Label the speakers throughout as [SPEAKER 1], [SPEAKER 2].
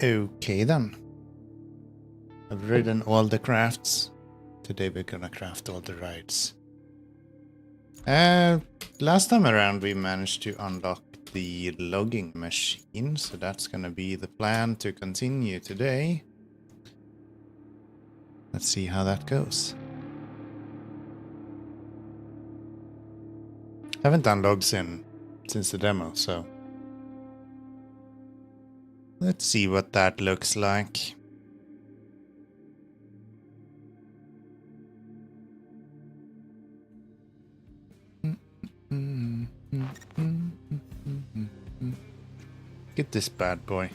[SPEAKER 1] Okay then. I've ridden all the crafts. Today we're gonna craft all the rides. Last time around we managed to unlock the logging machine, so that's gonna be the plan to continue today. Let's see how that goes. Haven't done logs since the demo, so let's see what that looks like. Get this bad boy.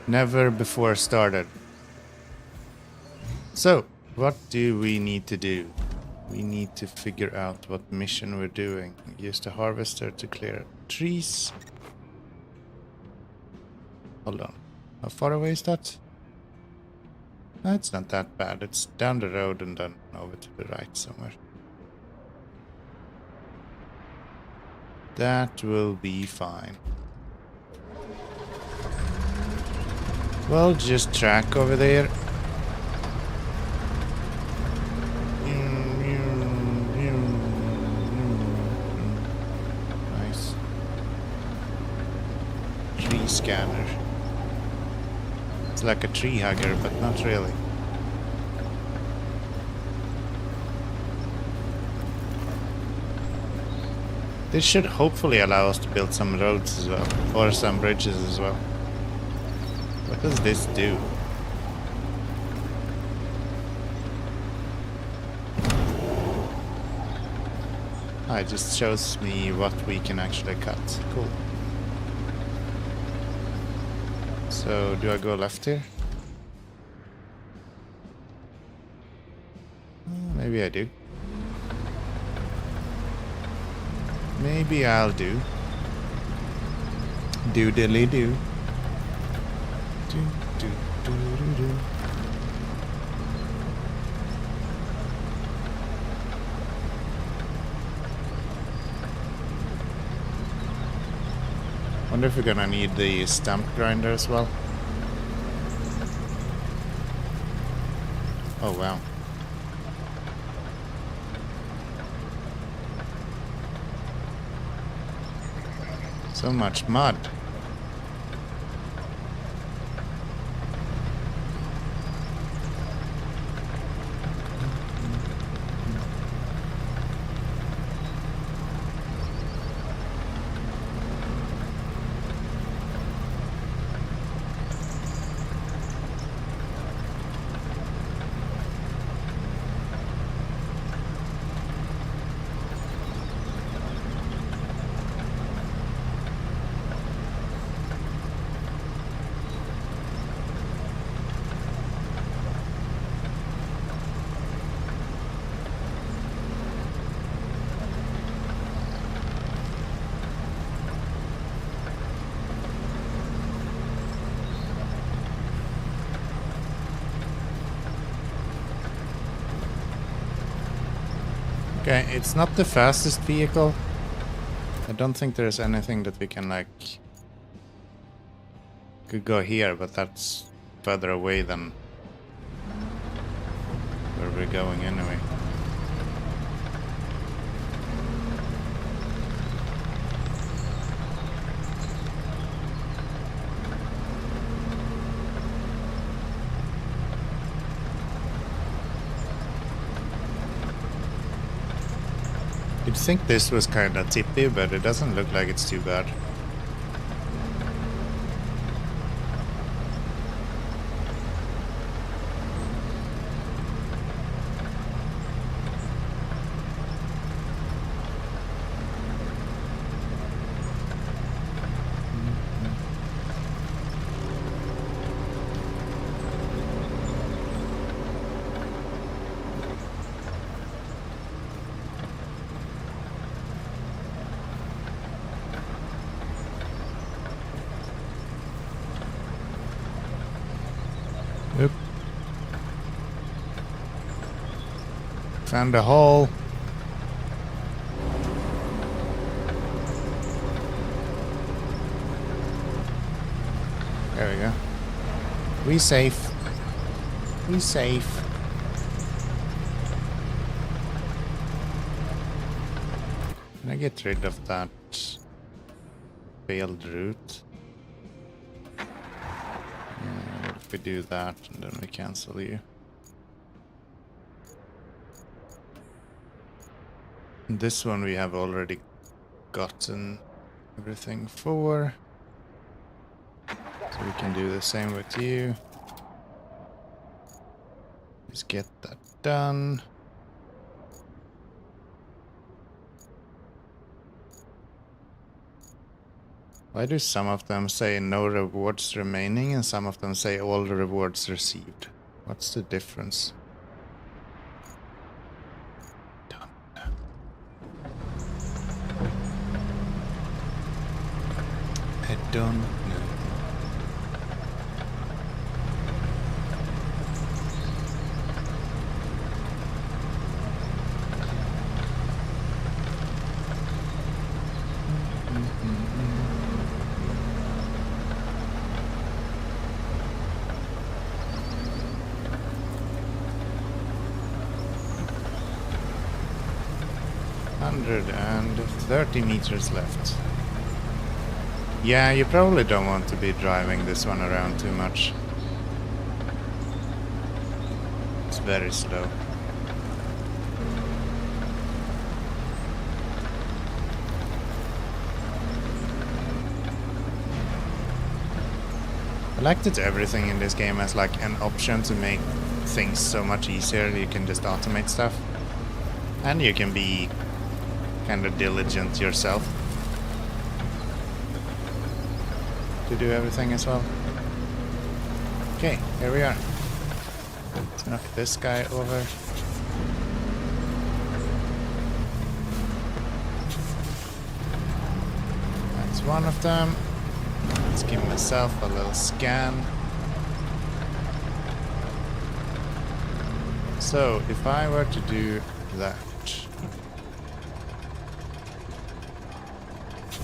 [SPEAKER 1] Never before started. So, what do we need to do? We need to figure out what mission we're doing. Use the harvester to clear trees. Hold on. How far away is that? That's not that bad. It's down the road and then over to the right somewhere. That will be fine. Well, just track over there. Nice. Tree scanner. It's like a tree hugger, but not really. This should hopefully allow us to build some roads as well, or some bridges as well. What does this do? Ah, it just shows me what we can actually cut. Cool. So, do I go left here? Maybe I do. Maybe I'll do. Do-diddly-do. Do-do-do-do-do. Wonder if we're gonna need the stamp grinder as well. Oh wow. So much mud. Okay, it's not the fastest vehicle. I don't think there's anything that we can like... Could go here, but that's further away than where we're going anyway. You'd think this was kind of tippy, but it doesn't look like it's too bad. Yep. Found a hole. We safe. We safe. Can I get rid of that failed route? What if we do that and then we cancel you? This one we have already gotten everything for. So we can do the same with you. Just get that done. Why do some of them say no rewards remaining and some of them say all rewards received? What's the difference? Don't know. I don't know. And 30 meters left. Yeah, you probably don't want to be driving this one around too much. It's very slow. I like that everything in this game has like an option to make things so much easier. You can just automate stuff. And you can be kind of diligent yourself to do everything as well. Okay, here we are. Let's knock this guy over. That's one of them. Let's give myself a little scan. So, if I were to do that.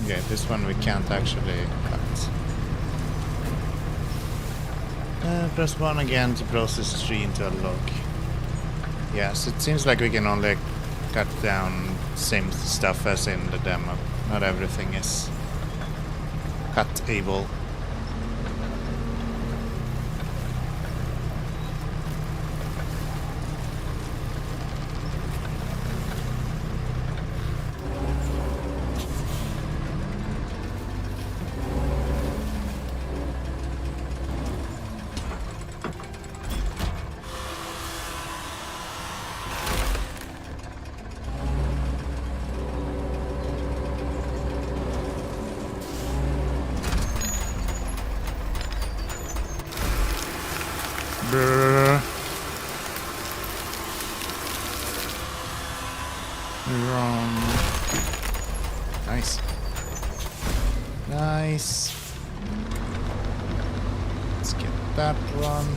[SPEAKER 1] Okay, this one we can't actually cut. Press 1 again to process the tree into a log. Yes, it seems like we can only cut down same stuff as in the demo. Not everything is cut-able. Wrong. Nice. Nice. Let's get that one.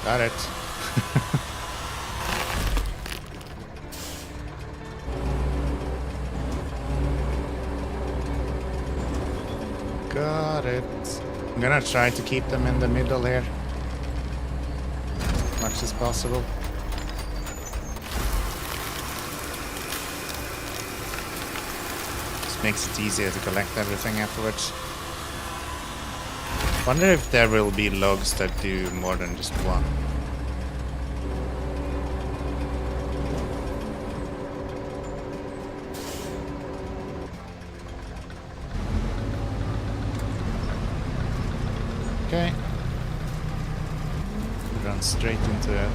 [SPEAKER 1] Got it. Got it. I'm gonna try to keep them in the middle here as much as possible. Just makes it easier to collect everything afterwards. Wonder if there will be logs that do more than just one. Okay. Run straight into a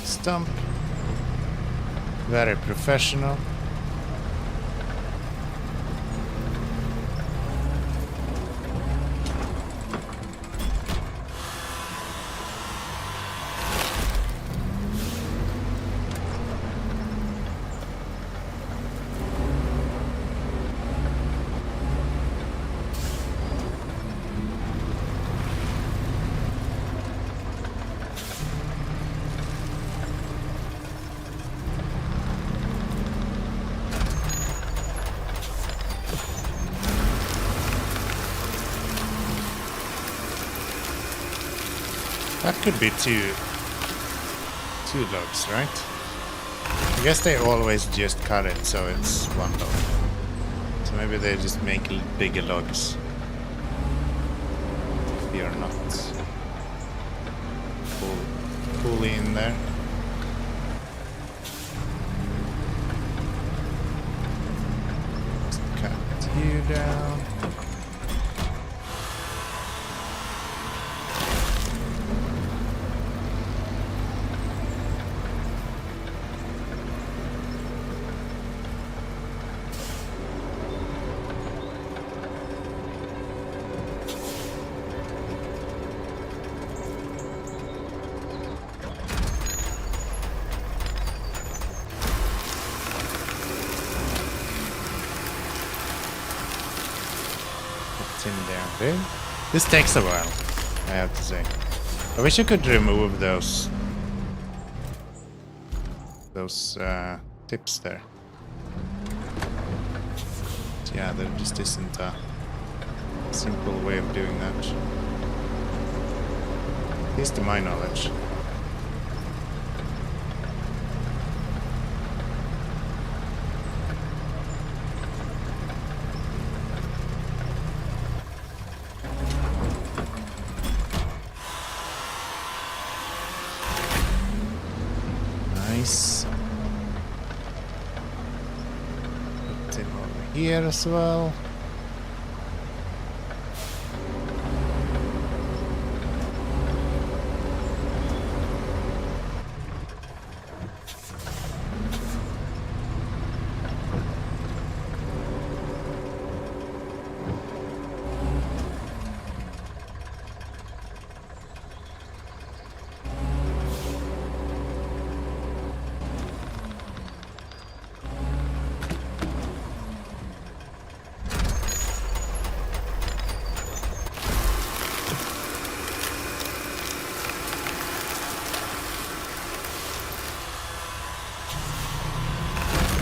[SPEAKER 1] stump. Very professional. That could be two logs, right? I guess they always just cut it so it's one log. So maybe they just make bigger logs. If you're not fully in there. Just cut you down. This takes a while, I have to say. I wish I could remove those tips there. But yeah, there just isn't a simple way of doing that. At least to my knowledge. Put him over here as well.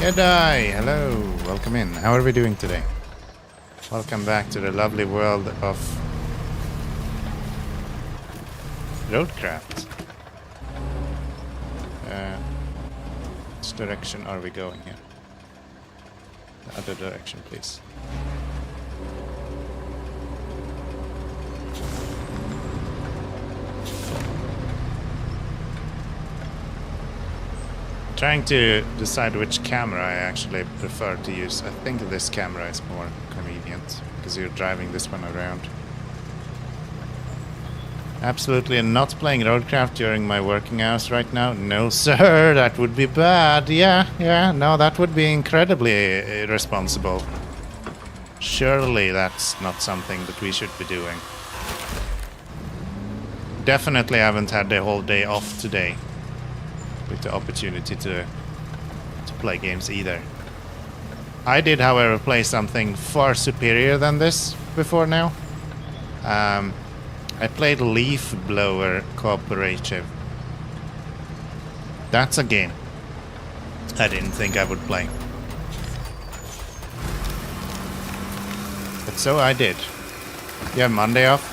[SPEAKER 1] Jedi, hello, welcome in. How are we doing today? Welcome back to the lovely world of RoadCraft. Which direction are we going here? The other direction, please. Trying to decide which camera I actually prefer to use. I think this camera is more convenient because you're driving this one around. Absolutely not playing RoadCraft during my working hours right now. No, sir, that would be bad. Yeah, no, that would be incredibly irresponsible. Surely that's not something that we should be doing. Definitely haven't had the whole day off today with the opportunity to play games either. I did, however, play something far superior than this before now. I played Leaf Blower Cooperative. That's a game I didn't think I would play. But so I did. You have Monday off?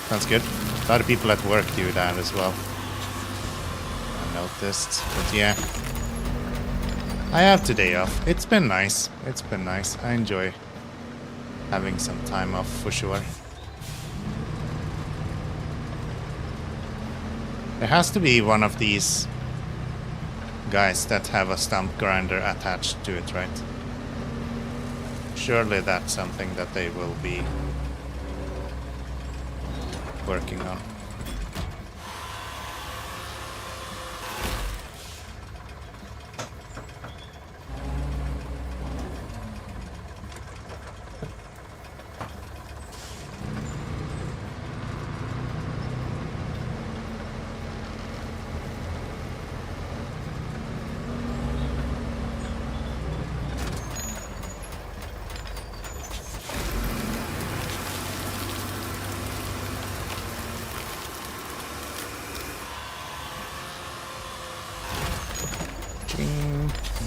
[SPEAKER 1] Sounds good. A lot of people at work do that as well. Noticed, but yeah, I have today off. It's been nice. It's been nice. I enjoy having some time off for sure. There has to be one of these guys that have a stump grinder attached to it, right? Surely that's something that they will be working on.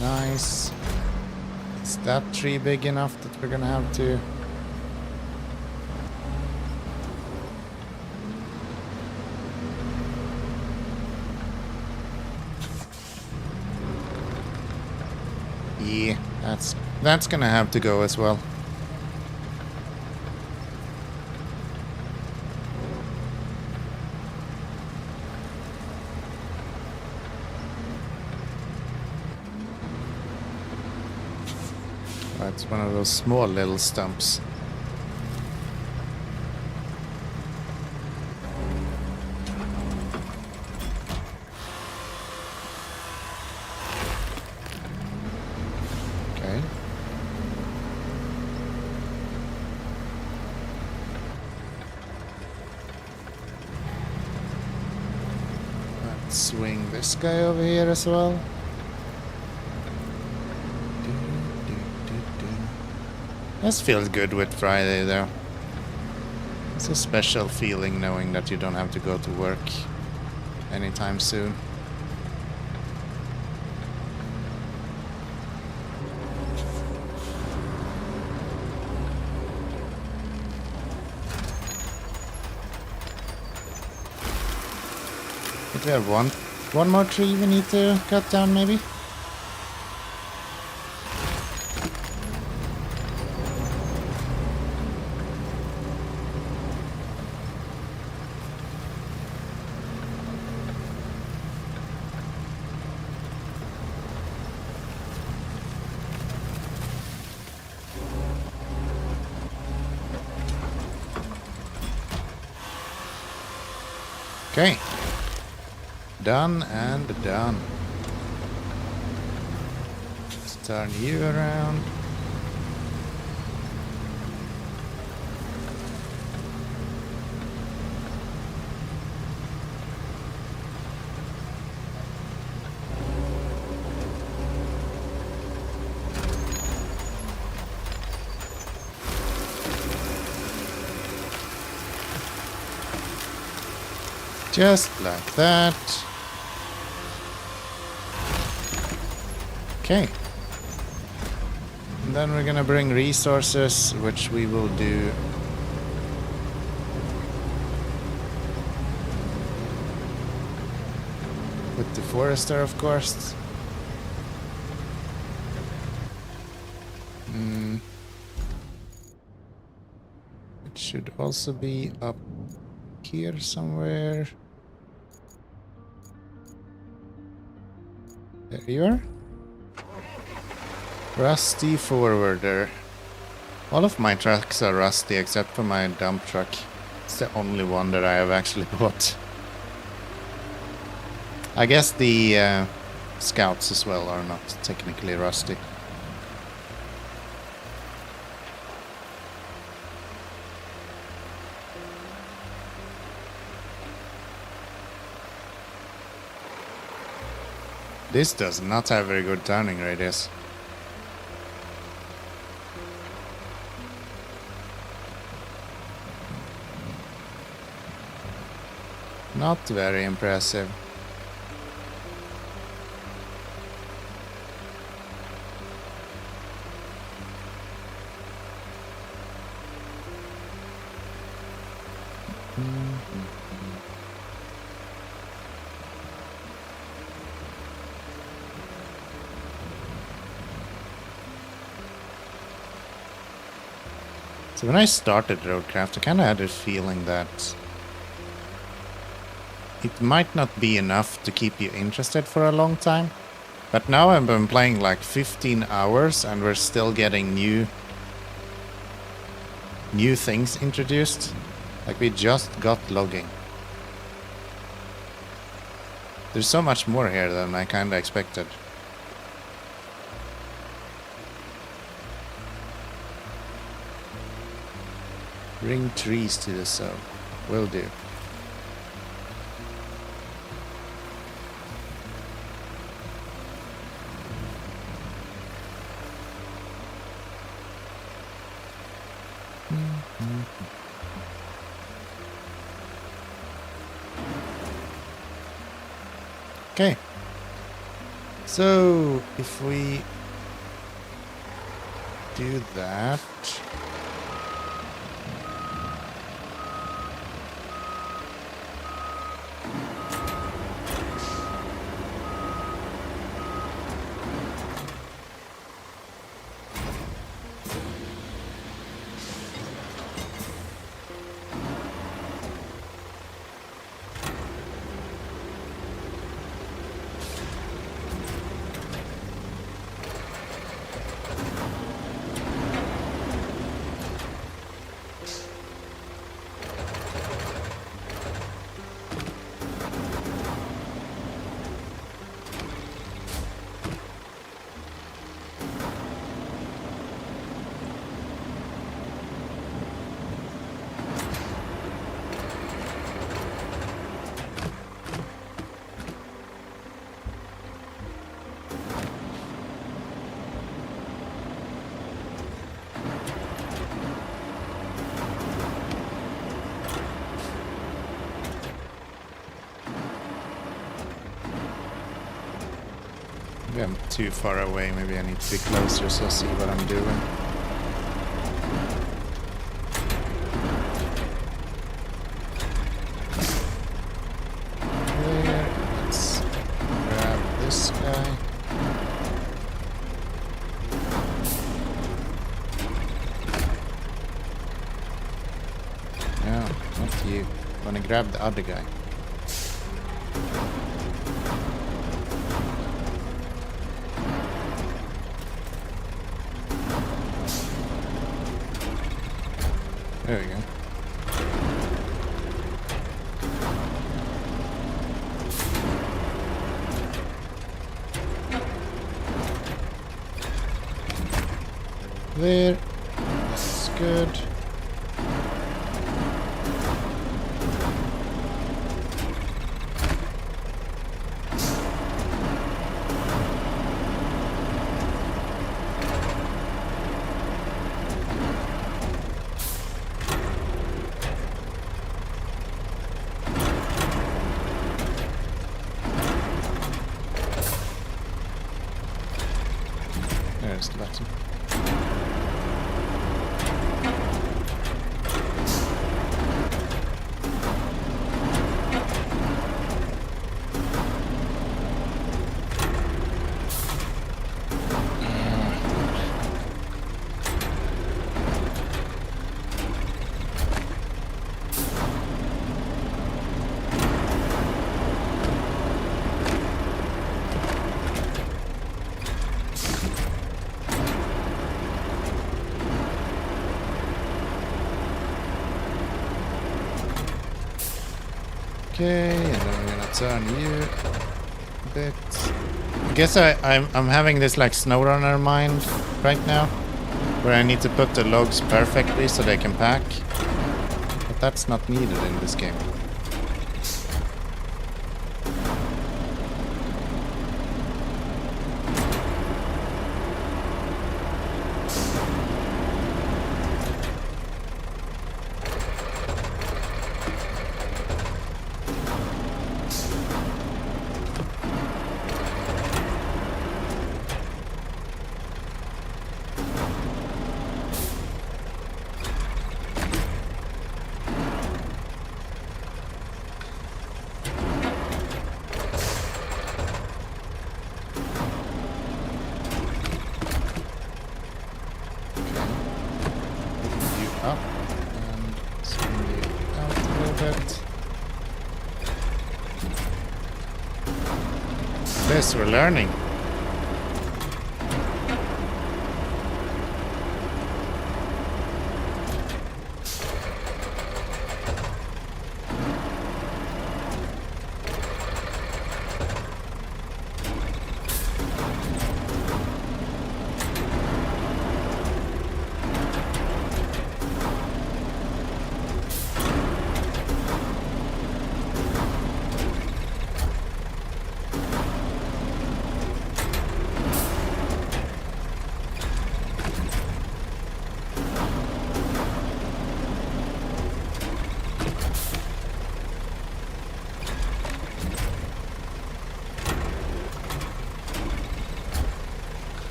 [SPEAKER 1] Nice. Is that tree big enough that we're gonna have to... Yeah, that's gonna have to go as well. It's one of those small little stumps. Okay. Let's swing this guy over here as well. This feels good with Friday though. It's a special feeling knowing that you don't have to go to work anytime soon. If we have one more tree we need to cut down maybe? Okay. Done and done. Let's turn you around. Just like that. Okay. And then we're gonna bring resources, which we will do with the forester, of course. It should also be up here somewhere. There you are. Rusty forwarder. All of my trucks are rusty except for my dump truck. It's the only one that I have actually bought. I guess the scouts as well are not technically rusty. This does not have very good turning radius. Not very impressive. So when I started RoadCraft, I kind of had a feeling that it might not be enough to keep you interested for a long time. But now I've been playing like 15 hours and we're still getting new things introduced. Like we just got logging. There's so much more here than I kind of expected. Bring trees to the south. Will do. Okay. So if we do that. Maybe I'm too far away. Maybe I need to be closer so I see what I'm doing. There. Let's grab this guy. No, not you. I wanna grab the other guy. There we go. There. That's good. There's the button. Okay, and then we're gonna turn you a bit. I guess I'm having this like SnowRunner mind right now, where I need to put the logs perfectly so they can pack. But that's not needed in this game. Up and swing you out a little bit. This, we're learning.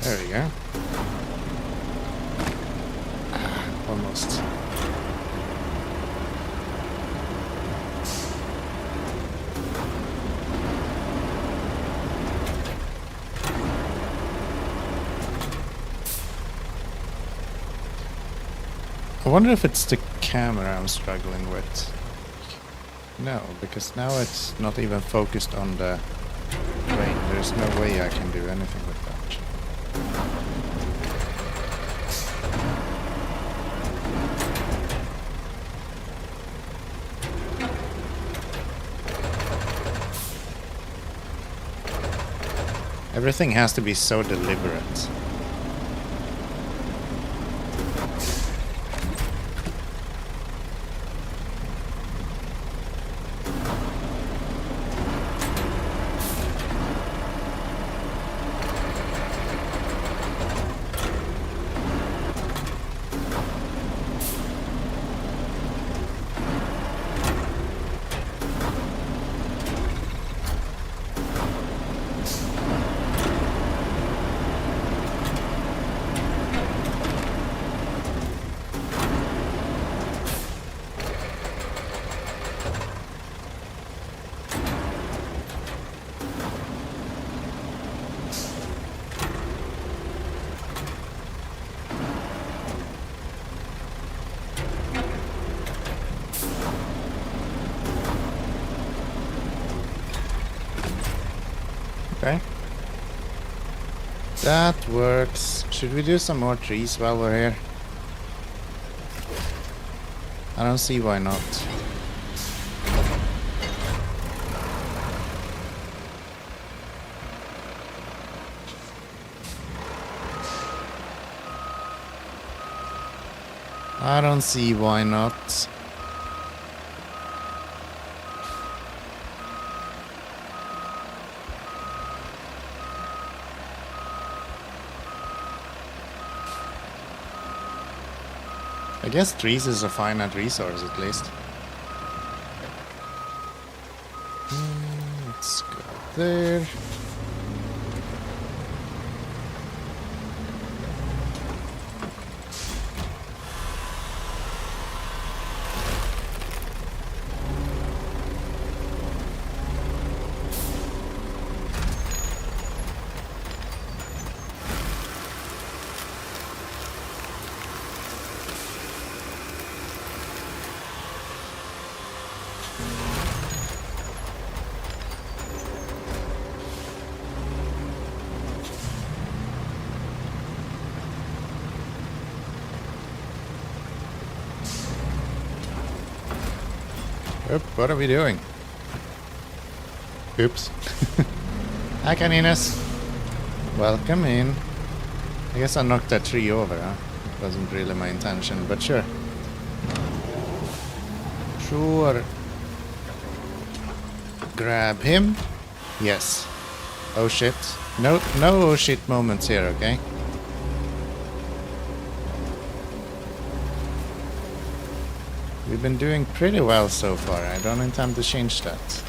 [SPEAKER 1] There we go. Almost. I wonder if it's the camera I'm struggling with. No, because now it's not even focused on the rain. There's no way I can do anything with that. Everything has to be so deliberate. Okay. That works. Should we do some more trees while we're here? I don't see why not. I don't see why not. I guess trees is a finite resource at least. Let's go there. Oop, what are we doing? Oops. Hi, Caninas. Welcome in. I guess I knocked that tree over, huh? It wasn't really my intention, but sure. Sure. Grab him. Yes. Oh shit. No oh shit moments here, okay? We've been doing pretty well so far. I don't intend to change that.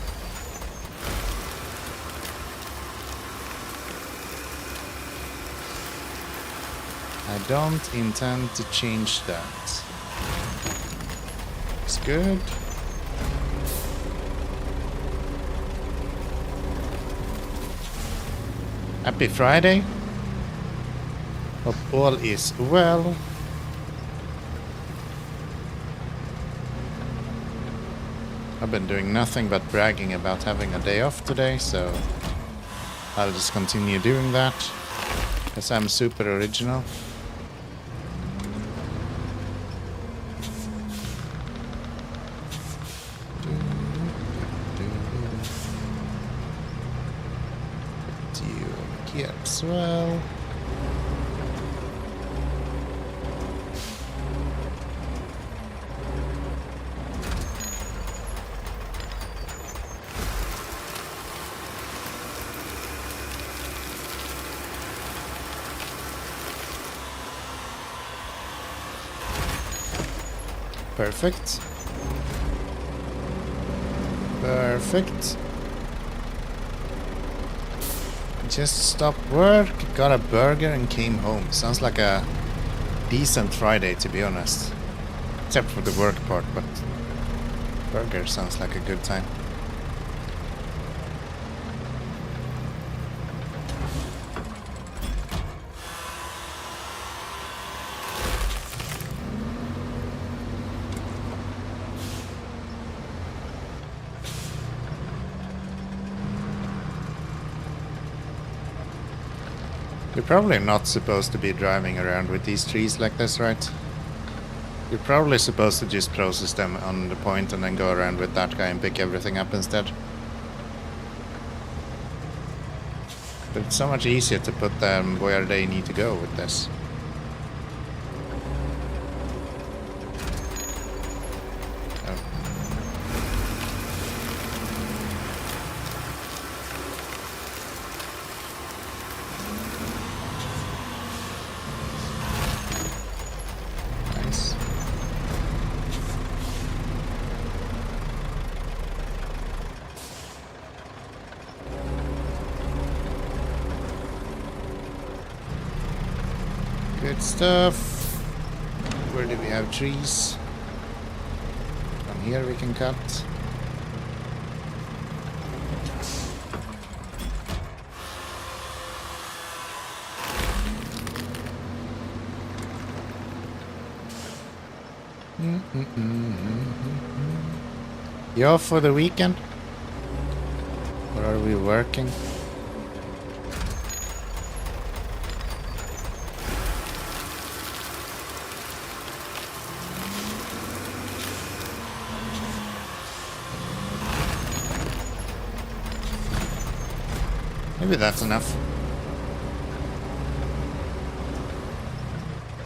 [SPEAKER 1] I don't intend to change that. It's good. Happy Friday. Hope all is well. I've been doing nothing but bragging about having a day off today, so I'll just continue doing that because I'm super original. Put you here as well. Perfect. Perfect. Just stopped work, got a burger and came home. Sounds like a decent Friday, to be honest. Except for the work part, but burger sounds like a good time. You're probably not supposed to be driving around with these trees like this, right? You're probably supposed to just process them on the point and then go around with that guy and pick everything up instead. But it's so much easier to put them where they need to go with this. Good stuff. Where do we have trees? From here we can cut. You off for the weekend? Or are we working? Maybe that's enough.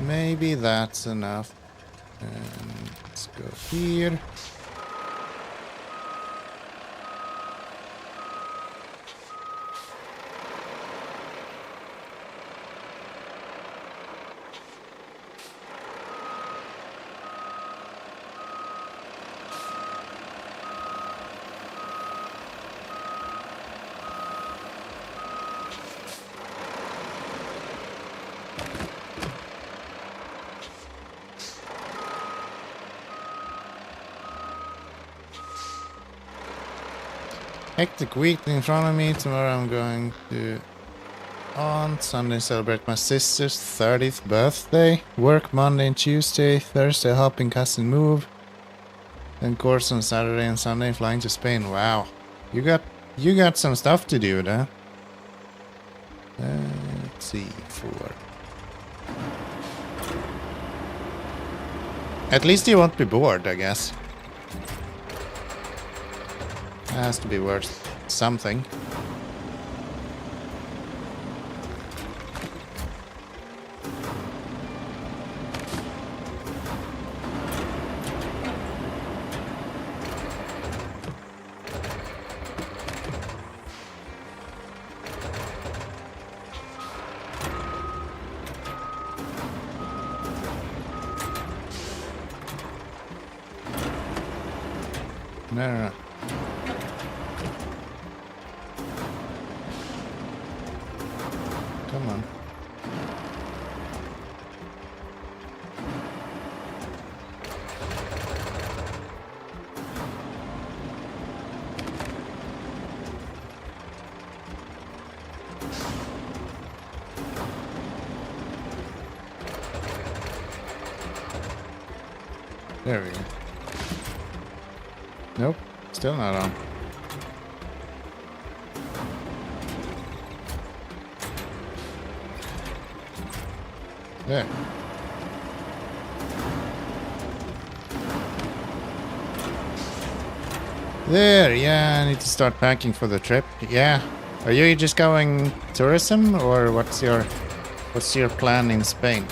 [SPEAKER 1] Maybe that's enough. And let's go here. Hectic week in front of me. Tomorrow I'm going to on Sunday celebrate my sister's 30th birthday. Work Monday and Tuesday. Thursday helping cousin move. Then course on Saturday and Sunday flying to Spain. Wow. You got some stuff to do there. Let's see, 4. At least you won't be bored, I guess. Has to be worth something. No. Come on. There we go. Nope, still not on. There. There, yeah, I need to start packing for the trip. Yeah. Are you just going tourism or what's your plan in Spain?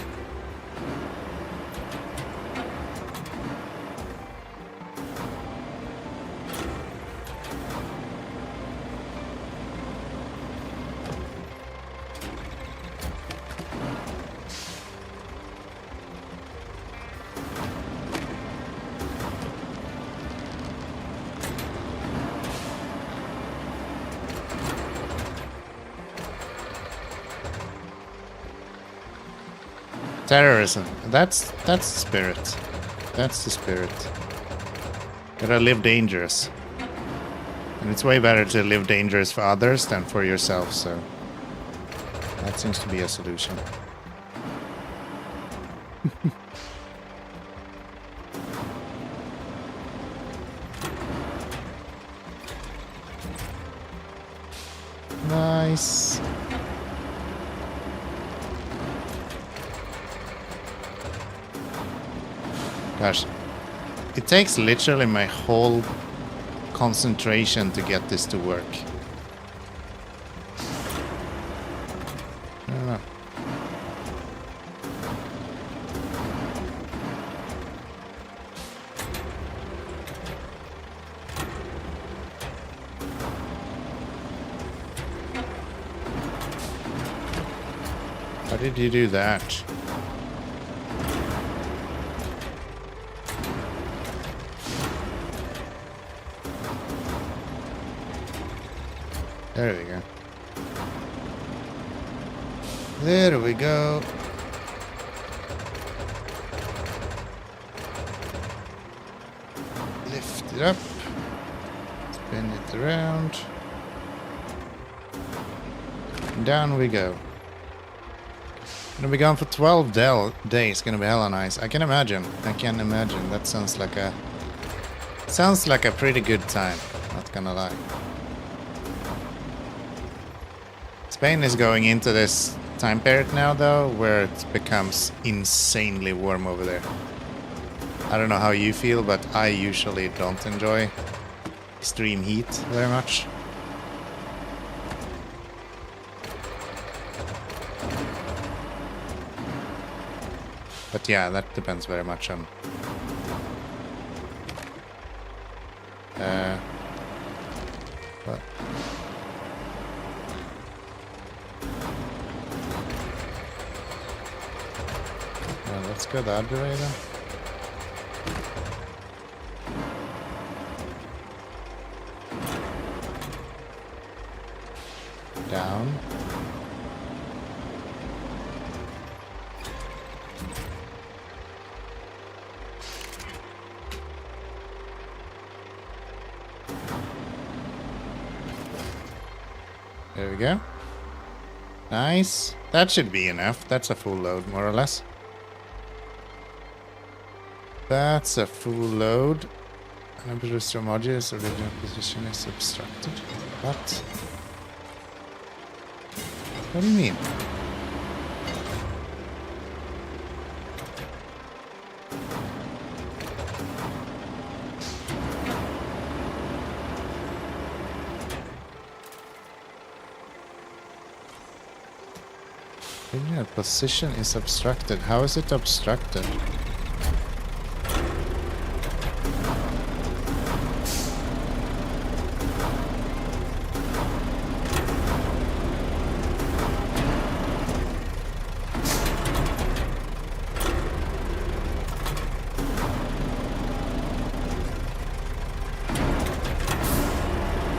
[SPEAKER 1] Terrorism. That's the spirit. That's the spirit. Gotta live dangerous. And it's way better to live dangerous for others than for yourself, so that seems to be a solution. Nice. Gosh, it takes literally my whole concentration to get this to work. I don't know. How did you do that? There we go. There we go. Lift it up. Spin it around. And down we go. Gonna be gone for 12 days. Gonna be hella nice. I can imagine. I can imagine. That sounds like a pretty good time. Not gonna lie. Spain is going into this time period now, though, where it becomes insanely warm over there. I don't know how you feel, but I usually don't enjoy extreme heat very much. But yeah, that depends very much on... What? Let's go the other way then. Down. There we go. Nice. That should be enough. That's a full load, more or less. That's a full load. And a booster module's original position is obstructed. What? What do you mean? Original position is obstructed. How is it obstructed?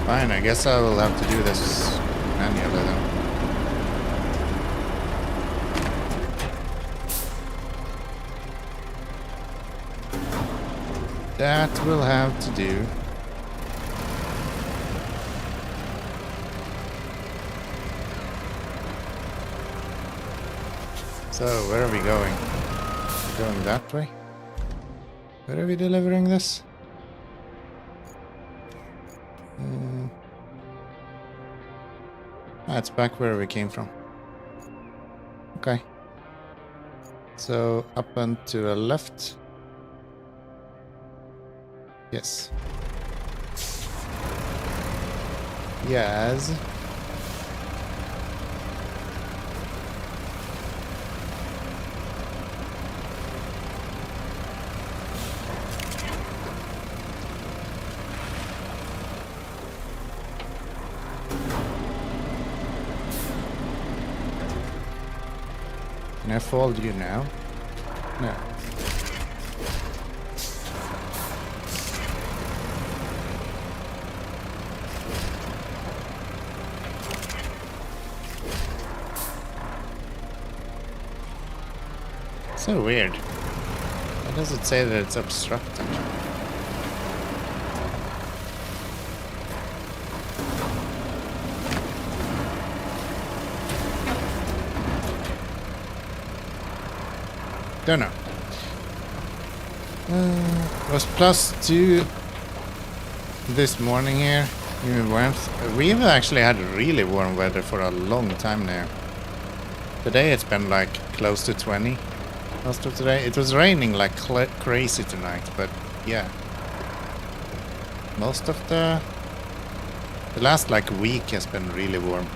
[SPEAKER 1] Fine, I guess I will have to do this manually then. That will have to do. So, where are we going? Going that way? Where are we delivering this? It's back where we came from. Okay. So, up and to the left. Yes. Yes. Can I fold you now? No. So weird. Why does it say that it's obstructed? Don't know. It was +2 this morning here. Even warmth. We've actually had really warm weather for a long time now. Today it's been like close to 20 most of today. It was raining like crazy tonight, but yeah. Most of the last like week has been really warm.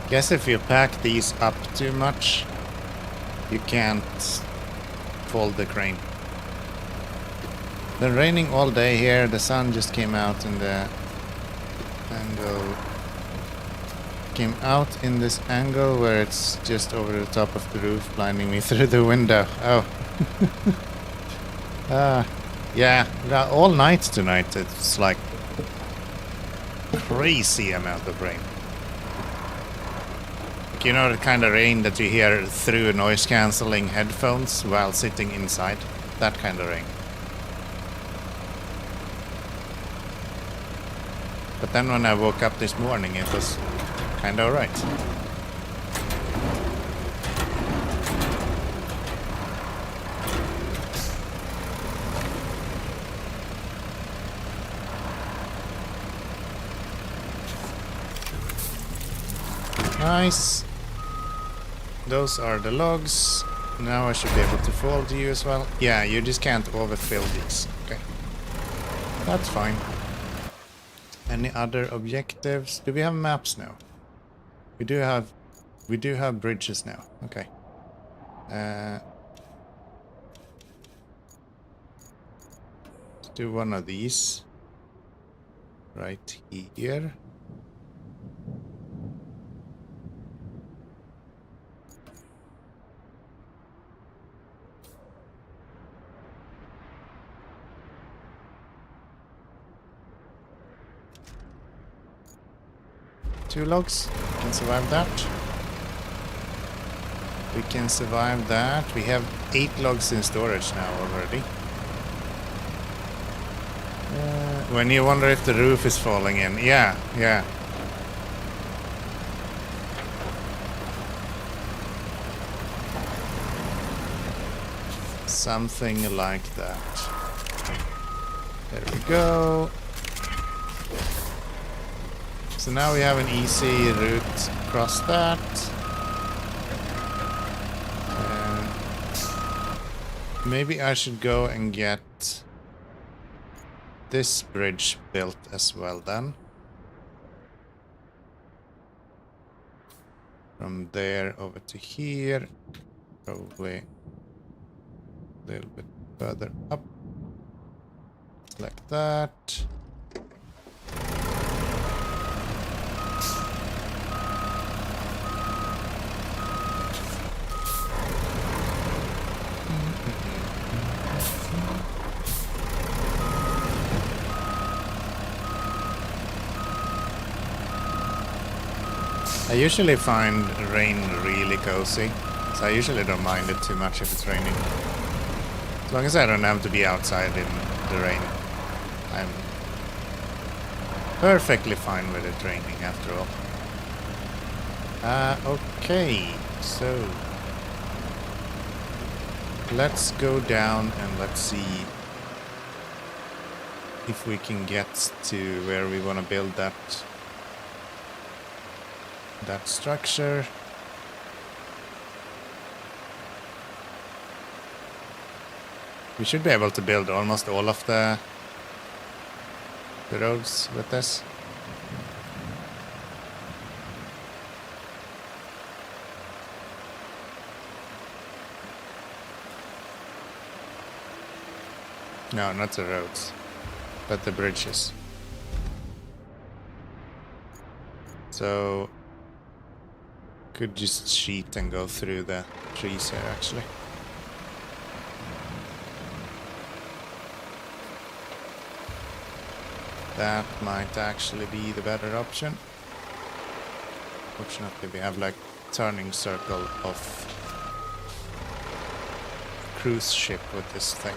[SPEAKER 1] Guess if you pack these up too much, you can't fold the crane. Been raining all day here. The sun just came out in the angle. Came out in this angle where it's just over the top of the roof, blinding me through the window. Oh. Yeah, all night tonight. It's like crazy amount of rain. You know the kind of rain that you hear through noise cancelling headphones while sitting inside? That kind of rain. But then when I woke up this morning, it was kind of alright. Nice. Those are the logs. Now I should be able to fold you as well. Yeah, you just can't overfill these. Okay. That's fine. Any other objectives? Do we have maps now? We do have bridges now. Okay. Let's do one of these right here. Two logs. We can survive that. We can survive that. We have 8 logs in storage now already. When you wonder if the roof is falling in. Yeah, yeah. Something like that. There we go. So now we have an easy route across that. Maybe I should go and get this bridge built as well then. From there over to here. Probably a little bit further up. Like that. I usually find rain really cozy, so I usually don't mind it too much if it's raining. As long as I don't have to be outside in the rain, I'm perfectly fine with it raining after all. Okay, so let's go down and let's see if we can get to where we want to build that structure. We should be able to build almost all of the roads with this. No, not the roads, but the bridges. So could just cheat and go through the trees here actually. That might actually be the better option. Fortunately we have like turning circle of cruise ship with this thing.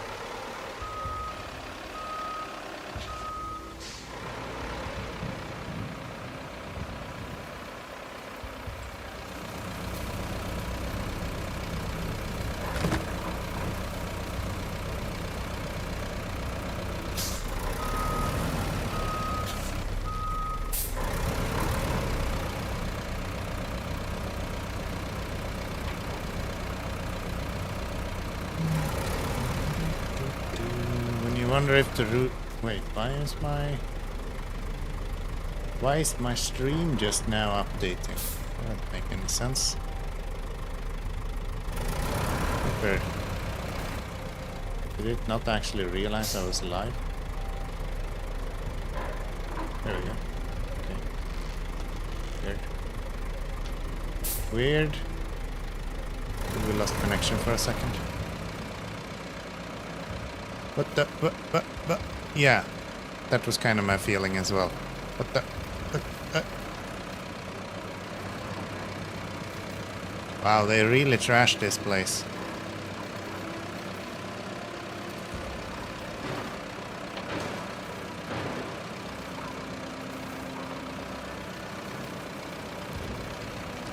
[SPEAKER 1] I wonder if the route... Wait, why is my stream just now updating? That doesn't make any sense. Weird. Did it not actually realize I was live? There we go. Okay. Weird. We lost connection for a second. What the... What? Yeah, that was kind of my feeling as well. What the... Wow, they really trashed this place.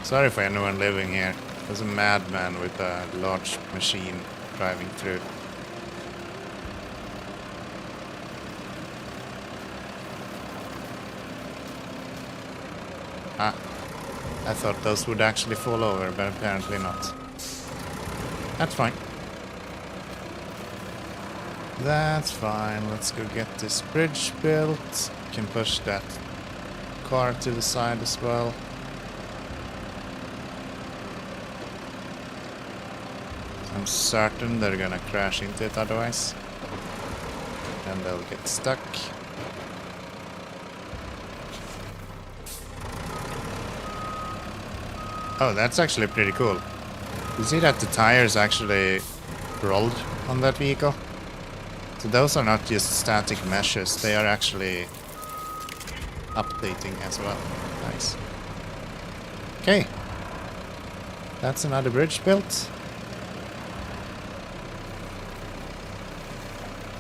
[SPEAKER 1] Sorry for anyone living here. There's a madman with a large machine driving through. Ah, I thought those would actually fall over, but apparently not. That's fine. That's fine. Let's go get this bridge built. Can push that car to the side as well. I'm certain they're gonna crash into it otherwise. And they'll get stuck. Oh, that's actually pretty cool. You see that the tires actually rolled on that vehicle? So those are not just static meshes, they are actually updating as well. Nice. Okay. That's another bridge built.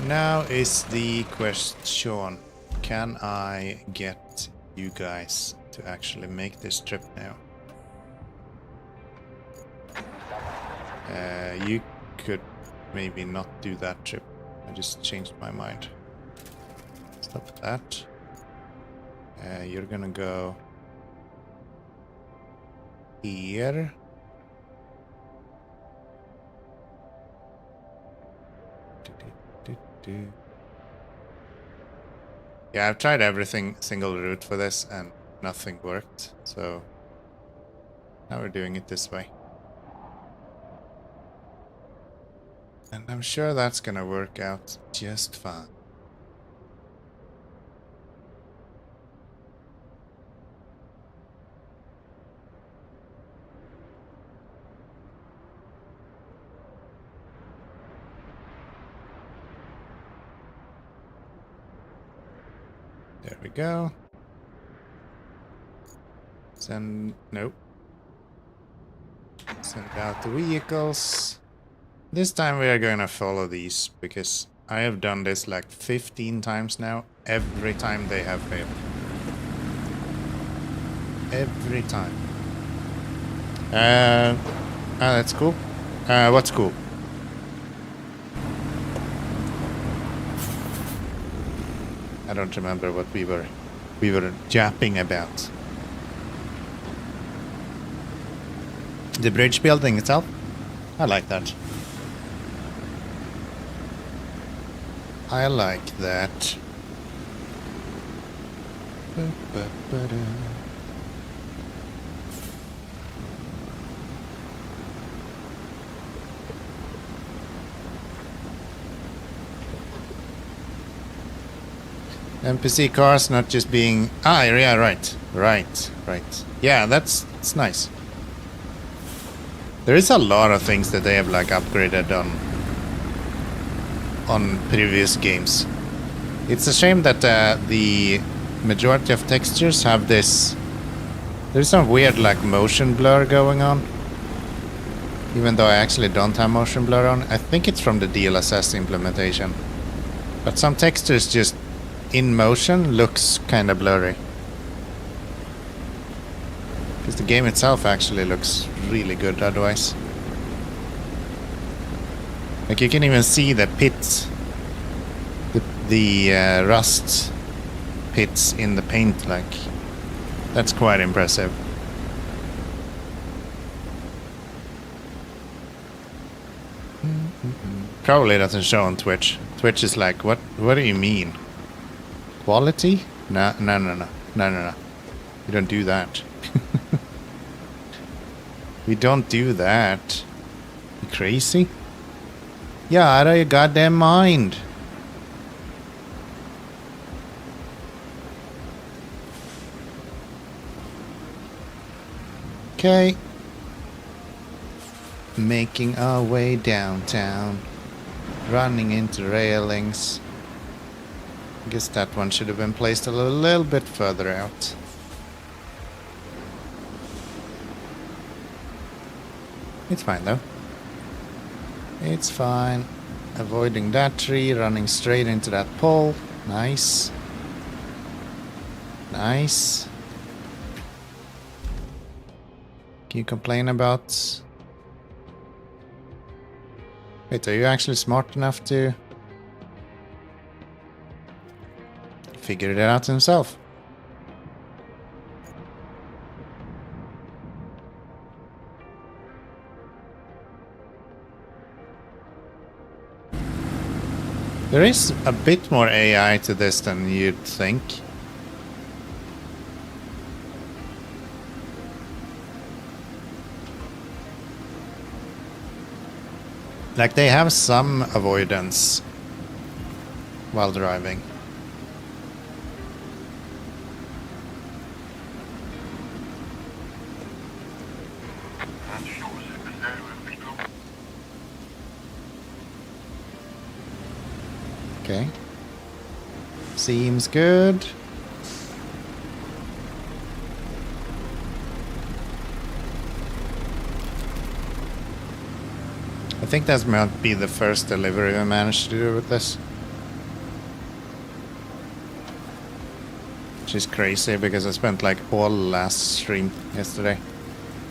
[SPEAKER 1] Now is the question, can I get you guys to actually make this trip now? You could maybe not do that trip. I just changed my mind. Stop that. You're gonna go here. Yeah, I've tried everything single route for this and nothing worked, so now we're doing it this way. And I'm sure that's gonna work out just fine. There we go. Nope. Send out the vehicles. This time we are gonna follow these, because I have done this like 15 times now. Every time they have failed. Every time. That's cool. What's cool? I don't remember what we were japping about. The bridge building itself? I like that. I like that. NPC cars not just being... Ah, yeah, right. Right. Yeah, that's nice. There is a lot of things that they have like upgraded on previous games. It's a shame that the majority of textures have this... There's some weird like motion blur going on. Even though I actually don't have motion blur on. I think it's from the DLSS implementation. But some textures just in motion looks kind of blurry. Because the game itself actually looks really good otherwise. Like you can even see the pits, the rust pits in the paint, like that's quite impressive. Probably doesn't show on Twitch. Twitch is like, what do you mean? Quality? No. We don't do that. We don't do that. You crazy? Yeah, out of your goddamn mind. Okay. Making our way downtown. Running into railings. I guess that one should have been placed a little bit further out. It's fine though. It's fine. Avoiding that tree, running straight into that pole. Nice. Nice. Can you complain about... Wait, are you actually smart enough to... figure it out himself? There is a bit more AI to this than you'd think. Like, they have some avoidance while driving. Okay. Seems good. I think that might be the first delivery we managed to do with this. Which is crazy because I spent like all last stream yesterday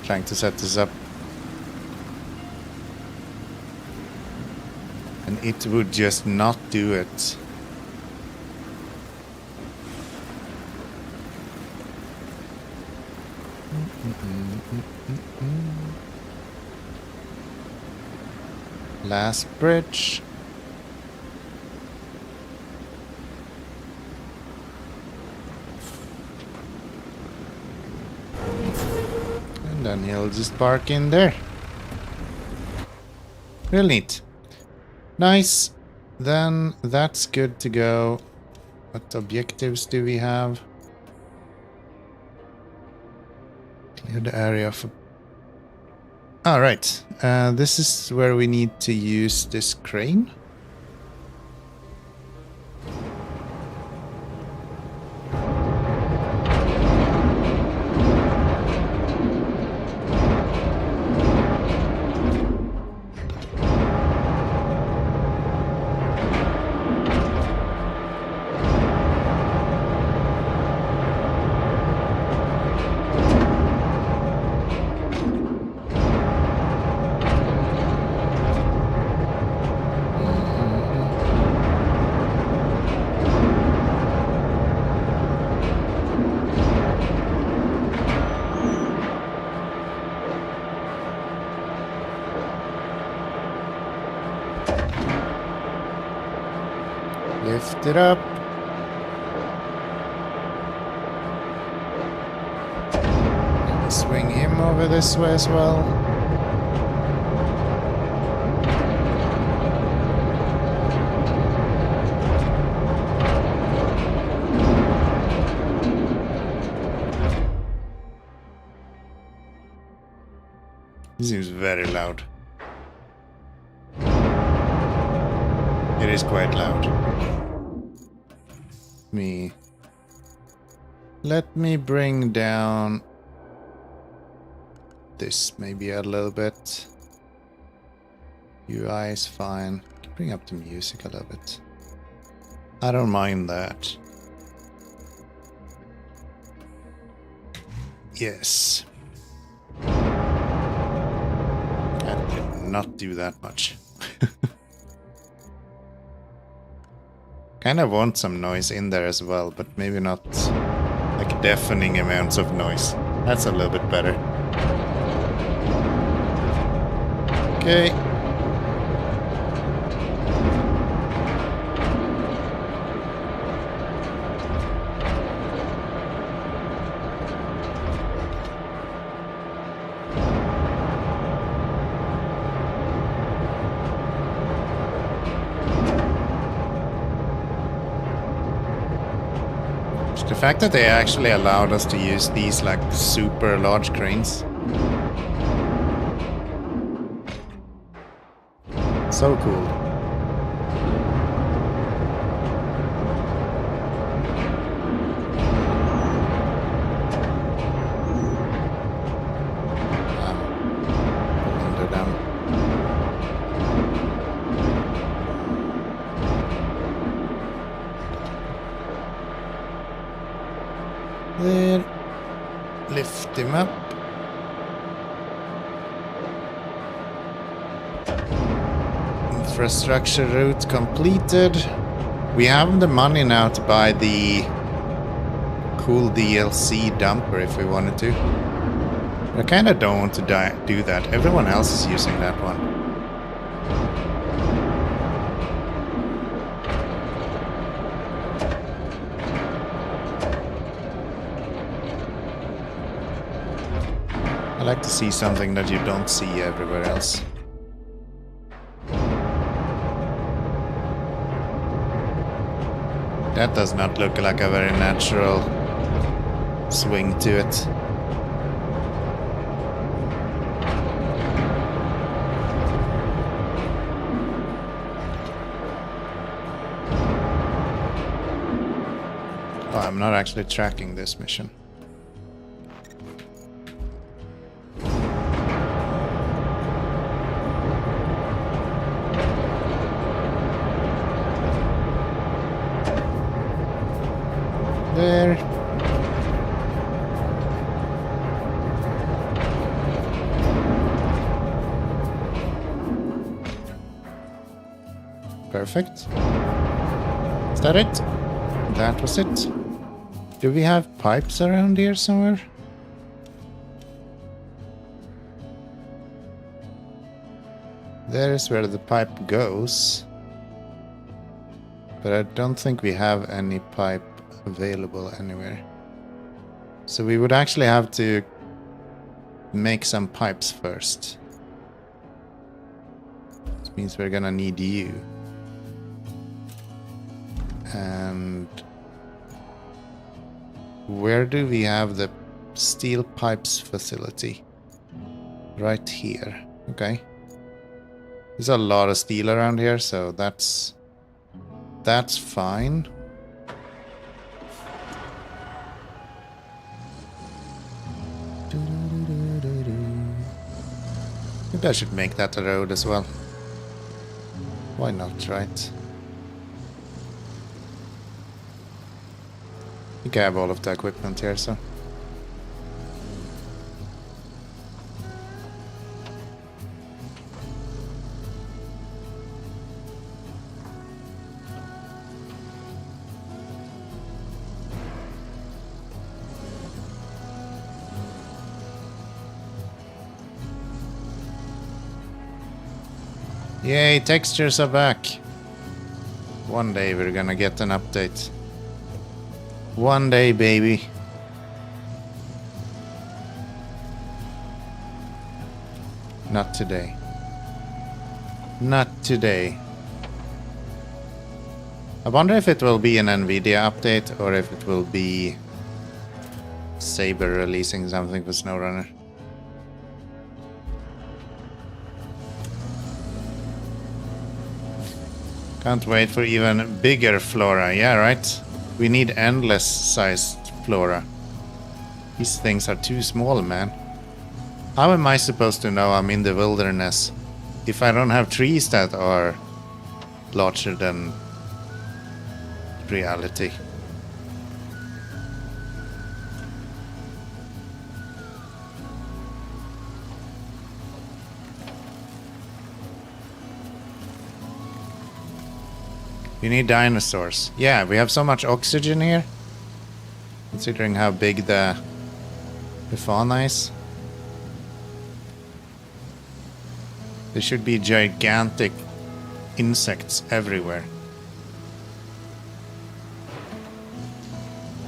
[SPEAKER 1] trying to set this up. And it would just not do it. Last bridge. And then he'll just park in there. Real neat. Nice. Then that's good to go. What objectives do we have? Clear the area for... Alright. This is where we need to use this crane. Lift it up. Swing him over this way as well. This seems very loud. It is quite loud. Let me bring down this maybe a little bit. UI is fine. Bring up the music a little bit. I don't mind that. Yes. I did not do that much. Kind of want some noise in there as well, but maybe not like deafening amounts of noise. That's a little bit better. Okay. The fact that they actually allowed us to use these like super large cranes. So cool. Under them. There. Lift him up. Infrastructure route completed. We have the money now to buy the cool DLC dumper if we wanted to. I kind of don't want to do that. Everyone else is using that one. I like to see something that you don't see everywhere else. That does not look like a very natural swing to it. Oh, I'm not actually tracking this mission. There. Perfect. Is that it? That was it. Do we have pipes around here somewhere? There's where the pipe goes. But I don't think we have any pipe available anywhere. So we would actually have to make some pipes first. This means we're gonna need you. And where do we have the steel pipes facility? Right here. Okay. There's a lot of steel around here, so that's fine. Maybe I should make that a road as well. Why not, right? I think I have all of the equipment here, so... Yay, textures are back. One day we're gonna get an update. One day, baby. Not today. Not today. I wonder if it will be an Nvidia update or if it will be Saber releasing something for SnowRunner. Can't wait for even bigger flora. Yeah, right? We need endless sized flora. These things are too small, man. How am I supposed to know I'm in the wilderness if I don't have trees that are larger than reality? You need dinosaurs. Yeah, we have so much oxygen here. Considering how big the fauna is. There should be gigantic insects everywhere.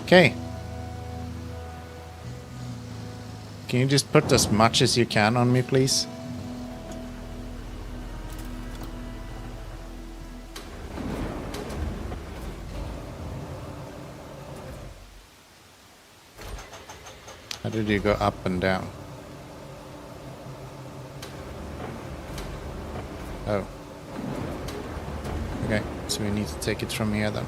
[SPEAKER 1] Okay. Can you just put as much as you can on me, please? How did you go up and down? Oh. Okay, so we need to take it from here then.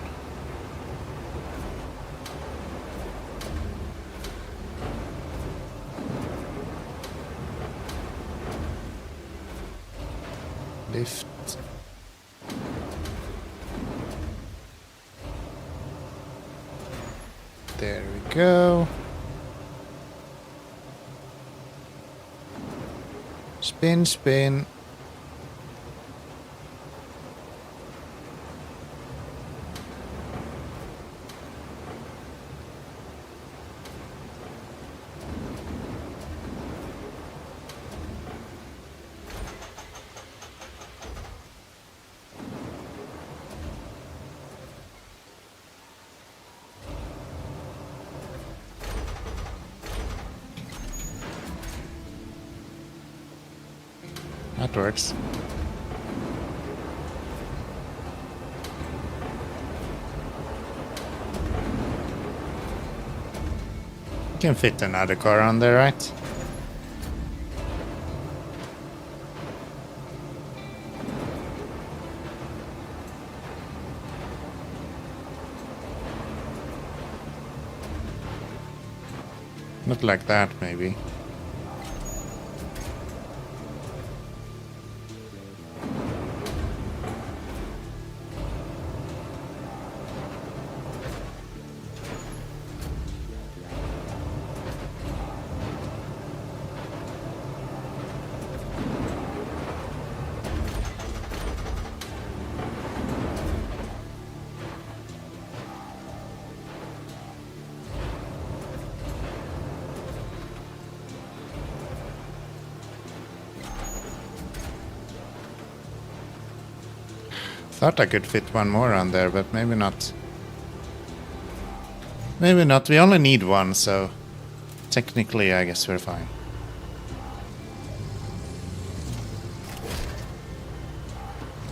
[SPEAKER 1] Lift. There we go. Spin, spin. That works. You can fit another car on there, right? Not like that, maybe. Thought I could fit one more on there, but maybe not. Maybe not. We only need one, so technically I guess we're fine.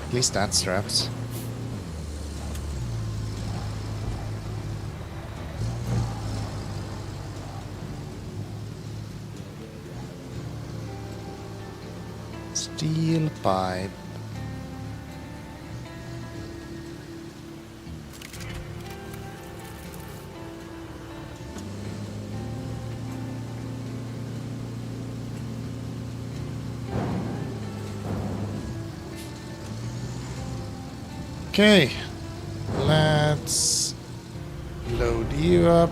[SPEAKER 1] At least that straps. Steel pipe. Okay, let's load you up.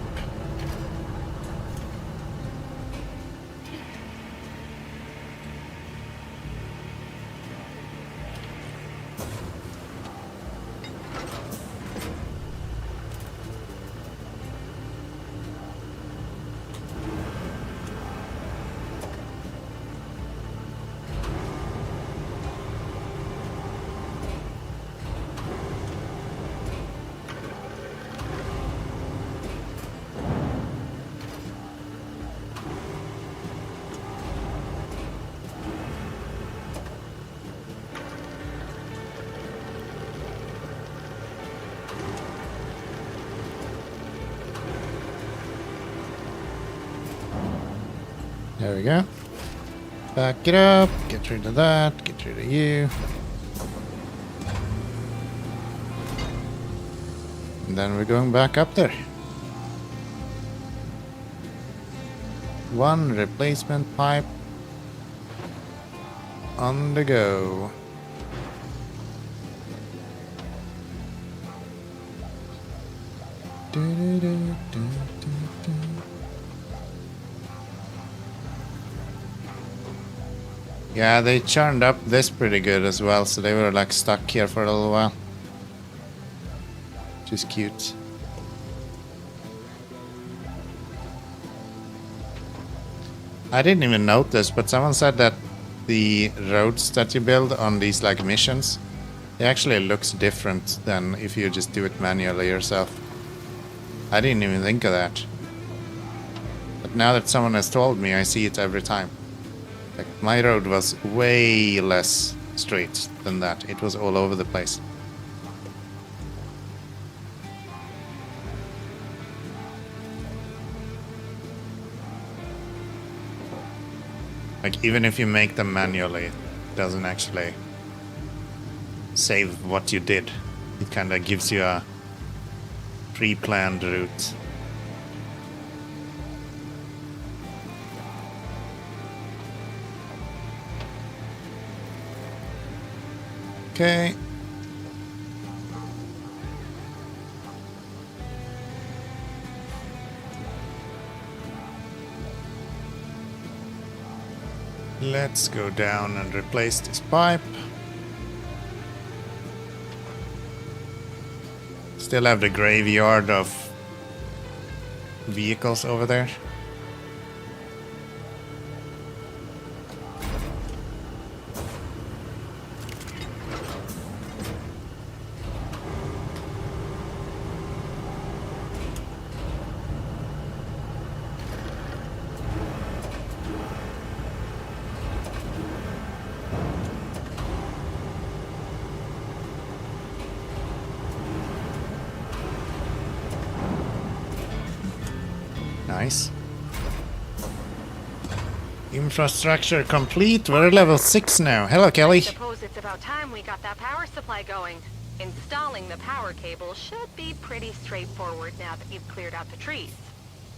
[SPEAKER 1] There we go. Back it up, get rid of that, get rid of you. And then we're going back up there. One replacement pipe on the go. Yeah, they churned up this pretty good as well, so they were like stuck here for a little while. Which is cute. I didn't even notice, but someone said that the roads that you build on these like missions, it actually looks different than if you just do it manually yourself. I didn't even think of that. But now that someone has told me, I see it every time. Like, my road was way less straight than that. It was all over the place. Like, even if you make them manually, it doesn't actually save what you did. It kind of gives you a pre-planned route. Okay. Let's go down and replace this pipe. Still have the graveyard of vehicles over there. Infrastructure complete. We're level 6 now. Hello, Kelly.
[SPEAKER 2] I suppose it's about time we got that power supply going. Installing the power cable should be pretty straightforward now that you've cleared out the trees.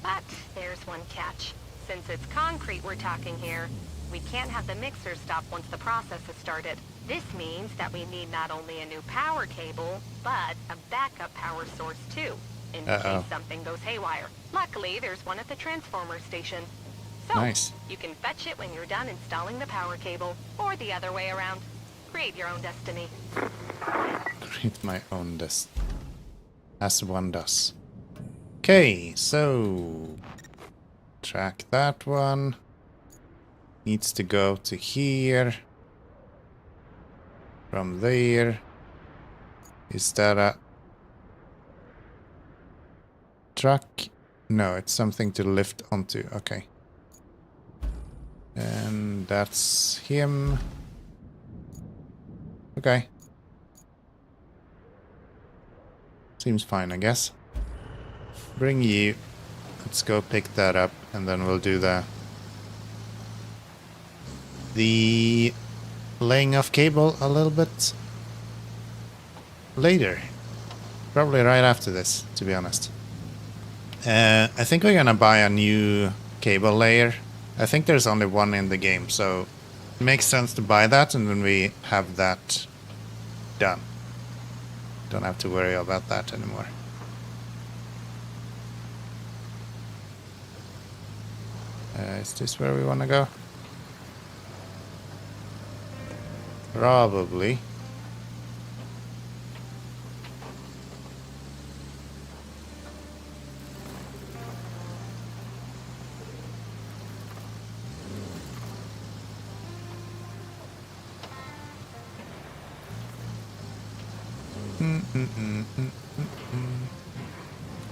[SPEAKER 2] But there's one catch. Since it's concrete we're talking here, we can't have the mixer stop once the process has started. This means that we need not only a new power cable, but a backup power source too, in case something goes haywire. Luckily, there's one at the transformer station. So,
[SPEAKER 1] nice.
[SPEAKER 2] You can fetch it when you're done installing the power cable, or the other way around. Create your own destiny.
[SPEAKER 1] Create my own destiny. As one does. Okay, so... track that one. Needs to go to here. From there. Is that a... truck? No, it's something to lift onto. Okay. And that's him. Okay. Seems fine, I guess. Bring you. Let's go pick that up, and then we'll do the laying of cable a little bit later. Probably right after this, to be honest. I think we're gonna buy a new cable layer. I think there's only one in the game, so it makes sense to buy that, and then we have that done. Don't have to worry about that anymore. Is this where we want to go? Probably.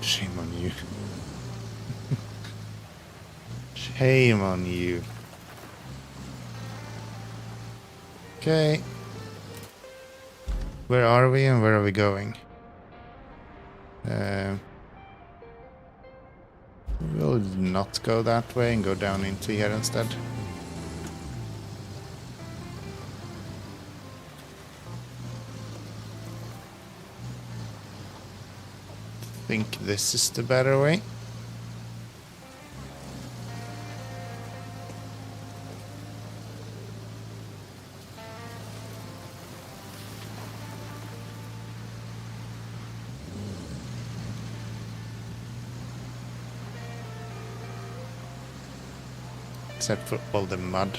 [SPEAKER 1] Shame on you. Shame on you. Okay. Where are we and where are we going? We'll not go that way and go down into here instead. I think this is the better way. Except for all the mud.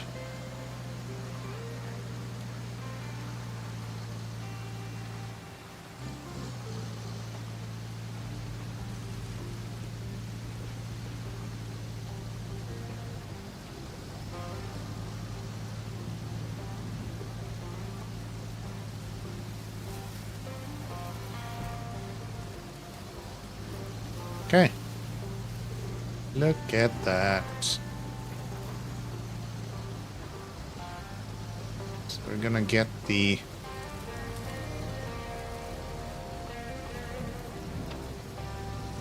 [SPEAKER 1] Okay. Look at that. So we're gonna get the...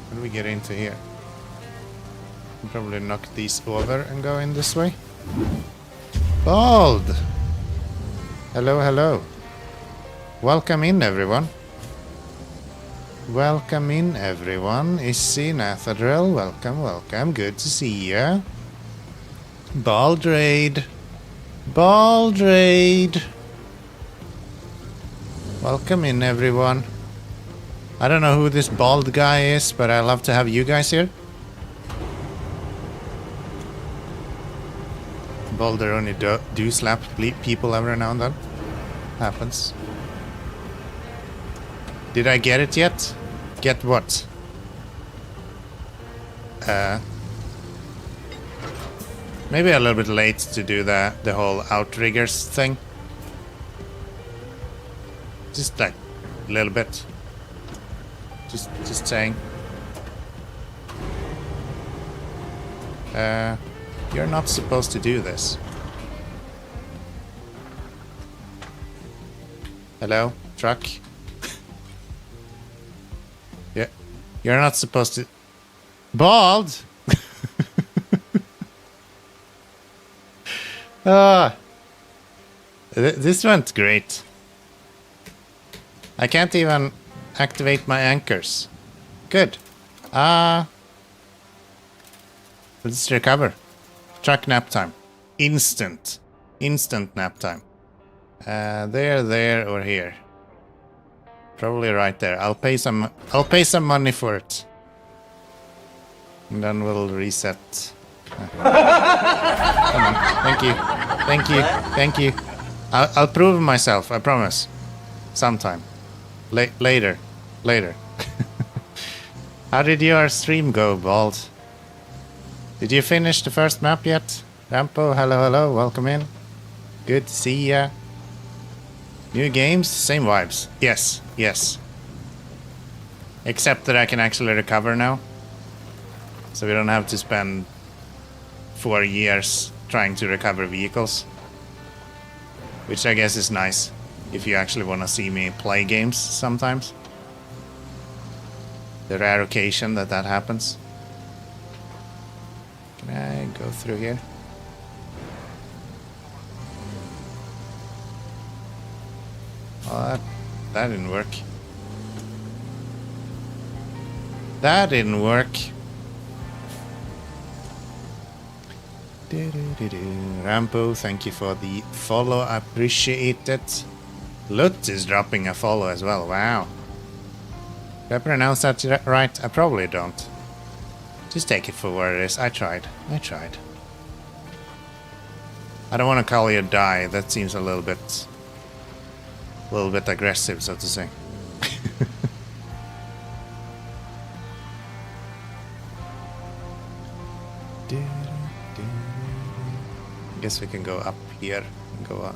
[SPEAKER 1] How do we get into here? We'll probably knock these over and go in this way. Bald! Hello, hello. Welcome in, everyone. Welcome in, everyone. Issy, Nathadrel, welcome, welcome. Good to see ya. Baldrade. Baldrade. Welcome in, everyone. I don't know who this bald guy is, but I love to have you guys here. Balder only do slap people every now and then. Happens. Did I get it yet? Get what? Maybe a little bit late to do the whole outriggers thing. Just like a little bit. Just saying. You're not supposed to do this. Hello, truck. Yeah, you're not supposed to. Bald. Ah, this went great. I can't even activate my anchors. Good. Let's recover. Truck nap time. Instant nap time. There, or here. Probably right there. I'll pay some money for it. And then we'll reset. Come on. Thank you. I'll prove myself, I promise. Sometime. Later. How did your stream go, Bald? Did you finish the first map yet? Rampo, hello, welcome in. Good to see ya. New games, same vibes. Yes. Except that I can actually recover now. So we don't have to spend 4 years trying to recover vehicles. Which I guess is nice if you actually want to see me play games sometimes. The rare occasion that happens. Can I go through here? Oh, that didn't work. That didn't work. Rampo, thank you for the follow. I appreciate it. Lut is dropping a follow as well. Wow. Did I pronounce that right? I probably don't. Just take it for what it is. I tried. I don't want to call you die. That seems a little bit aggressive, so to say. I guess we can go up here and go up.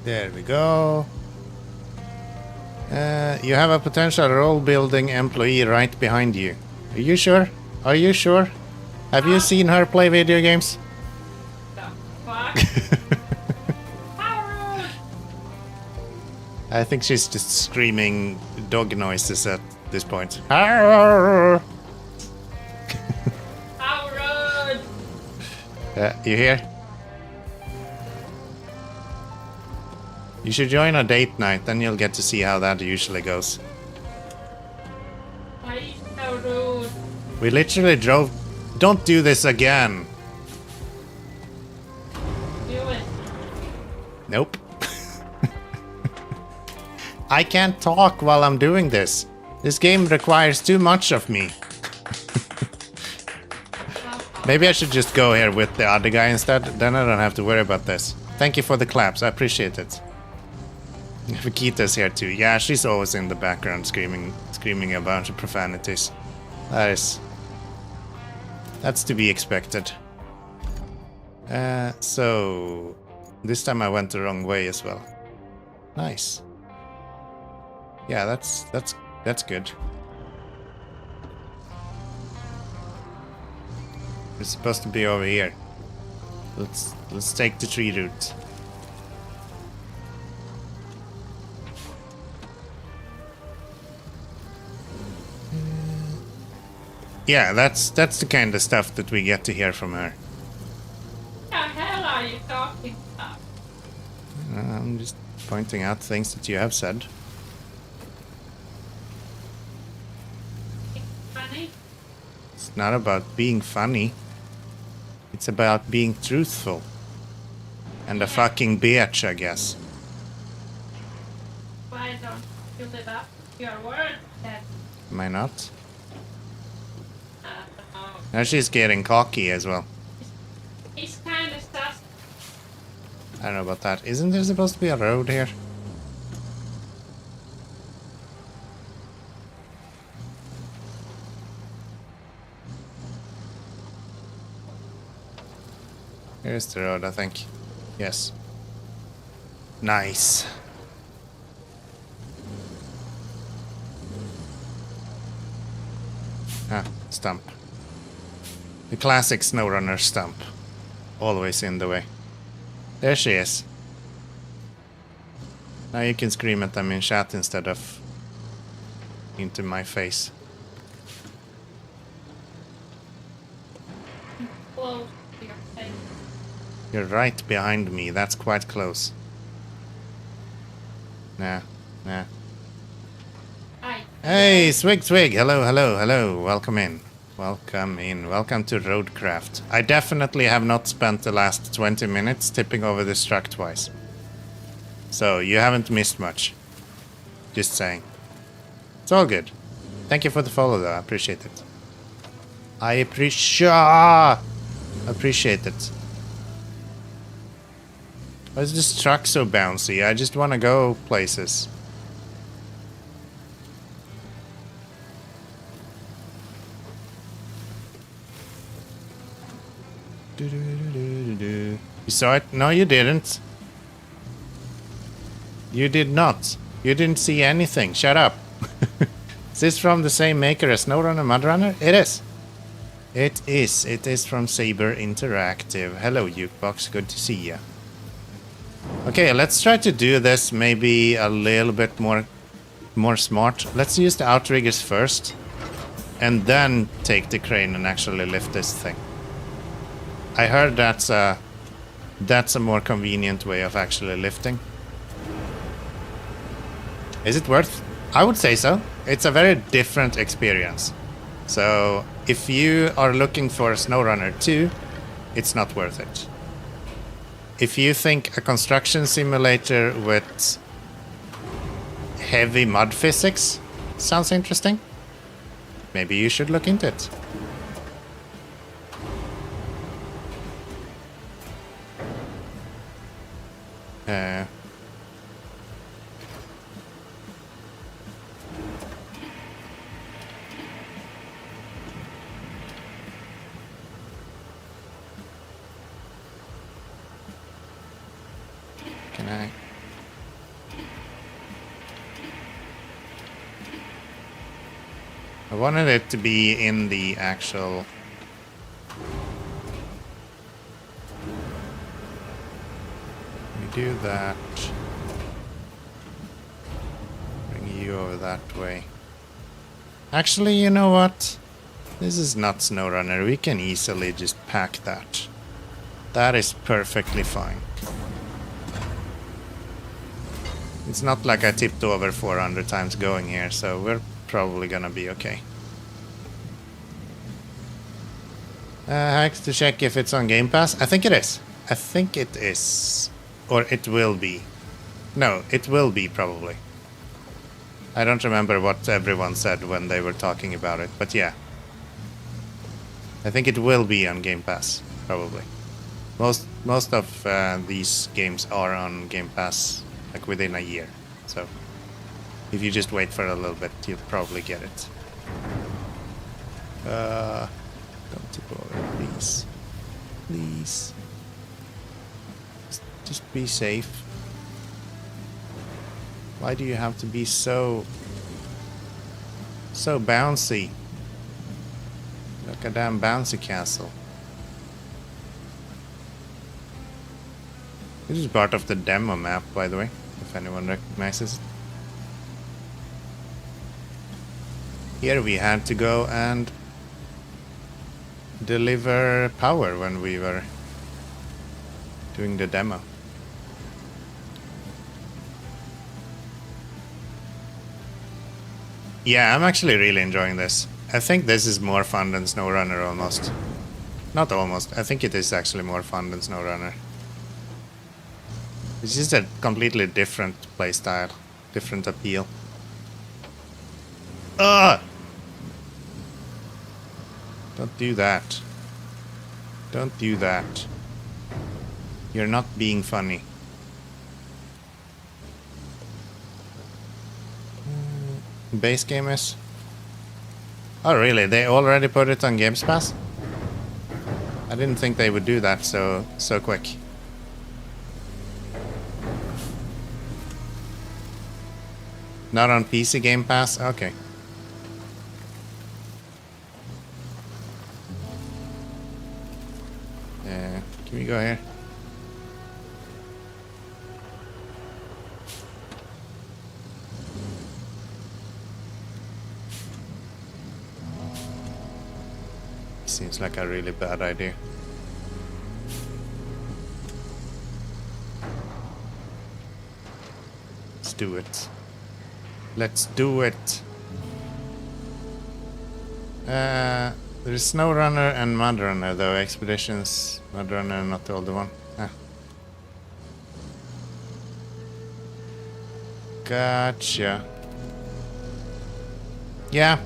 [SPEAKER 1] There we go. You have a potential role building employee right behind you. Are you sure? Have you seen her play video games?
[SPEAKER 3] The fuck?
[SPEAKER 1] I think she's just screaming dog noises at this point. How
[SPEAKER 3] rude!
[SPEAKER 1] You hear? You should join a date night, then you'll get to see how that usually goes.
[SPEAKER 3] Why is so rude?
[SPEAKER 1] We literally drove... Don't do this again!
[SPEAKER 3] Do it.
[SPEAKER 1] Nope. I can't talk while I'm doing this. This game requires too much of me. Maybe I should just go here with the other guy instead. Then I don't have to worry about this. Thank you for the claps. I appreciate it. Vikita's here too. Yeah, she's always in the background screaming a bunch of profanities. That's to be expected. So this time I went the wrong way as well. Nice. Yeah, that's good. It's supposed to be over here. Let's take the tree route. Yeah, that's the kind of stuff that we get to hear from her.
[SPEAKER 3] What the hell are you talking about?
[SPEAKER 1] I'm just pointing out things that you have said.
[SPEAKER 3] It's funny.
[SPEAKER 1] It's not about being funny. It's about being truthful. And a fucking bitch, I guess.
[SPEAKER 3] Why don't you live up to your word then?
[SPEAKER 1] Am I not?
[SPEAKER 3] No.
[SPEAKER 1] Now she's getting cocky as well.
[SPEAKER 3] He's kind of sus.
[SPEAKER 1] I don't know about that. Isn't there supposed to be a road here? Here's the road, I think. Yes. Nice. Ah, stump. The classic SnowRunner stump. Always in the way. There she is. Now you can scream at them in chat instead of into my face.
[SPEAKER 3] close to your face.
[SPEAKER 1] You're right behind me. That's quite close. Nah.
[SPEAKER 3] Hi.
[SPEAKER 1] Hey, Swig. Hello. Welcome in. Welcome to RoadCraft. I definitely have not spent the last 20 minutes tipping over this truck twice. So, you haven't missed much. Just saying. It's all good. Thank you for the follow, though. I appreciate it. I appreciate it. Why is this truck so bouncy? I just want to go places. You saw it? No, you didn't. You did not. You didn't see anything. Shut up. Is this from the same maker as SnowRunner Mudrunner? It is. It is from Saber Interactive. Hello, Jukebox. Good to see you. Okay, let's try to do this maybe a little bit more smart. Let's use the outriggers first, and then take the crane and actually lift this thing. I heard that's a more convenient way of actually lifting. Is it worth? I would say so. It's a very different experience. So if you are looking for SnowRunner 2, it's not worth it. If you think a construction simulator with heavy mud physics sounds interesting, maybe you should look into it. Can I? I wanted it to be in the actual... We do that. Bring you over that way. Actually, you know what? This is not SnowRunner. We can easily just pack that. That is perfectly fine. It's not like I tipped over 400 times going here, so we're probably gonna be okay. Hacks to check if it's on Game Pass. I think it is. I think it is. Or it will be. No, it will be probably. I don't remember what everyone said when they were talking about it, but yeah. I think it will be on Game Pass, probably. Most of these games are on Game Pass like within a year, so if you just wait for a little bit, you'll probably get it. Don't tip over, please. Please. Just be safe. Why do you have to be so bouncy? Like a damn bouncy castle. This is part of the demo map, by the way, if anyone recognizes it. Here we had to go and deliver power when we were doing the demo. Yeah, I'm actually really enjoying this. I think this is more fun than SnowRunner almost. Not almost, I think it is actually more fun than SnowRunner. It's just a completely different playstyle, different appeal. Ugh! Don't do that. Don't do that. You're not being funny. Base game is... Oh really? They already put it on Games Pass? I didn't think they would do that so quick. Not on PC Game Pass? Okay. Can we go here? Seems like a really bad idea. do it. Let's do it. There's Snow Runner and Mud Runner though. Expeditions, Mud Runner, not the older one. Ah. Gotcha. Yeah.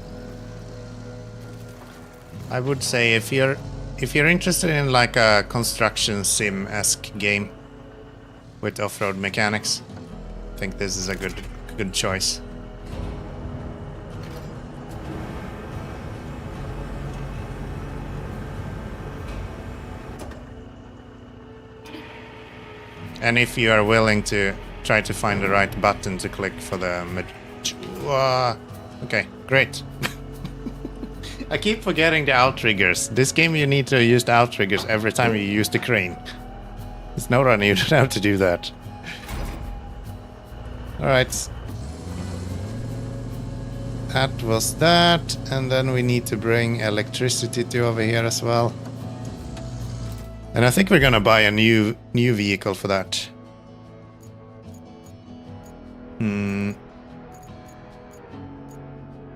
[SPEAKER 1] I would say if you're interested in like a construction sim-esque game with off-road mechanics, I think this is a good choice. And if you are willing to try to find the right button to click for the... Okay, great. I keep forgetting the outriggers. This game you need to use the outriggers every time you use the crane. It's no running, you don't have to do that. Alright. That was that, and then we need to bring electricity to over here as well. And I think we're gonna buy a new vehicle for that.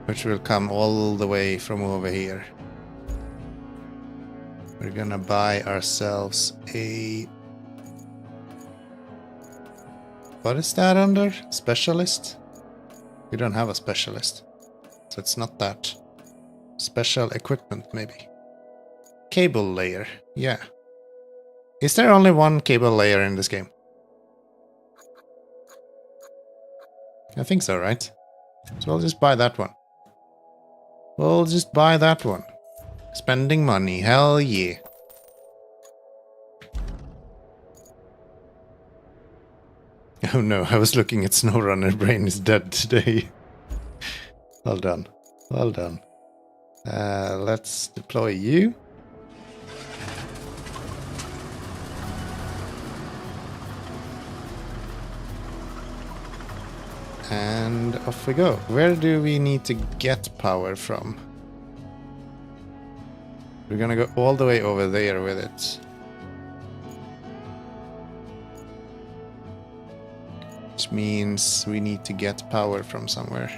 [SPEAKER 1] Which will come all the way from over here. We're gonna buy ourselves a... What is that under? Specialist? We don't have a specialist. So it's not that. Special equipment, maybe. Cable layer, yeah. Is there only one cable layer in this game? I think so, right? So we'll just buy that one. We'll just buy that one. Spending money, hell yeah. Oh no, I was looking at SnowRunner, brain is dead today. Well done, well done. Let's deploy you. And off we go. Where do we need to get power from? We're gonna go all the way over there with it. Which means we need to get power from somewhere.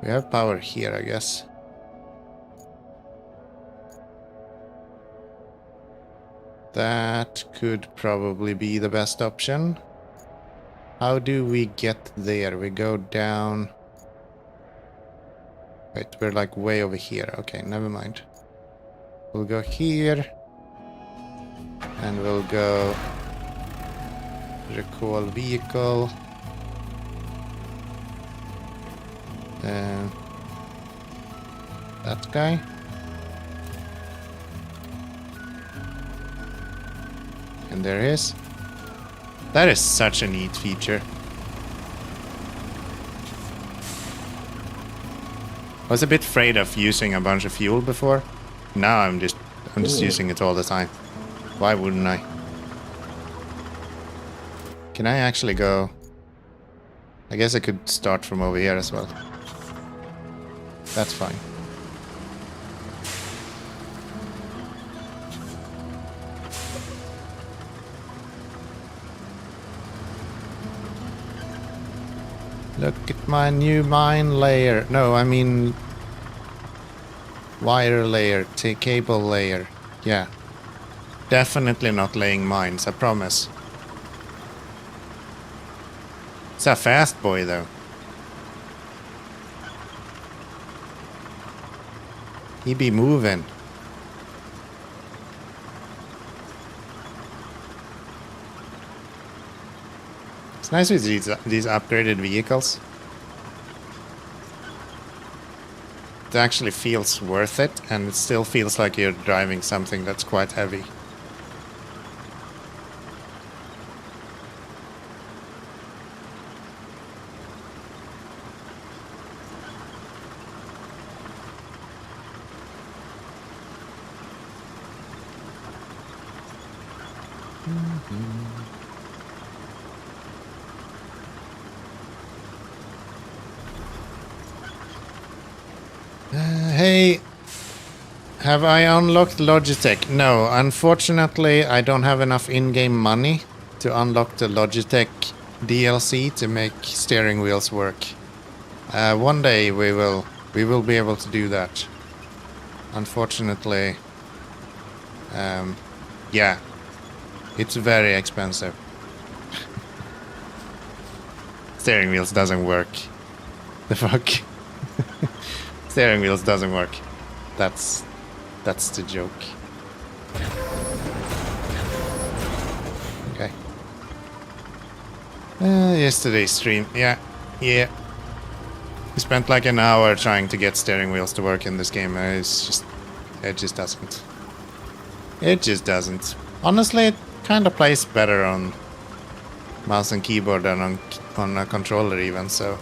[SPEAKER 1] We have power here, I guess. That could probably be the best option. How do we get there? We go down... Wait, we're like way over here. Okay, never mind. We'll go here. And we'll go... Recall vehicle. That guy. And there is. That is such a neat feature. I was a bit afraid of using a bunch of fuel before. Now I'm just using it all the time. Why wouldn't I? Can I actually go? I guess I could start from over here as well. That's fine. Look at my new mine layer. No, I mean... wire layer, cable layer. Yeah. Definitely not laying mines, I promise. It's a fast boy, though. He be moving. It's nice with these upgraded vehicles. It actually feels worth it, and it still feels like you're driving something that's quite heavy. Hey, Have I unlocked Logitech? No, unfortunately, I don't have enough in-game money to unlock the Logitech DLC to make steering wheels work. One day we will be able to do that. Unfortunately, yeah, it's very expensive. Steering wheels doesn't work. The fuck? Steering wheels doesn't work. That's the joke. Okay. Yesterday's stream. Yeah. We spent like an hour trying to get steering wheels to work in this game. It just doesn't. It just doesn't. Honestly, it kind of plays better on mouse and keyboard than on a controller even, so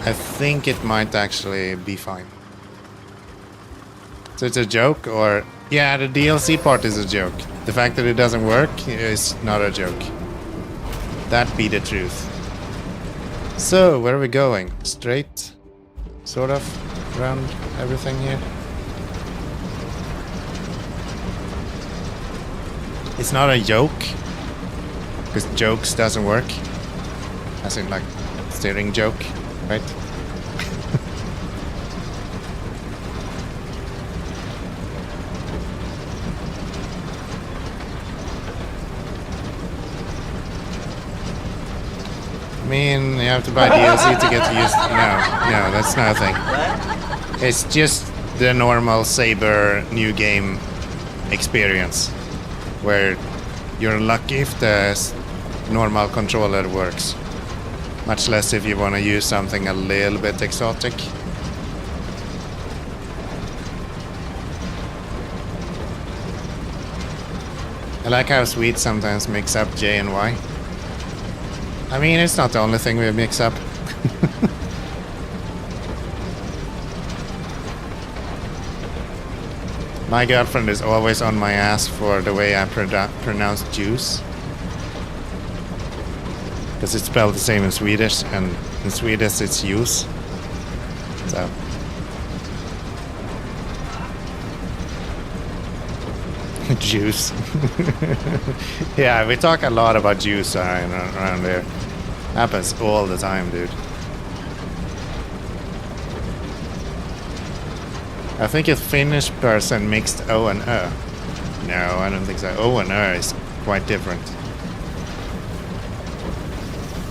[SPEAKER 1] I think it might actually be fine. So it's a joke, or... Yeah, the DLC part is a joke. The fact that it doesn't work is not a joke. That be the truth. So, where are we going? Straight? Sort of? Around everything here? It's not a joke. Because jokes doesn't work. As in, like, steering joke, right? I mean, you have to buy DLC to get to use... No, that's nothing. It's just the normal Saber new game experience. Where you're lucky if the normal controller works. Much less if you want to use something a little bit exotic. I like how Sweet sometimes mix up J and Y. I mean, it's not the only thing we mix up. My girlfriend is always on my ass for the way I pronounce juice. Because it's spelled the same in Swedish, and in Swedish it's juice. So. Juice. Yeah, we talk a lot about juice around there. Happens all the time, dude. I think a Finnish person mixed O and Ö. No, I don't think so. O and Ö is quite different.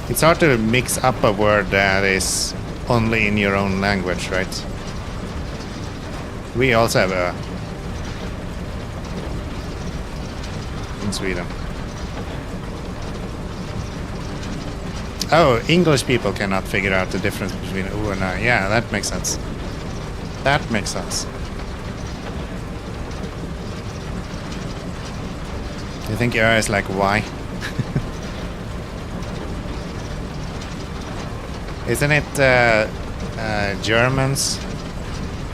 [SPEAKER 1] It's hard to mix up a word that is only in your own language, right? We also have Ö in Sweden. Oh, English people cannot figure out the difference between O and Ö. Yeah, that makes sense. That makes sense. You think Ö is like Y? Isn't it Germans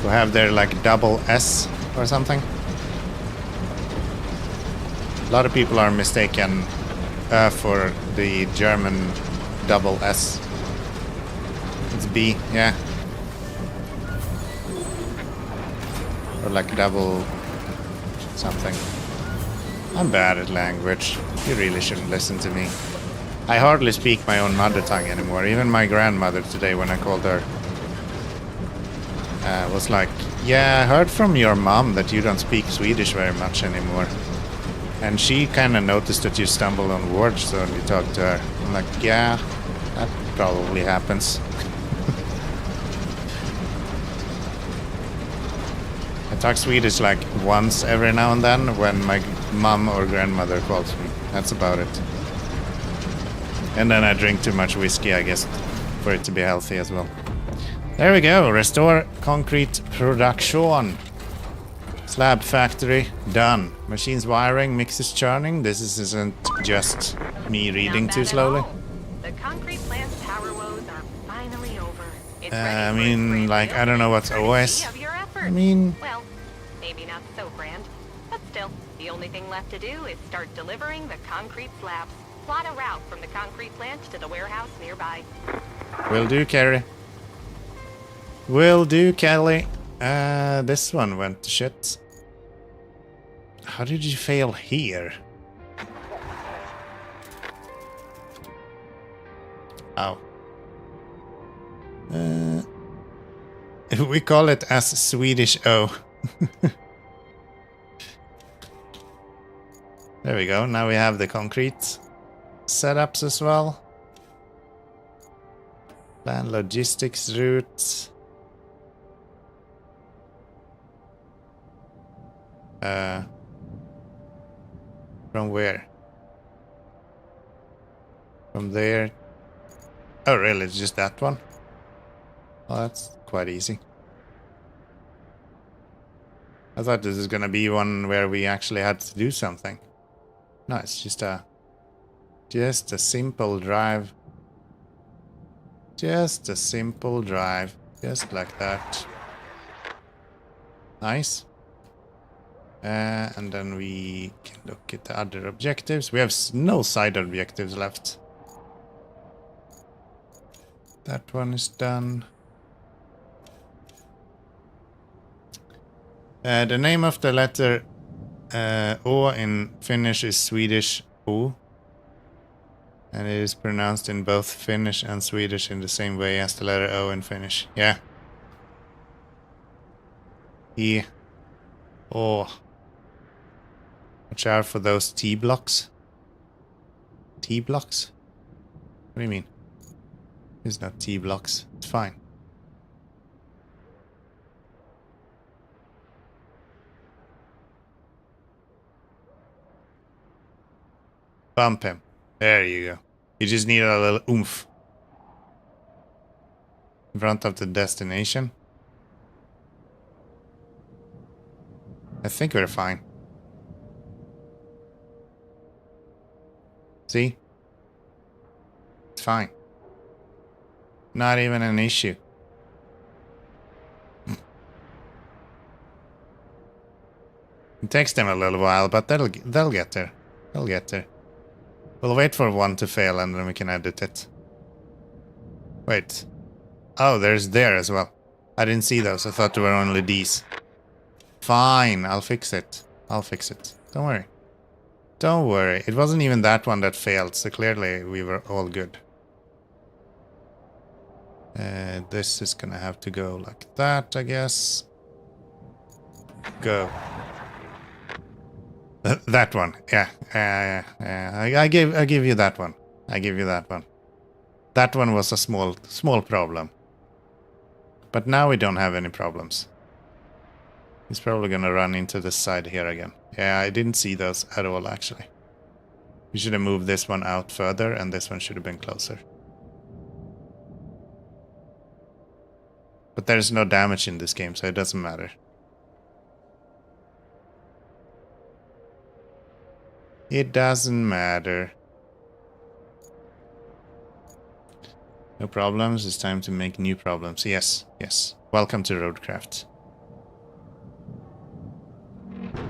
[SPEAKER 1] who have their like double S or something? A lot of people are mistaken for the German double S. It's B, yeah. Or like double something. I'm bad at language. You really shouldn't listen to me. I hardly speak my own mother tongue anymore. Even my grandmother today, when I called her, was like, yeah, I heard from your mom that you don't speak Swedish very much anymore. And she kind of noticed that you stumbled on words when you talked to her. I'm like, yeah, that probably happens. I talk Swedish like once every now and then when my mom or grandmother calls me. That's about it. And then I drink too much whiskey, I guess, for it to be healthy as well. There we go. Restore concrete production. Slab factory done. Machines wiring, mixes churning. This isn't just me reading too slowly.
[SPEAKER 2] The concrete plant's power woes are finally over. It's
[SPEAKER 1] I mean, like, I don't know what's OS. I mean,
[SPEAKER 2] well, maybe not so grand, but still, the only thing left to do is start delivering the concrete slabs. Plot a route from the concrete plant to the warehouse nearby.
[SPEAKER 1] Will do, Carrie. Will do, Kelly. This one went to shit. How did you fail here? Oh. We call it as Swedish O. There we go. Now we have the concrete setups as well. Plan logistics routes. From where? From there. Oh, really? It's just that one? Oh, that's quite easy. I thought this is gonna be one where we actually had to do something. No, it's just a simple drive. Just a simple drive. Just like that. Nice. And then we can look at the other objectives. We have no side objectives left. That one is done. The name of the letter O in Finnish is Swedish O. And it is pronounced in both Finnish and Swedish in the same way as the letter O in Finnish. Yeah. E. O. Watch out for those T blocks. T blocks? What do you mean? It's not T blocks. It's fine. Bump him. There you go. You just need a little oomph. In front of the destination. I think we're fine. See? It's fine. Not even an issue. It takes them a little while, but they'll get there. They'll get there. We'll wait for one to fail and then we can edit it. Wait. Oh, there's there as well. I didn't see those. I thought there were only these. Fine, I'll fix it. I'll fix it. Don't worry. Don't worry. It wasn't even that one that failed, so clearly we were all good. This is gonna have to go like that, I guess. Go. That one, yeah. I give you that one. I give you that one. That one was a small problem. But now we don't have any problems. He's probably gonna run into this side here again. Yeah, I didn't see those at all, actually. We should have moved this one out further, and this one should have been closer. But there's no damage in this game, so it doesn't matter. It doesn't matter. No problems, it's time to make new problems. Yes, yes. Welcome to RoadCraft.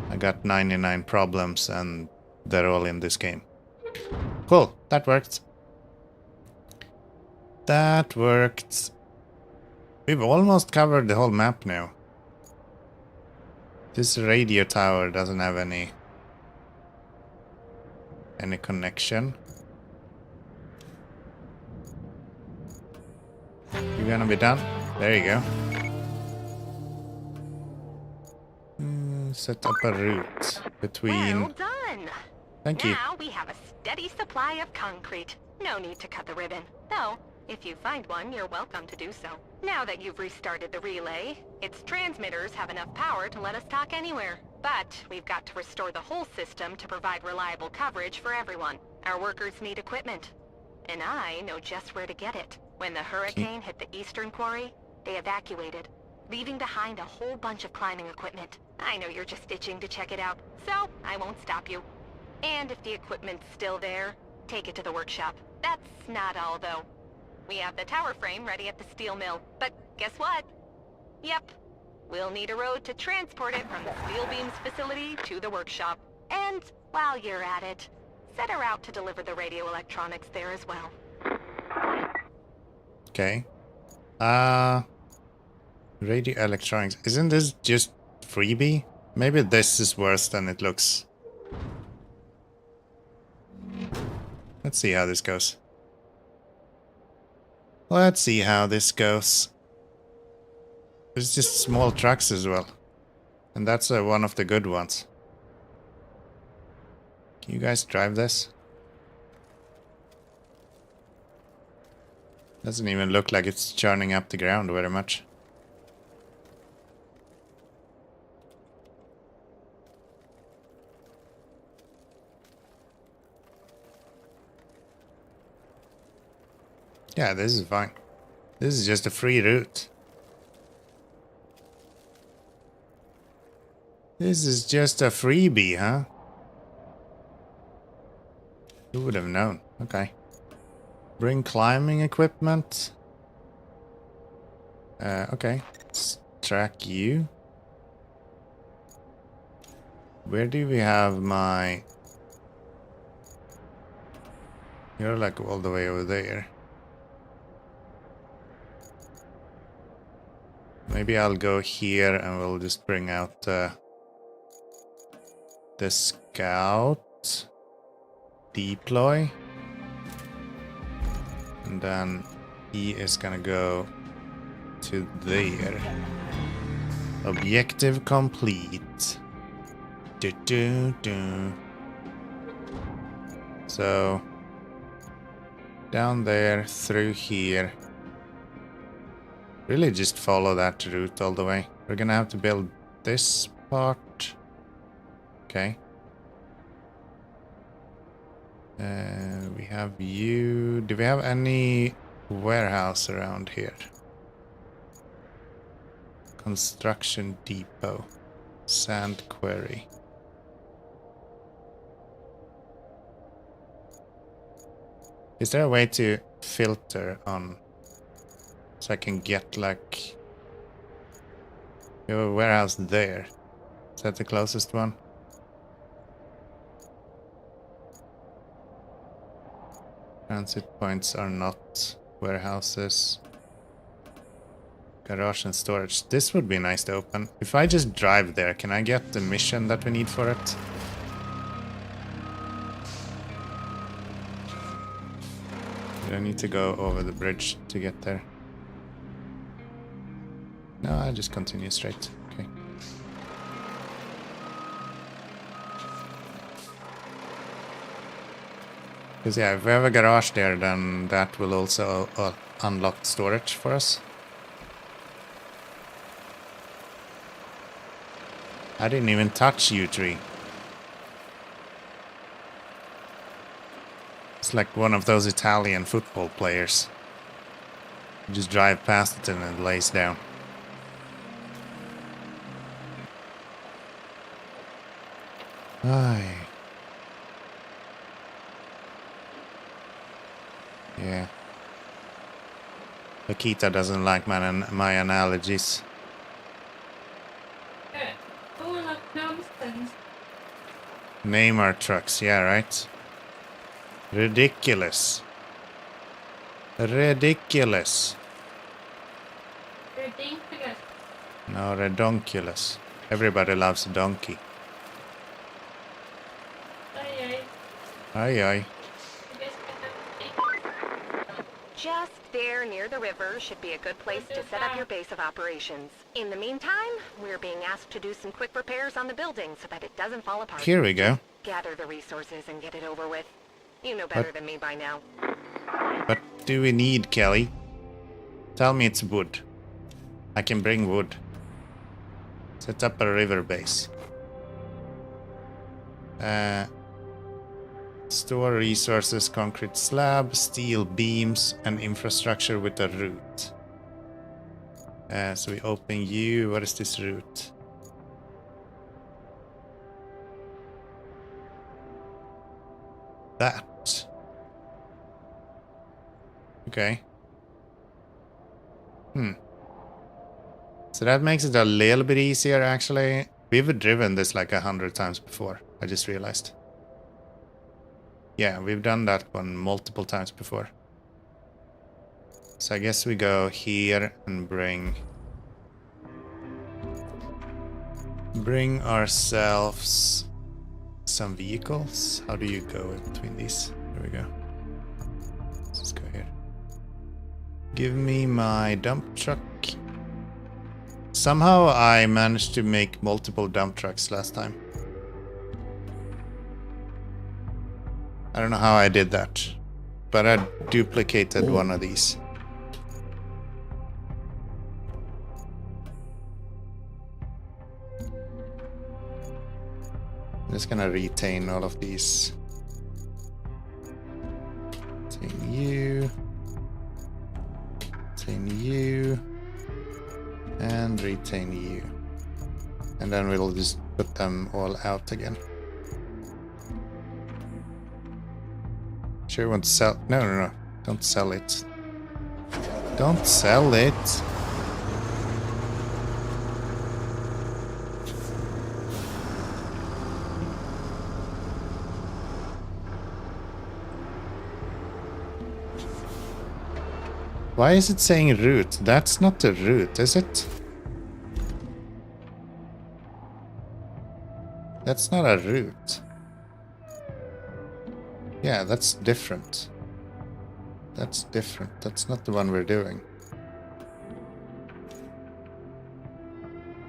[SPEAKER 1] I got 99 problems and they're all in this game. Cool, that worked. That worked. We've almost covered the whole map now. This radio tower doesn't have any connection. You're gonna be done? There you go. Set up a route between...
[SPEAKER 2] Well done!
[SPEAKER 1] Thank you.
[SPEAKER 2] Now we have a steady supply of concrete. No need to cut the ribbon. Though, if you find one, you're welcome to do so. Now that you've restarted the relay, its transmitters have enough power to let us talk anywhere. But we've got to restore the whole system to provide reliable coverage for everyone. Our workers need equipment. And I know just where to get it. When the hurricane hit the eastern quarry, they evacuated, leaving behind a whole bunch of climbing equipment. I know you're just itching to check it out, so I won't stop you. And if the equipment's still there, take it to the workshop. That's not all, though. We have the tower frame ready at the steel mill, but guess what? Yep, we'll need a road to transport it from the steel beams facility to the workshop. And while you're at it, set her out to deliver the radio electronics there as well.
[SPEAKER 1] Okay. Radio electronics. Isn't this just freebie? Maybe this is worse than it looks. Let's see how this goes. Let's see how this goes. It's just small trucks as well. And that's one of the good ones. Can you guys drive this? Doesn't even look like it's churning up the ground very much. Yeah, this is fine. This is just a free route. This is just a freebie, huh? Who would have known? Okay. Bring climbing equipment. Okay. Let's track you. Where do we have my... You're like all the way over there. Maybe I'll go here and we'll just bring out the scout. Deploy. And then he is gonna go to there. Objective complete. So down there, through here. Really just follow that route all the way. We're gonna have to build this part. Okay. We have you. Do we have any warehouse around here? Construction depot. Sand quarry. Is there a way to filter on so I can get like... We have a warehouse there. Is that the closest one? Transit points are not warehouses. Garage and storage. This would be nice to open. If I just drive there, can I get the mission that we need for it? Do I need to go over the bridge to get there? No, I'll just continue straight. Okay. Because yeah, if we have a garage there, then that will also unlock storage for us. I didn't even touch you, tree. It's like one of those Italian football players. You just drive past it and it lays down. Aye. Yeah. Akita doesn't like my analogies.
[SPEAKER 3] Full of nonsense.
[SPEAKER 1] Name our trucks, yeah, right? Ridiculous. Ridiculous.
[SPEAKER 3] Ridiculous.
[SPEAKER 1] No, redonkulous. Everybody loves a donkey.
[SPEAKER 3] Aye, aye.
[SPEAKER 1] Aye, aye.
[SPEAKER 2] Just there near the river should be a good place to set up your base of operations. In the meantime, we're being asked to do some quick repairs on the building so that it doesn't fall apart.
[SPEAKER 1] Here we go.
[SPEAKER 2] Gather the resources and get it over with. You know better than me by now.
[SPEAKER 1] What do we need, Kelly? Tell me it's wood. I can bring wood. Set up a river base. Store resources, concrete slab, steel beams, and infrastructure with a route. So we open you. What is this route? That. Okay. So that makes it a little bit easier, actually. We've driven this like 100 times before. I just realized. Yeah, we've done that one multiple times before. So I guess we go here and bring bring ourselves some vehicles. How do you go in between these? There we go. Let's just go here. Give me my dump truck. Somehow I managed to make multiple dump trucks last time. I don't know how I did that, but I duplicated one of these. I'm just gonna retain all of these. Retain you. Retain you. And retain you. And then we'll just put them all out again. Sure, you want to sell? No. Don't sell it. Don't sell it. Why is it saying route? That's not the route, is it? That's not a route. Yeah, that's different. That's different. That's not the one we're doing.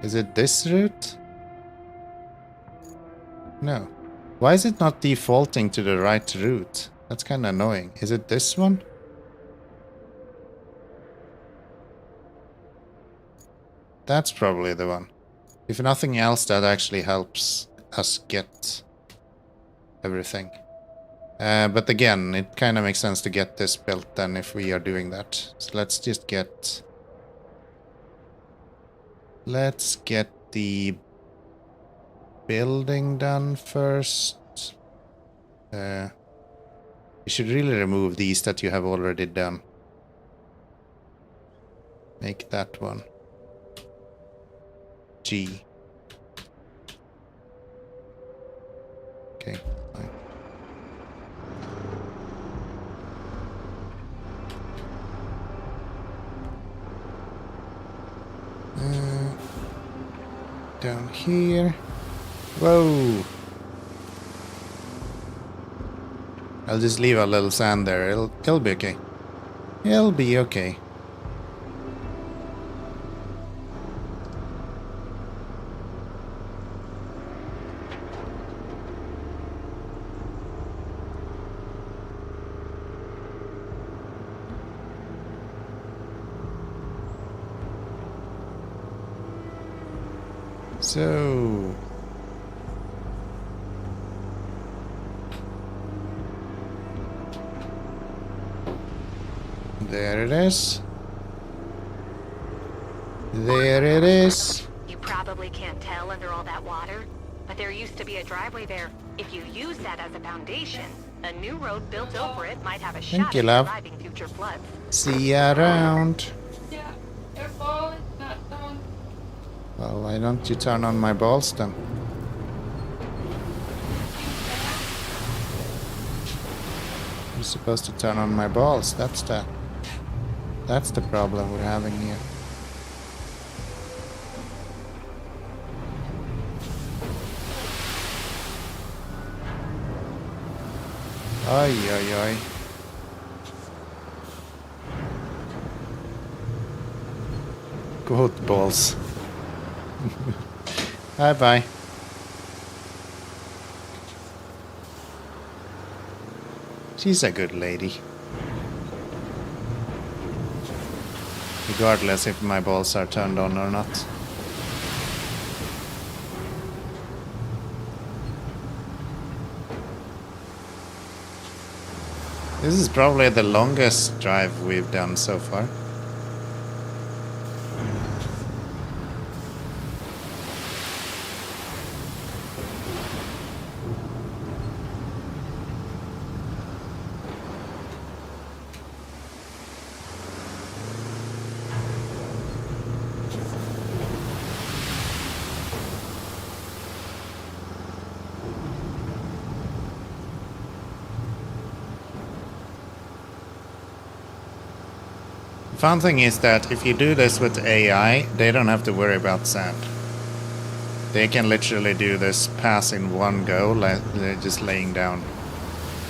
[SPEAKER 1] Is it this route? No. Why is it not defaulting to the right route? That's kind of annoying. Is it this one? That's probably the one. If nothing else, that actually helps us get everything. But again, it kind of makes sense to get this built then if we are doing that. So let's just get... Let's get the building done first. You should really remove these that you have already done. Make that one. G. Okay, fine. Down here. Whoa! I'll just leave a little sand there. It'll be okay. It'll be okay. So there it is. There it is.
[SPEAKER 2] You probably can't tell under all that water, but there used to be a driveway there. If you use that as a foundation, a new road built over it might have a shot
[SPEAKER 1] you,
[SPEAKER 2] at
[SPEAKER 1] love.
[SPEAKER 2] surviving future floods.
[SPEAKER 1] See ya around.
[SPEAKER 3] Yeah, your ball is not on.
[SPEAKER 1] Well, why don't you turn on my balls then? You're supposed to turn on my balls. That's the problem we're having here. Oi, oi, oi. Goat balls. Bye-bye. She's a good lady. Regardless if my balls are turned on or not. This is probably the longest drive we've done so far. The fun thing is that if you do this with AI, they don't have to worry about sand. They can literally do this pass in one go, like they're just laying down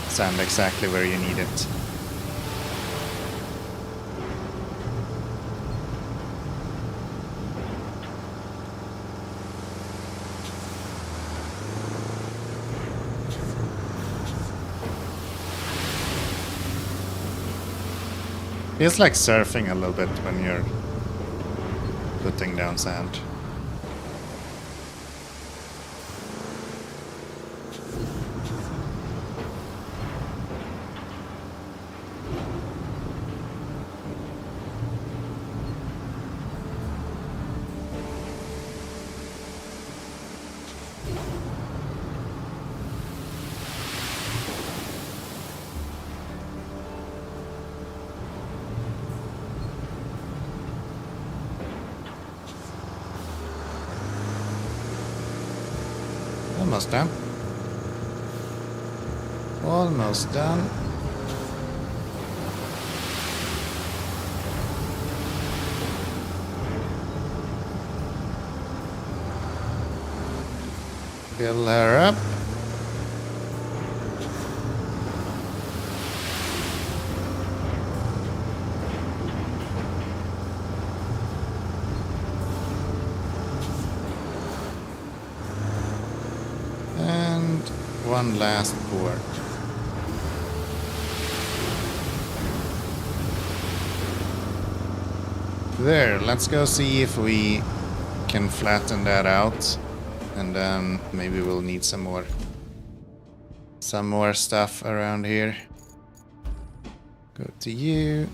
[SPEAKER 1] sand exactly where you need it. Feels like surfing a little bit when you're putting down sand. Almost done. Almost done. Fill her up. One last pour. There, let's go see if we can flatten that out, and then maybe we'll need some more stuff around here. Go to you.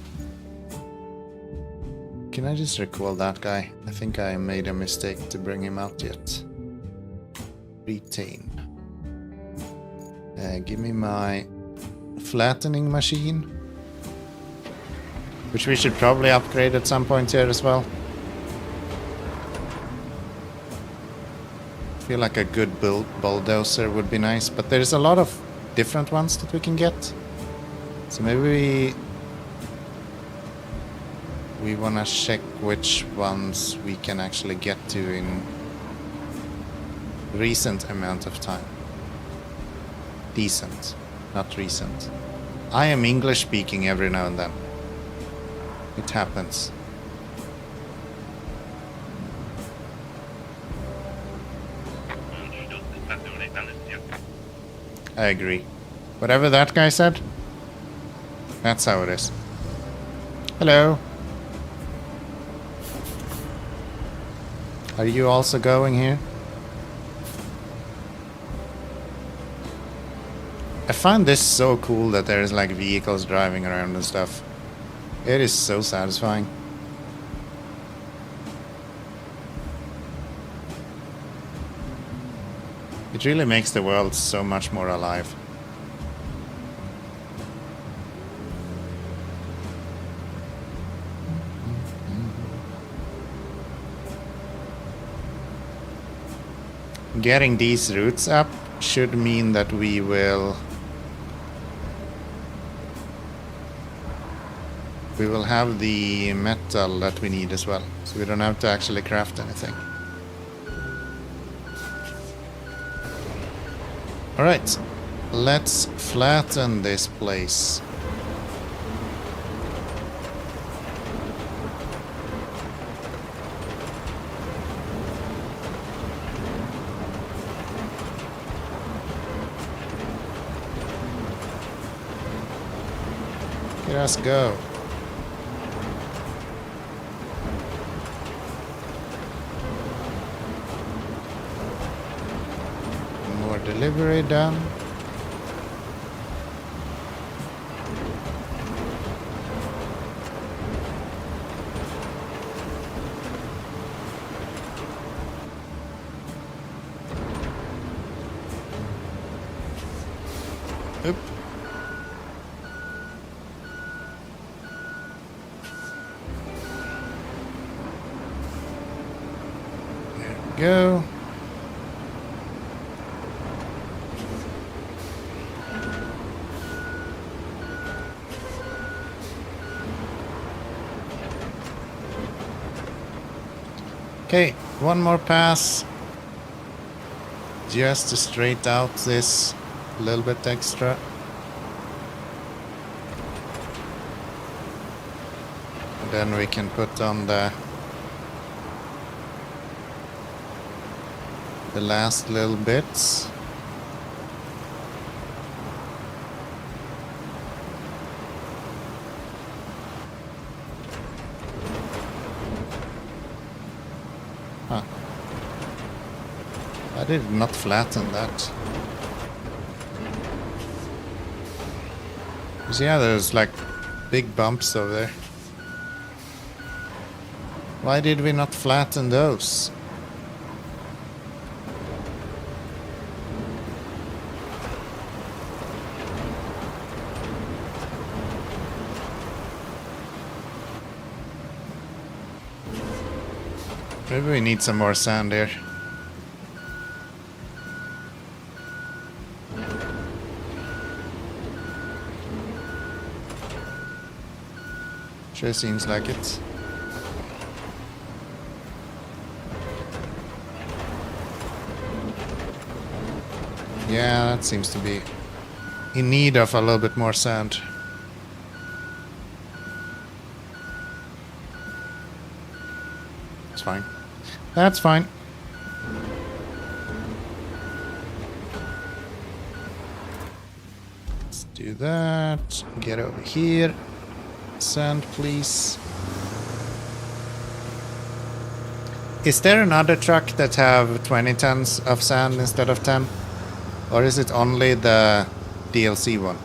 [SPEAKER 1] Can I just recall that guy? I think I made a mistake to bring him out yet. Retain. Give me my flattening machine, which we should probably upgrade at some point here as well. I feel like a good bulldozer would be nice, but there's a lot of different ones that we can get. So maybe we want to check which ones we can actually get to in recent amount of time. Decent, not recent. I am English speaking every now and then. It happens. I agree. Whatever that guy said, that's how it is. Hello. Are you also going here? I find this so cool that there's like vehicles driving around and stuff. It is so satisfying. It really makes the world so much more alive. Getting these routes up should mean that we will have the metal that we need as well, so we don't have to actually craft anything. Alright, let's flatten this place. Let us go. More delivery done. Oop. Go. Okay, one more pass just to straight out this a little bit extra. And then we can put on the last little bits. Huh. I did not flatten that. You see how there's like big bumps over there? Why did we not flatten those? Maybe we need some more sand here. Sure seems like it. Yeah, that seems to be in need of a little bit more sand. It's fine. That's fine. Let's do that. Get over here. Sand, please. Is there another truck that have 20 tons of sand instead of 10? Or is it only the DLC one?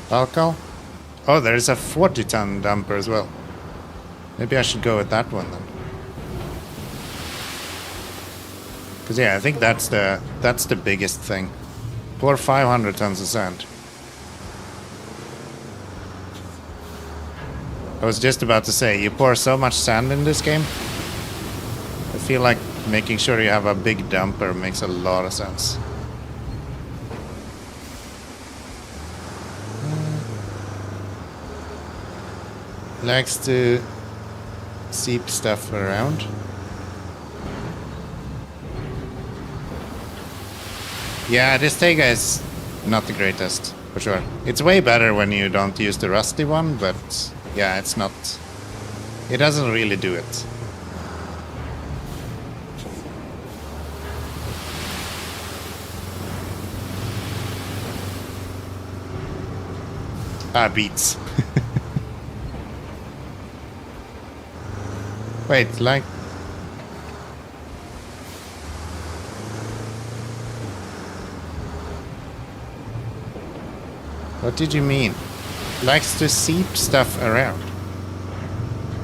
[SPEAKER 1] Alcohol? Oh, there is a 40-ton dumper as well. Maybe I should go with that one then. Because yeah, I think that's the biggest thing. Pour 500 tons of sand. I was just about to say, you pour so much sand in this game. I feel like making sure you have a big dumper makes a lot of sense. Likes to seep stuff around. Yeah, this Tega is not the greatest, for sure. It's way better when you don't use the rusty one, but yeah, it's not... It doesn't really do it. Ah, beats. Wait, like... What did you mean? Likes to seep stuff around.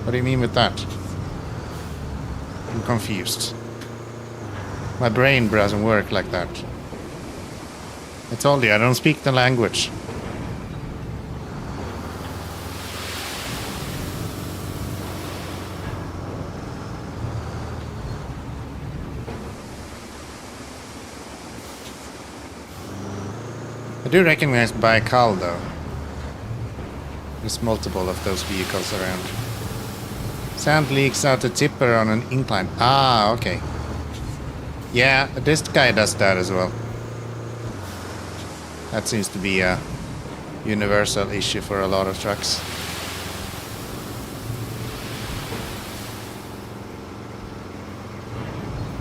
[SPEAKER 1] What do you mean with that? I'm confused. My brain doesn't work like that. I told you, I don't speak the language. I do recognize Baikal though. There's multiple of those vehicles around. Sand leaks out the tipper on an incline. Ah, okay. Yeah, this guy does that as well. That seems to be a universal issue for a lot of trucks.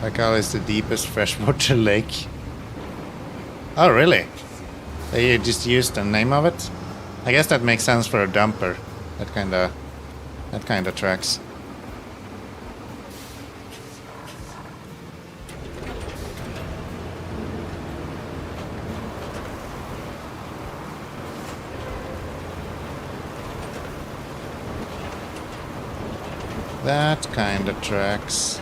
[SPEAKER 1] Baikal is the deepest freshwater lake. Oh, really? They just used the name of it? I guess that makes sense for a dumper. That kind of tracks. That kind of tracks.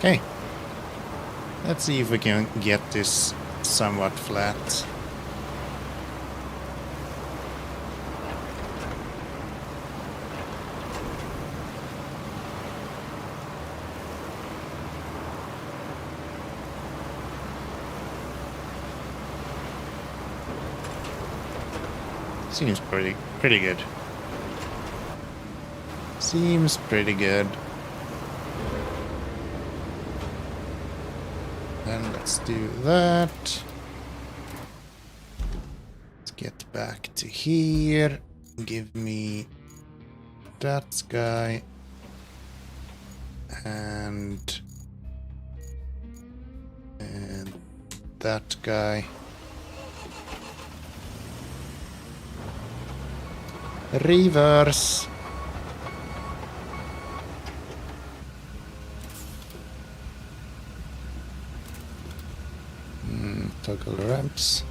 [SPEAKER 1] Okay. Let's see if we can get this somewhat flat. Seems pretty good. Seems pretty good. Then let's do that. Let's get back to here. Give me that guy. And that guy. Reverse. Toggle ramps.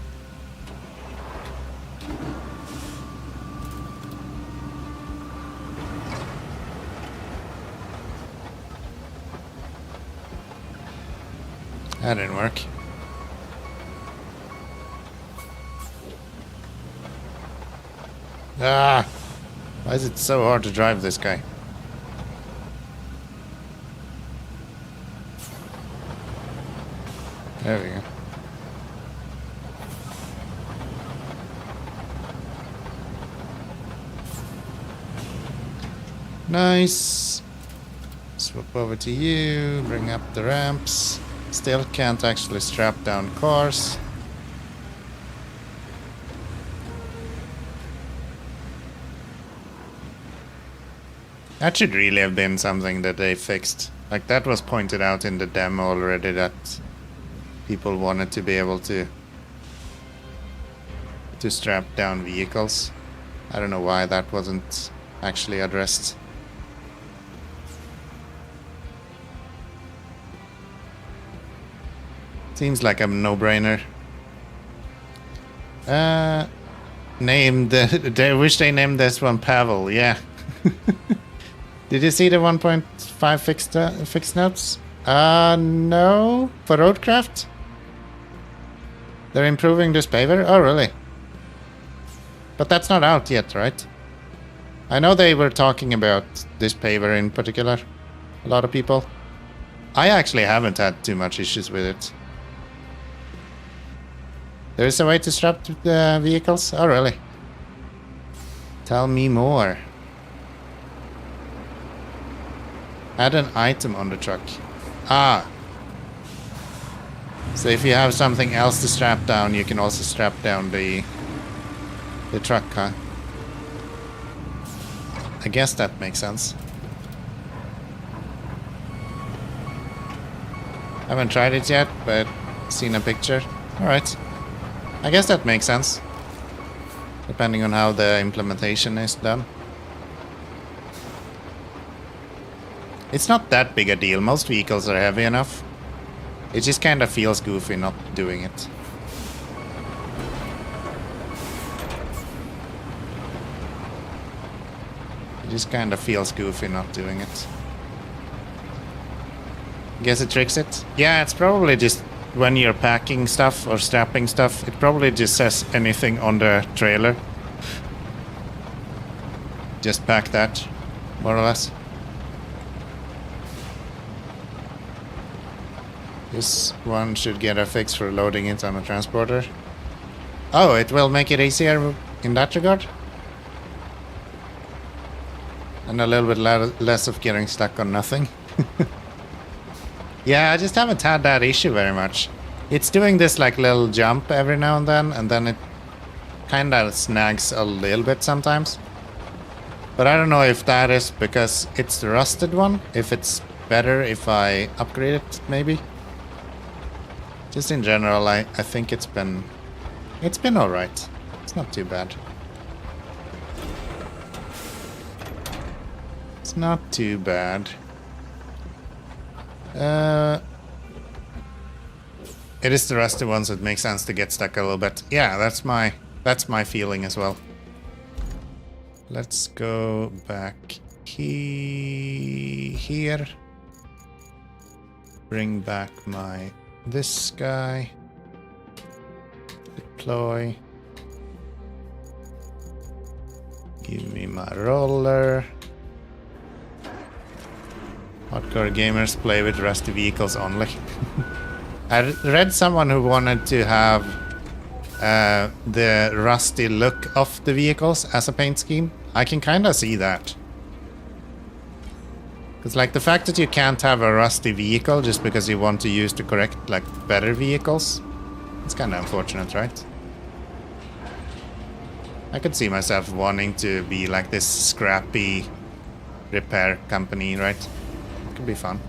[SPEAKER 1] That didn't work. Ah! Why is it so hard to drive this guy? There we go. Nice. Swap over to you, bring up the ramps. Still can't actually strap down cars. That should really have been something that they fixed. Like, that was pointed out in the demo already, that people wanted to be able to strap down vehicles. I don't know why that wasn't actually addressed. Seems like a no-brainer. Named. I wish they named this one Pavel. Yeah. Did you see the 1.5 fixed notes? No. For RoadCraft? They're improving this paver? Oh, really? But that's not out yet, right? I know they were talking about this paver in particular. A lot of people. I actually haven't had too much issues with it. There is a way to strap the vehicles? Oh, really? Tell me more. Add an item on the truck. Ah. So if you have something else to strap down, you can also strap down the truck, huh? I guess that makes sense. Haven't tried it yet, but seen a picture. Alright. I guess that makes sense. Depending on how the implementation is done. It's not that big a deal. Most vehicles are heavy enough. It just kind of feels goofy not doing it. It just kind of feels goofy not doing it. Guess it tricks it? Yeah, it's probably just when you're packing stuff or strapping stuff, it probably just says anything on the trailer. Just pack that, more or less. This one should get a fix for loading it on a transporter. Oh, it will make it easier in that regard? And a little bit less of getting stuck on nothing. Yeah, I just haven't had that issue very much. It's doing this like little jump every now and then it kind of snags a little bit sometimes. But I don't know if that is because it's the rusted one, if it's better if I upgrade it, maybe. Just in general, I think it's been alright. It's not too bad. It's not too bad. It is the rusty ones that make sense to get stuck a little bit. Yeah, that's my feeling as well. Let's go back here. Bring back this guy. Deploy. Give me my roller. Hardcore gamers play with rusty vehicles only. I read someone who wanted to have the rusty look of the vehicles as a paint scheme. I can kind of see that. Because like the fact that you can't have a rusty vehicle just because you want to use the correct, like, better vehicles, it's kind of unfortunate, right? I could see myself wanting to be like this scrappy repair company, right? It could be fun.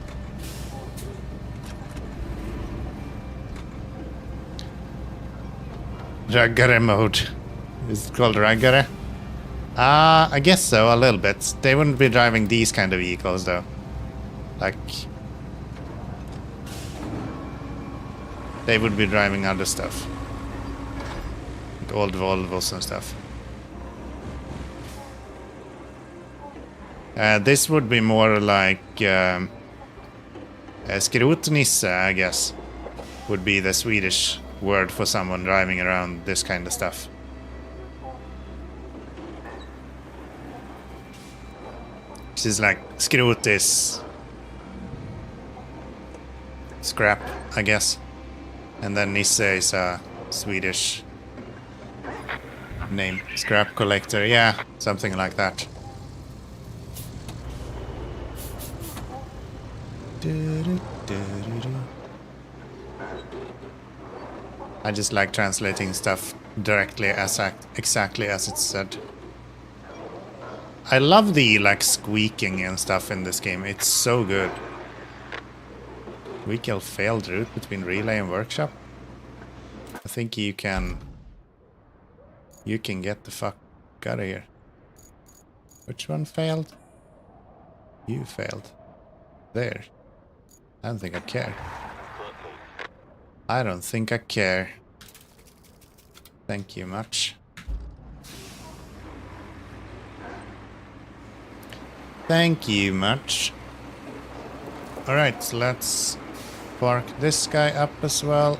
[SPEAKER 1] Raggare mode. Is it called Raggare? I guess so, a little bit. They wouldn't be driving these kind of vehicles, though. Like... they would be driving other stuff. Like old Volvos and stuff. This would be more like... skrotnisse, I guess. Would be the Swedish word for someone driving around this kind of stuff. This is like skrot is scrap, I guess. And then Nisse is a Swedish name. Scrap collector, yeah, something like that. I just like translating stuff directly as exactly as it's said. I love the like squeaking and stuff in this game. It's so good. Vehicle failed route between relay and workshop. I think you can get the fuck out of here. Which one failed? You failed. There. I don't think I care. I don't think I care. Thank you much. Thank you much. Alright, so let's park this guy up as well.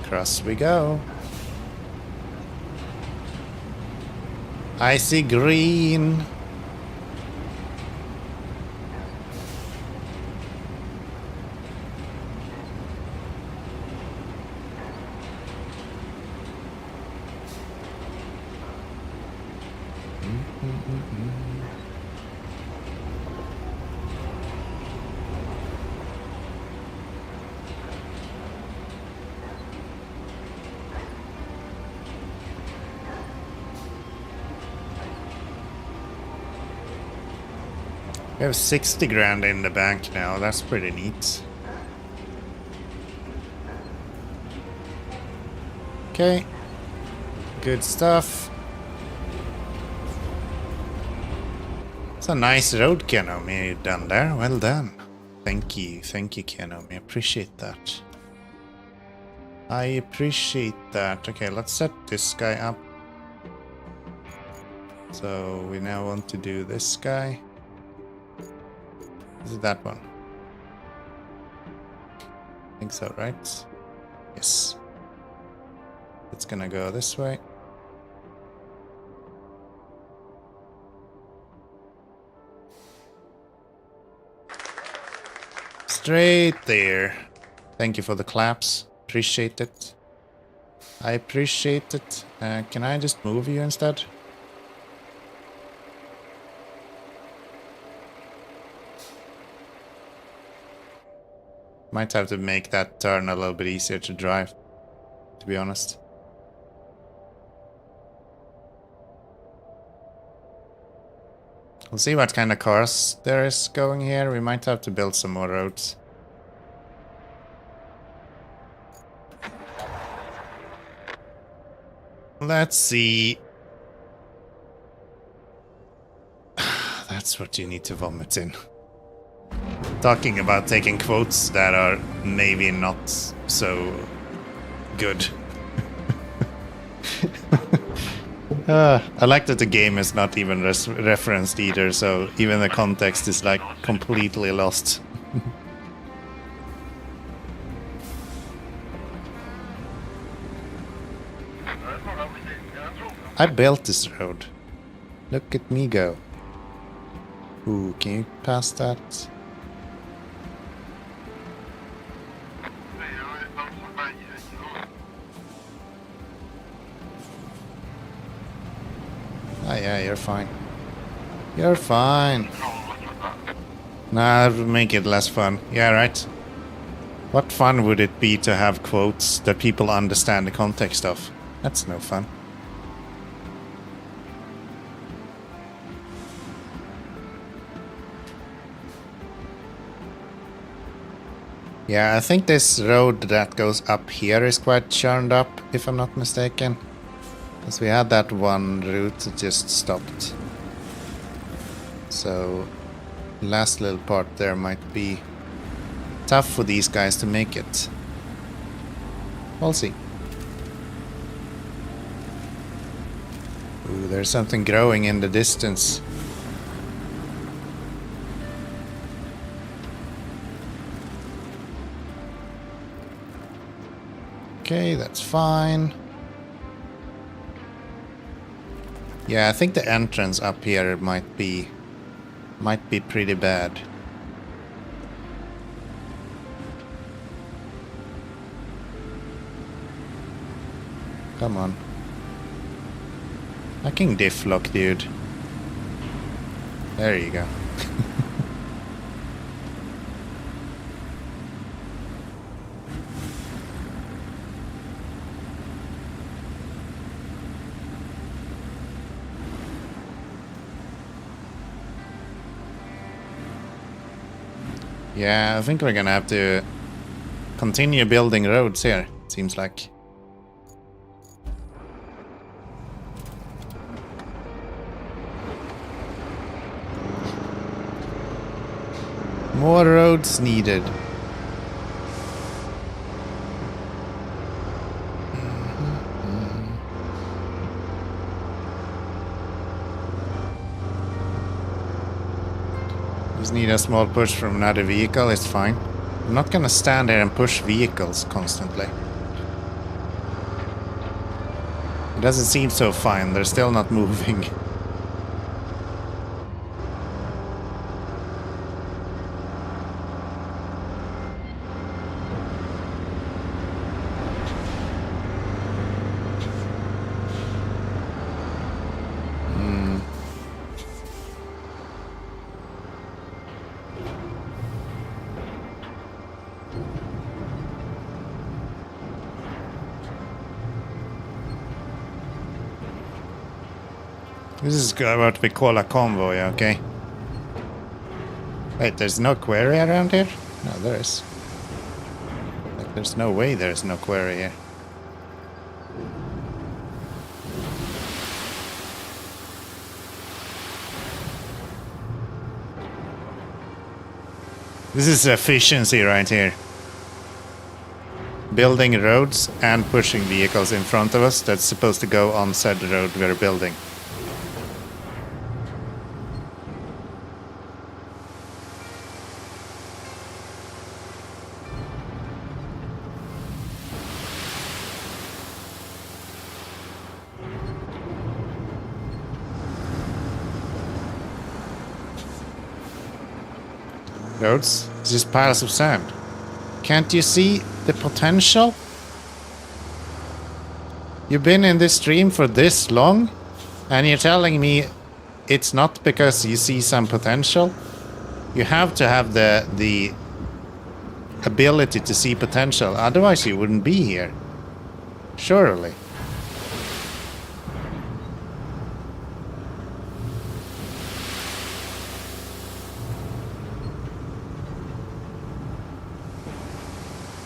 [SPEAKER 1] Across we go. I see green. We have 60 grand in the bank now. That's pretty neat. Okay. Good stuff. It's a nice road, Keanomy, you've done there. Well done. Thank you, Keanomy. I appreciate that. I appreciate that. Okay, let's set this guy up. So we now want to do this guy. Is it that one? I think so, right? Yes. It's gonna go this way. Straight there. Thank you for the claps. Appreciate it. I appreciate it. Can I just move you instead? Might have to make that turn a little bit easier to drive, to be honest. We'll see what kind of cars there is going here. We might have to build some more roads. Let's see. That's what you need to vomit in. Talking about taking quotes that are maybe not so good. I like that the game is not even referenced either, so even the context is like completely lost. I built this road. Look at me go. Ooh, can you pass that? Ah, yeah, you're fine. You're fine. Nah, that would make it less fun. Yeah, right. What fun would it be to have quotes that people understand the context of? That's no fun. Yeah, I think this road that goes up here is quite churned up, if I'm not mistaken. Because we had that one route that just stopped. So, last little part there might be tough for these guys to make it. We'll see. Ooh, there's something growing in the distance. Okay, that's fine. Yeah, I think the entrance up here might be pretty bad. Come on. I can diff lock, dude. There you go. Yeah, I think we're gonna have to continue building roads here, it seems like. More roads needed. Just need a small push from another vehicle, it's fine. I'm not gonna stand there and push vehicles constantly. It doesn't seem so fine, they're still not moving. This is what we call a convoy, okay? Wait, there's no quarry around here? No, there is. Like, there's no way there's no quarry here. This is efficiency right here. Building roads and pushing vehicles in front of us that's supposed to go on said road we're building. Roads? It's just piles of sand. Can't you see the potential? You've been in this stream for this long, and you're telling me it's not because you see some potential? You have to have the ability to see potential, otherwise you wouldn't be here. Surely.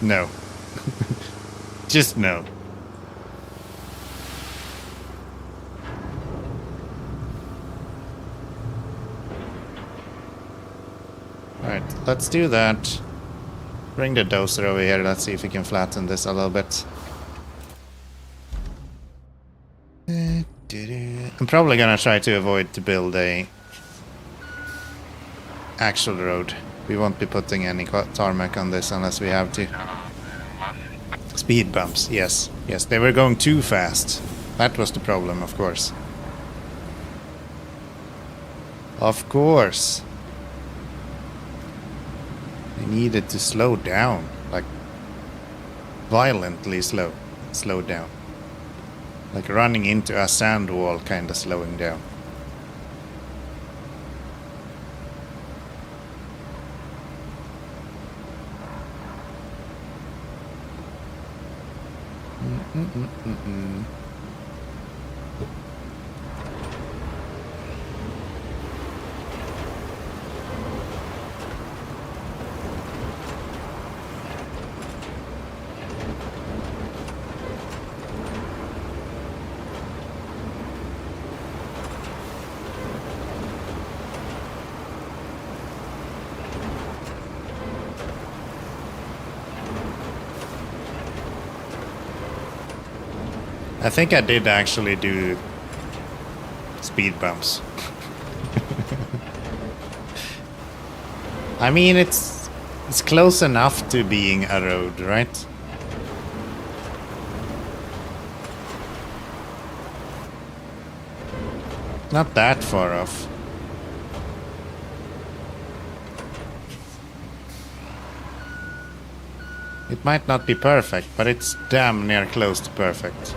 [SPEAKER 1] No. Just no. Right, let's do that. Bring the dozer over here. Let's see if we can flatten this a little bit. I'm probably gonna try to avoid to build a actual road. We won't be putting any tarmac on this unless we have to. Speed bumps, yes. Yes, they were going too fast. That was the problem, of course. Of course. They needed to slow down. Like, violently slow down. Like running into a sand wall, kinda slowing down. I think I did actually do speed bumps. I mean, it's close enough to being a road, right? Not that far off. It might not be perfect, but it's damn near close to perfect.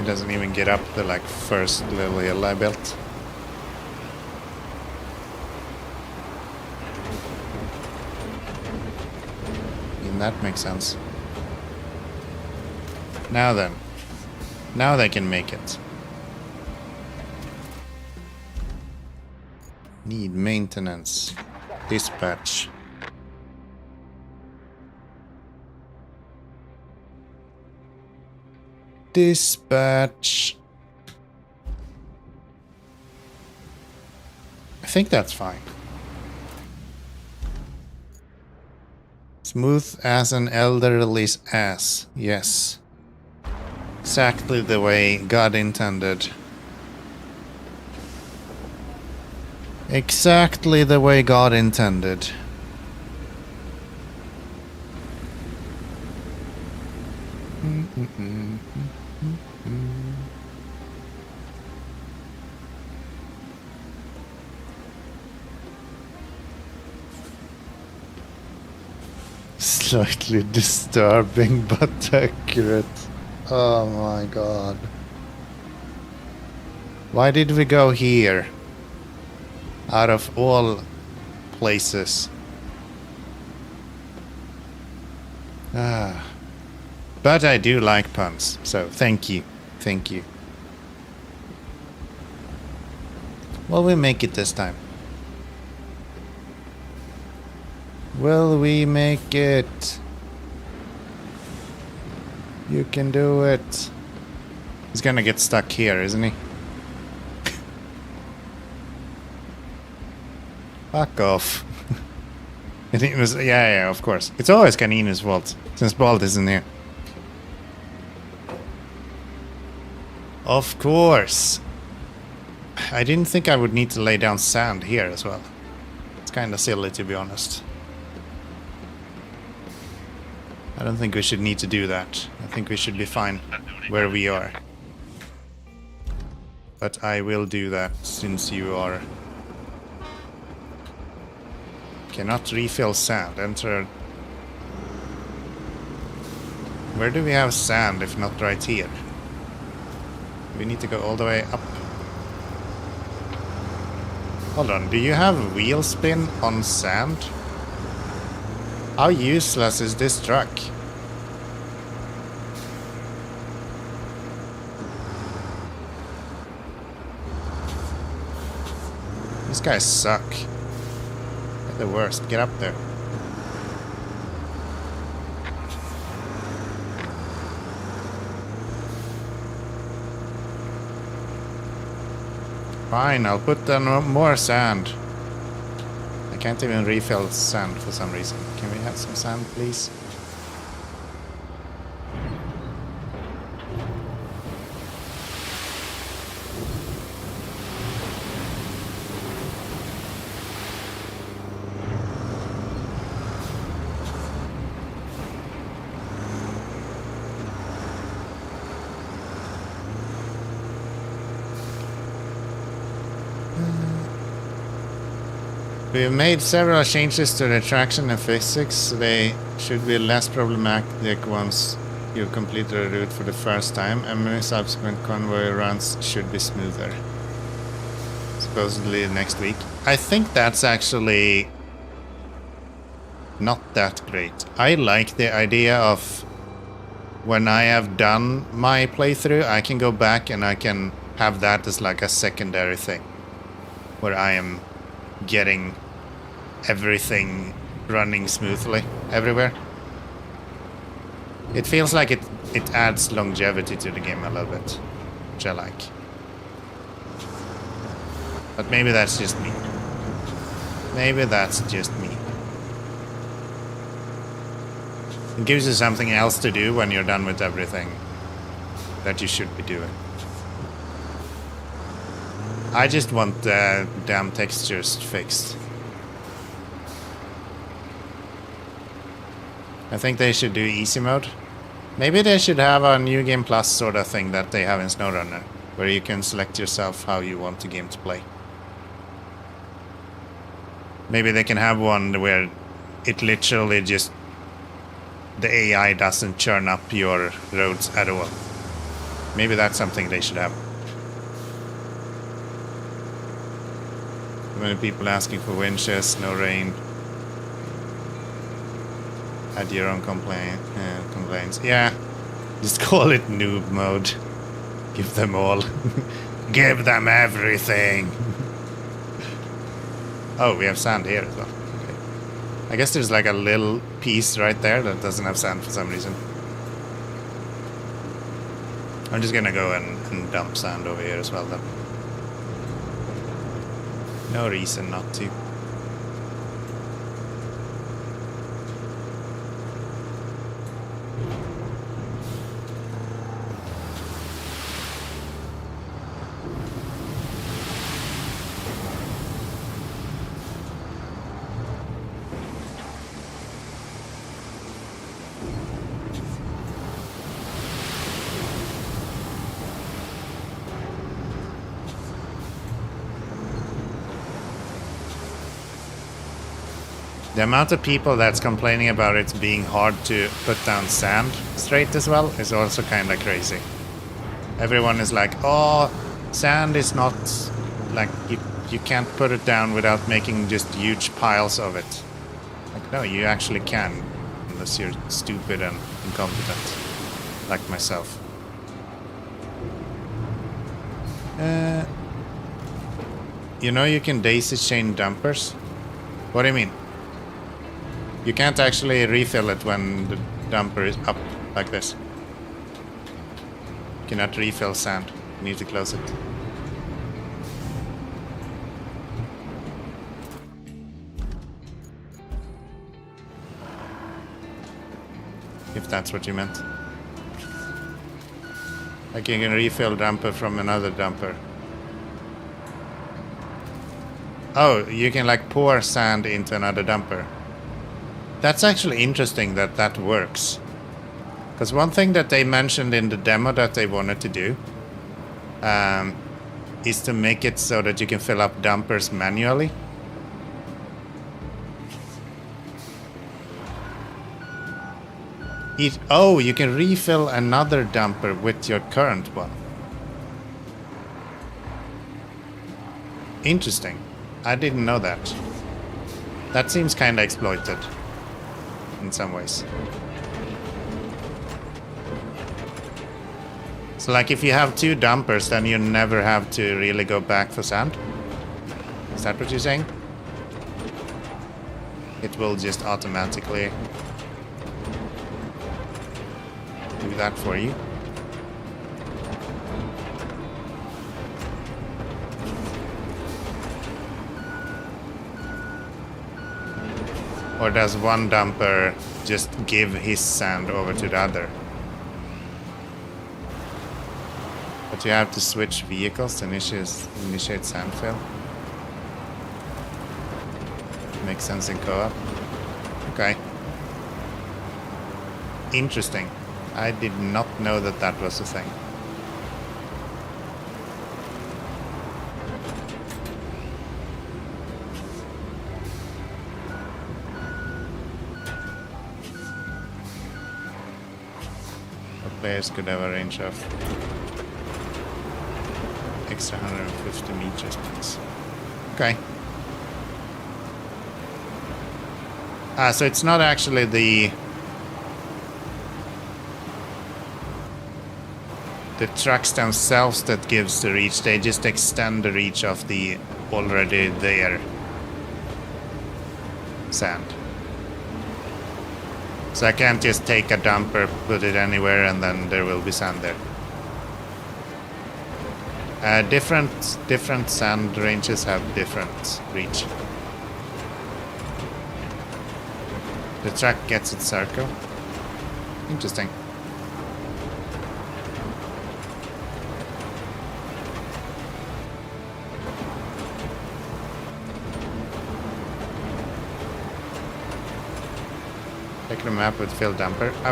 [SPEAKER 1] Doesn't even get up the like first little hill I built. And that makes sense. Now then. Now they can make it. Need maintenance. Dispatch. Dispatch. I think that's fine. Smooth as an elderly's ass. Yes. Exactly the way God intended. Exactly the way God intended. Slightly disturbing but accurate. Oh my god. Why did we go here? Out of all places. But I do like puns, so thank you. Thank you. Will we make it this time? Will we make it? You can do it. He's gonna get stuck here, isn't he? Fuck off. It was, yeah, of course. It's always Canino's fault, since Bald isn't here. Of course. I didn't think I would need to lay down sand here as well. It's kinda silly, to be honest. I don't think we should need to do that. I think we should be fine where we are. But I will do that since you are... Cannot refill sand. Enter... Where do we have sand if not right here? We need to go all the way up. Hold on, do you have wheel spin on sand? How useless is this truck? These guys suck. They're the worst. Get up there. Fine, I'll put down more sand. I can't even refill sand for some reason. Can we have some sand, please? We've made several changes to the traction and physics, so they should be less problematic once you complete the route for the first time, and many subsequent convoy runs should be smoother. Supposedly next week. I think that's actually not that great. I like the idea of when I have done my playthrough, I can go back and I can have that as like a secondary thing, where I am getting everything running smoothly everywhere. It feels like it adds longevity to the game a little bit, which I like. But maybe that's just me. Maybe that's just me. It gives you something else to do when you're done with everything that you should be doing. I just want the damn textures fixed. I think they should do easy mode. Maybe they should have a New Game Plus sort of thing that they have in SnowRunner, where you can select yourself how you want the game to play. Maybe they can have one where it literally just... the AI doesn't churn up your roads at all. Maybe that's something they should have. Too many people asking for winches, no rain. Add your own complaints. Yeah, just call it noob mode. Give them all. Give them everything. Oh, we have sand here as well. Okay. I guess there's like a little piece right there that doesn't have sand for some reason. I'm just gonna go and dump sand over here as well then. No reason not to. The amount of people that's complaining about it being hard to put down sand straight as well is also kind of crazy. Everyone is like, oh, sand is not, like, you can't put it down without making just huge piles of it. Like, no, you actually can, unless you're stupid and incompetent, like myself. You know you can daisy chain dumpers? What do you mean? You can't actually refill it when the dumper is up like this. You cannot refill sand. You need to close it. If that's what you meant. Like you can refill dumper from another dumper. Oh, you can like pour sand into another dumper. That's actually interesting that that works. Because one thing that they mentioned in the demo that they wanted to do is to make it so that you can fill up dumpers manually. Oh, you can refill another dumper with your current one. Interesting. I didn't know that. That seems kind of exploited in some ways. So like if you have two dumpers, then you never have to really go back for sand. Is that what you're saying? It will just automatically do that for you. Or does one dumper just give his sand over to the other? But you have to switch vehicles to initiate sand fill. Makes sense in co-op. Okay. Interesting. I did not know that that was a thing. Players could have a range of extra 150 meters, please. Okay. So it's not actually the trucks themselves that gives the reach, they just extend the reach of the already there sand. So I can't just take a dumper, put it anywhere, and then there will be sand there. Different sand ranges have different reach. The truck gets its circle. Interesting. Take the map with filled dumper. I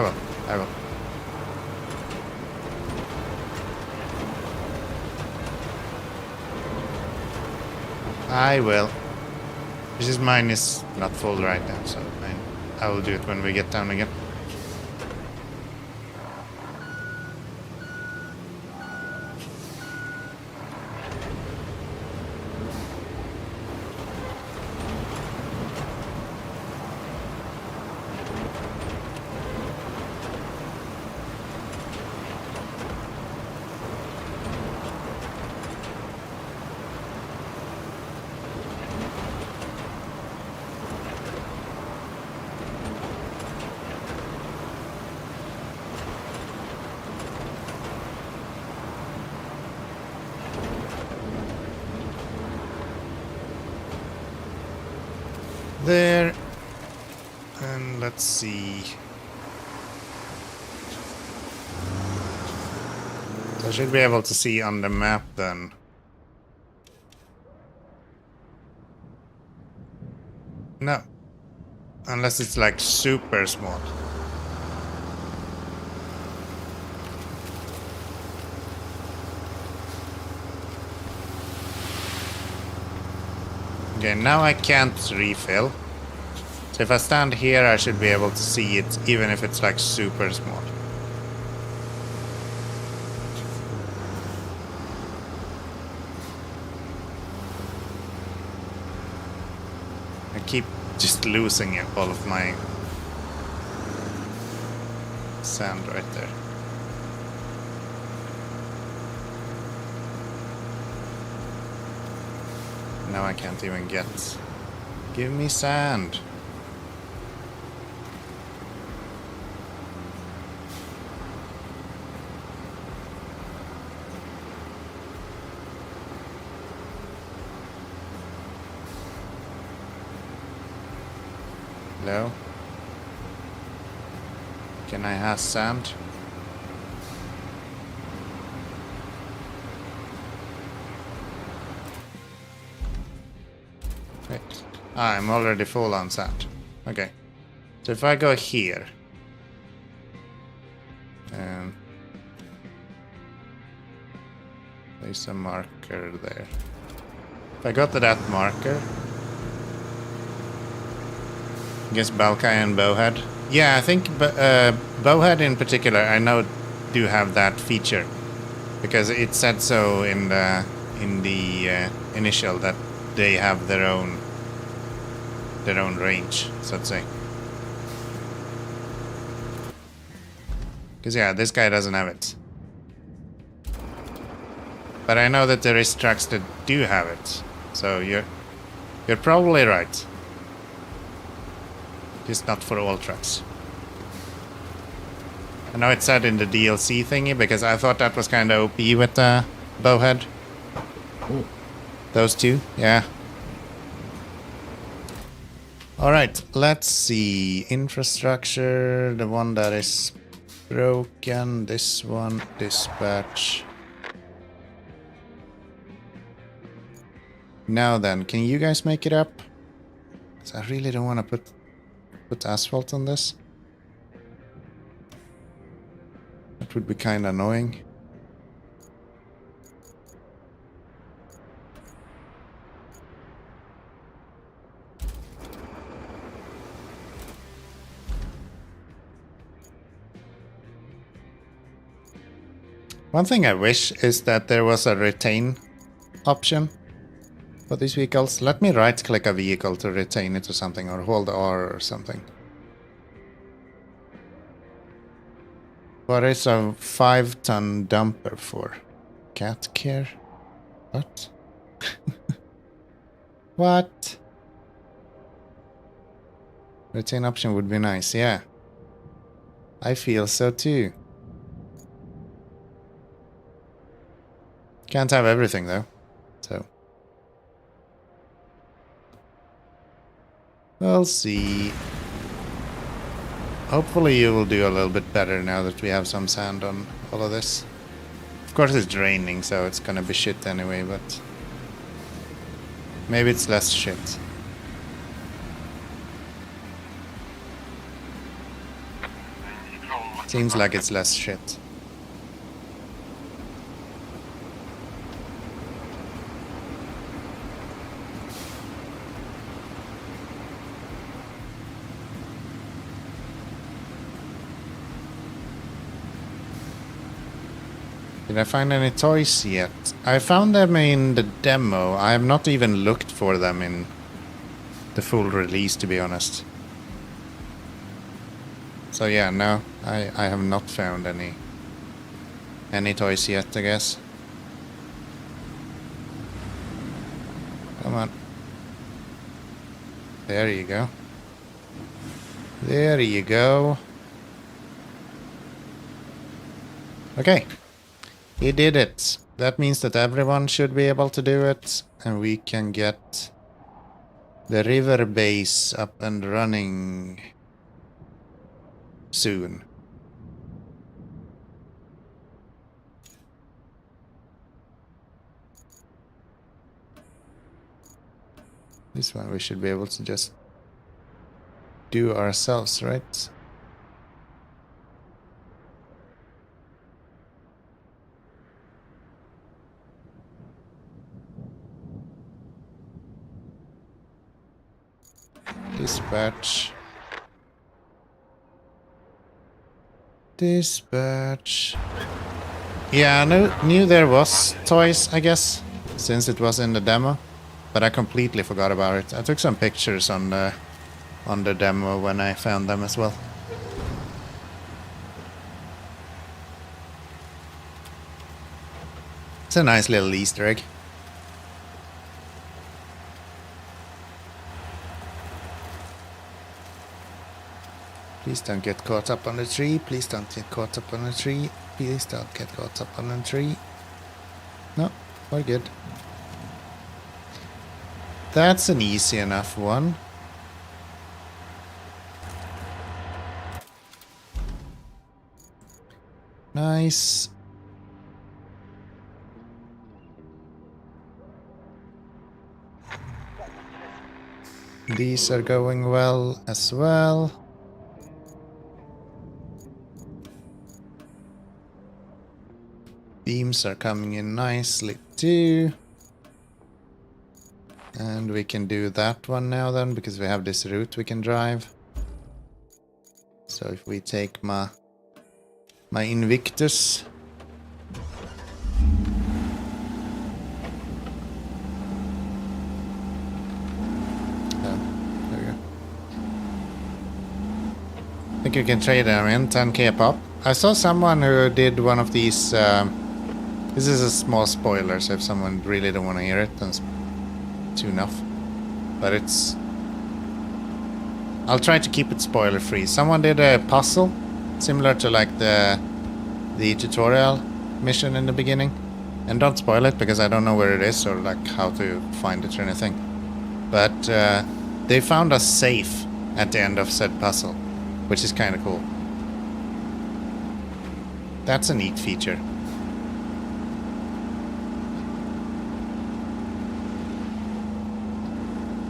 [SPEAKER 1] will. This is mine is not full right now, so I will do it when we get down again. There, and let's see. So I should be able to see on the map then. No, unless it's like super small. Okay, now I can't refill. So if I stand here, I should be able to see it, even if it's like super small. I keep just losing all of my sand right there. Now I can't even get. Give me sand. Hello? Can I have sand? Wait. I'm already full on sand. Okay. So if I go here. There's a marker there. If I go to that marker. I guess Balkai and Bowhead. Yeah, I think Bowhead in particular, I know do have that feature. Because it said so in the initial that they have their own range, so to say. Because yeah, this guy doesn't have it. But I know that there is trucks that do have it. So You're probably right. Just not for all trucks. I know it said in the DLC thingy because I thought that was kind of OP with the bowhead.
[SPEAKER 4] Ooh.
[SPEAKER 1] Those two, yeah. Alright, let's see. Infrastructure, the one that is broken, this one, dispatch. Now then, can you guys make it up? 'Cause I really don't want to put asphalt on this. That would be kind of annoying. One thing I wish is that there was a retain option for these vehicles. Let me right click a vehicle to retain it or something, or hold R or something. What is a 5-ton dumper for? Cat care? What? What? Retain option would be nice, yeah. I feel so too. Can't have everything though, so. We'll see. Hopefully you will do a little bit better now that we have some sand on all of this. Of course it's raining, so it's gonna be shit anyway, but maybe it's less shit. Seems like it's less shit. Did I find any toys yet? I found them in the demo. I have not even looked for them in the full release, to be honest. So yeah, no, I have not found any toys yet, I guess. Come on. There you go. There you go. Okay. He did it. That means that everyone should be able to do it, and we can get the river base up and running soon. This one we should be able to just do ourselves, right? Dispatch. Dispatch. Yeah, I knew there was toys, I guess, since it was in the demo, but I completely forgot about it. I took some pictures on the demo when I found them as well. It's a nice little Easter egg. Please don't get caught up on the tree. Please don't get caught up on the tree. Please don't get caught up on the tree. No, we're good. That's an easy enough one. Nice. These are going well as well. Beams are coming in nicely too. And we can do that one now then, because we have this route we can drive. So if we take my Invictus. There we go. I think you can trade them in 10k pop. I saw someone who did one of these. This is a small spoiler, so if someone really don't want to hear it, then it's tune off. but it's... I'll try to keep it spoiler free. Someone did a puzzle similar to like the tutorial mission in the beginning, and don't spoil it because I don't know where it is or like how to find it or anything, but they found a safe at the end of said puzzle, which is kind of cool. That's a neat feature.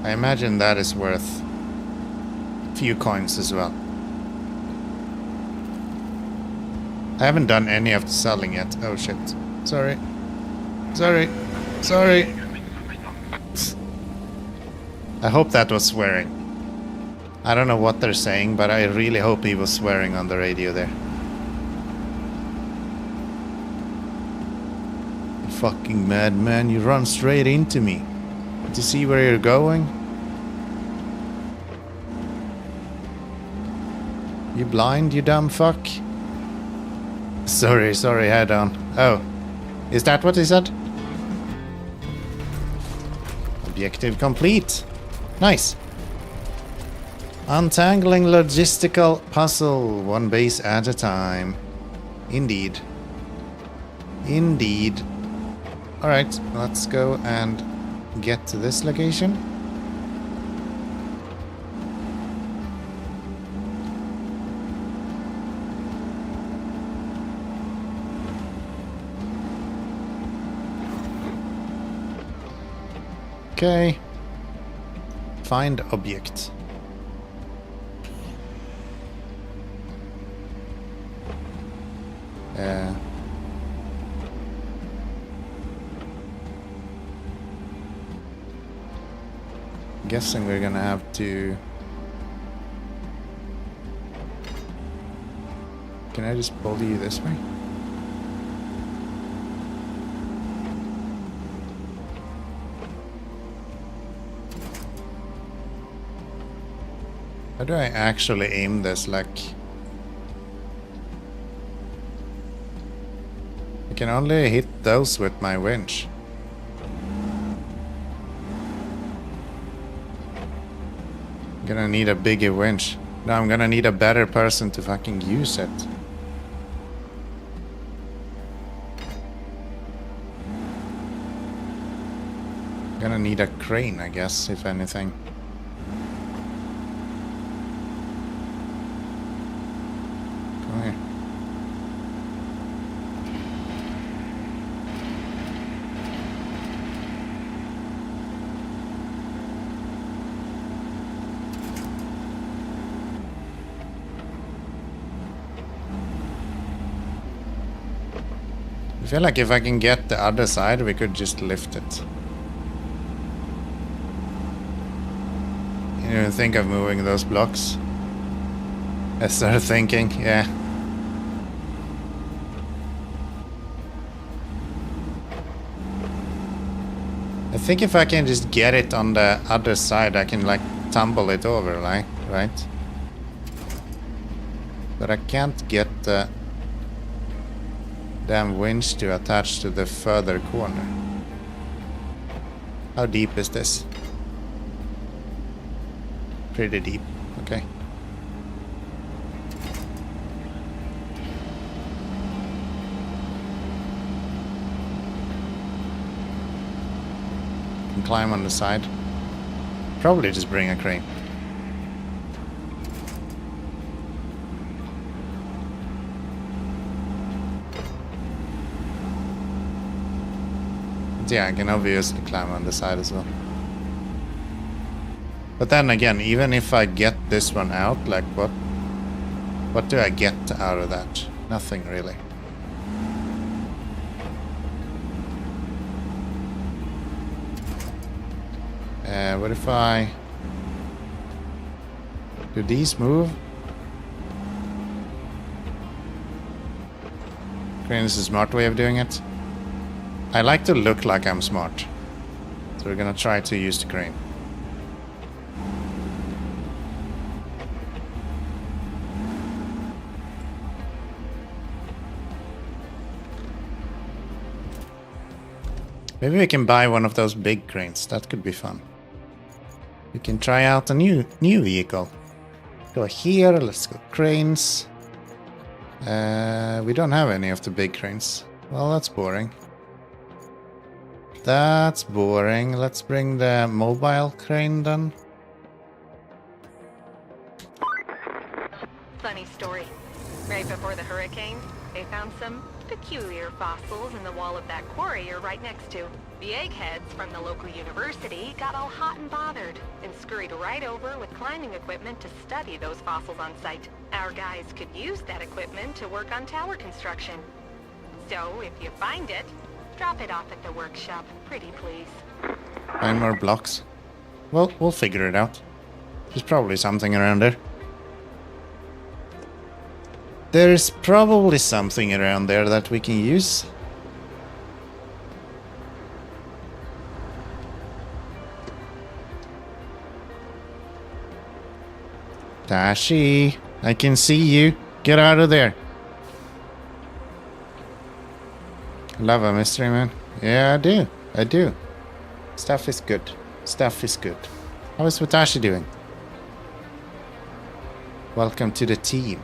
[SPEAKER 1] I imagine that is worth a few coins as well. I haven't done any of the selling yet. Oh shit. Sorry. Sorry. Sorry. I hope that was swearing. I don't know what they're saying, but I really hope he was swearing on the radio there. You fucking madman, you run straight into me. Do you see where you're going? You blind, you dumb fuck? Sorry, head on. Oh, is that what he said? Objective complete. Nice. Untangling logistical puzzle, one base at a time. Indeed. Indeed. Alright, let's go and get to this location. Okay. Find object. Guessing we're gonna have to... Can I just pull you this way? How do I actually aim this? Like... I can only hit those with my winch. I'm gonna need a bigger winch. No, I'm gonna need a better person to fucking use it. I'm gonna need a crane, I guess, if anything. Come here. I feel like if I can get the other side, we could just lift it. You didn't think of moving those blocks? I started thinking, yeah. I think if I can just get it on the other side, I can like tumble it over, like, right? But I can't get the damn winch to attach to the further corner. How deep is this? Pretty deep, okay. Can climb on the side. Probably just bring a crane. Yeah, I can obviously climb on the side as well. But then again, even if I get this one out, like what do I get out of that? Nothing really. What if I... Do these move? Crane is a smart way of doing it. I like to look like I'm smart. So we're gonna try to use the crane. Maybe we can buy one of those big cranes. That could be fun. We can try out a new vehicle. Go here, let's go cranes. We don't have any of the big cranes. Well, that's boring. That's boring. Let's bring the mobile crane then.
[SPEAKER 2] Funny story. Right before the hurricane, they found some peculiar fossils in the wall of that quarry you're right next to. The eggheads from the local university got all hot and bothered and scurried right over with climbing equipment to study those fossils on site. Our guys could use that equipment to work on tower construction. So, if you find it, drop it off at the workshop, pretty please.
[SPEAKER 1] Find more blocks. Well, we'll figure it out. There's probably something around there. There's probably something around there that we can use. Tashi, I can see you. Get out of there. Love a mystery, man. Yeah, I do. I do. Stuff is good. Stuff is good. How is Watashi doing? Welcome to the team.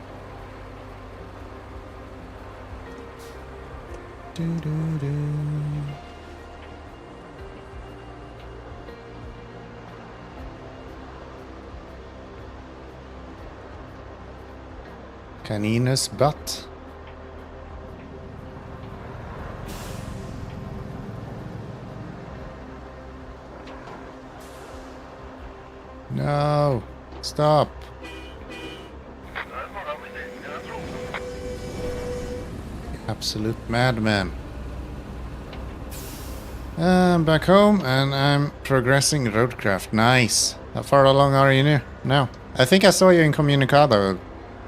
[SPEAKER 1] Caninus butt. No, stop. Absolute madman. I'm back home and I'm progressing RoadCraft. Nice. How far along are you now? I think I saw you in Communicado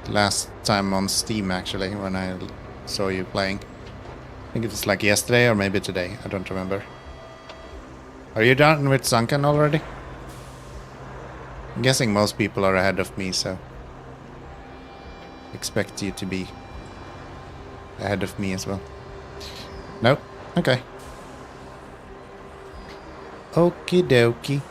[SPEAKER 1] last time on Steam, actually, when I saw you playing. I think it was like yesterday or maybe today. I don't remember. Are you done with Sunken already? I'm guessing most people are ahead of me, so expect you to be ahead of me as well. No? Okay. Okie dokie.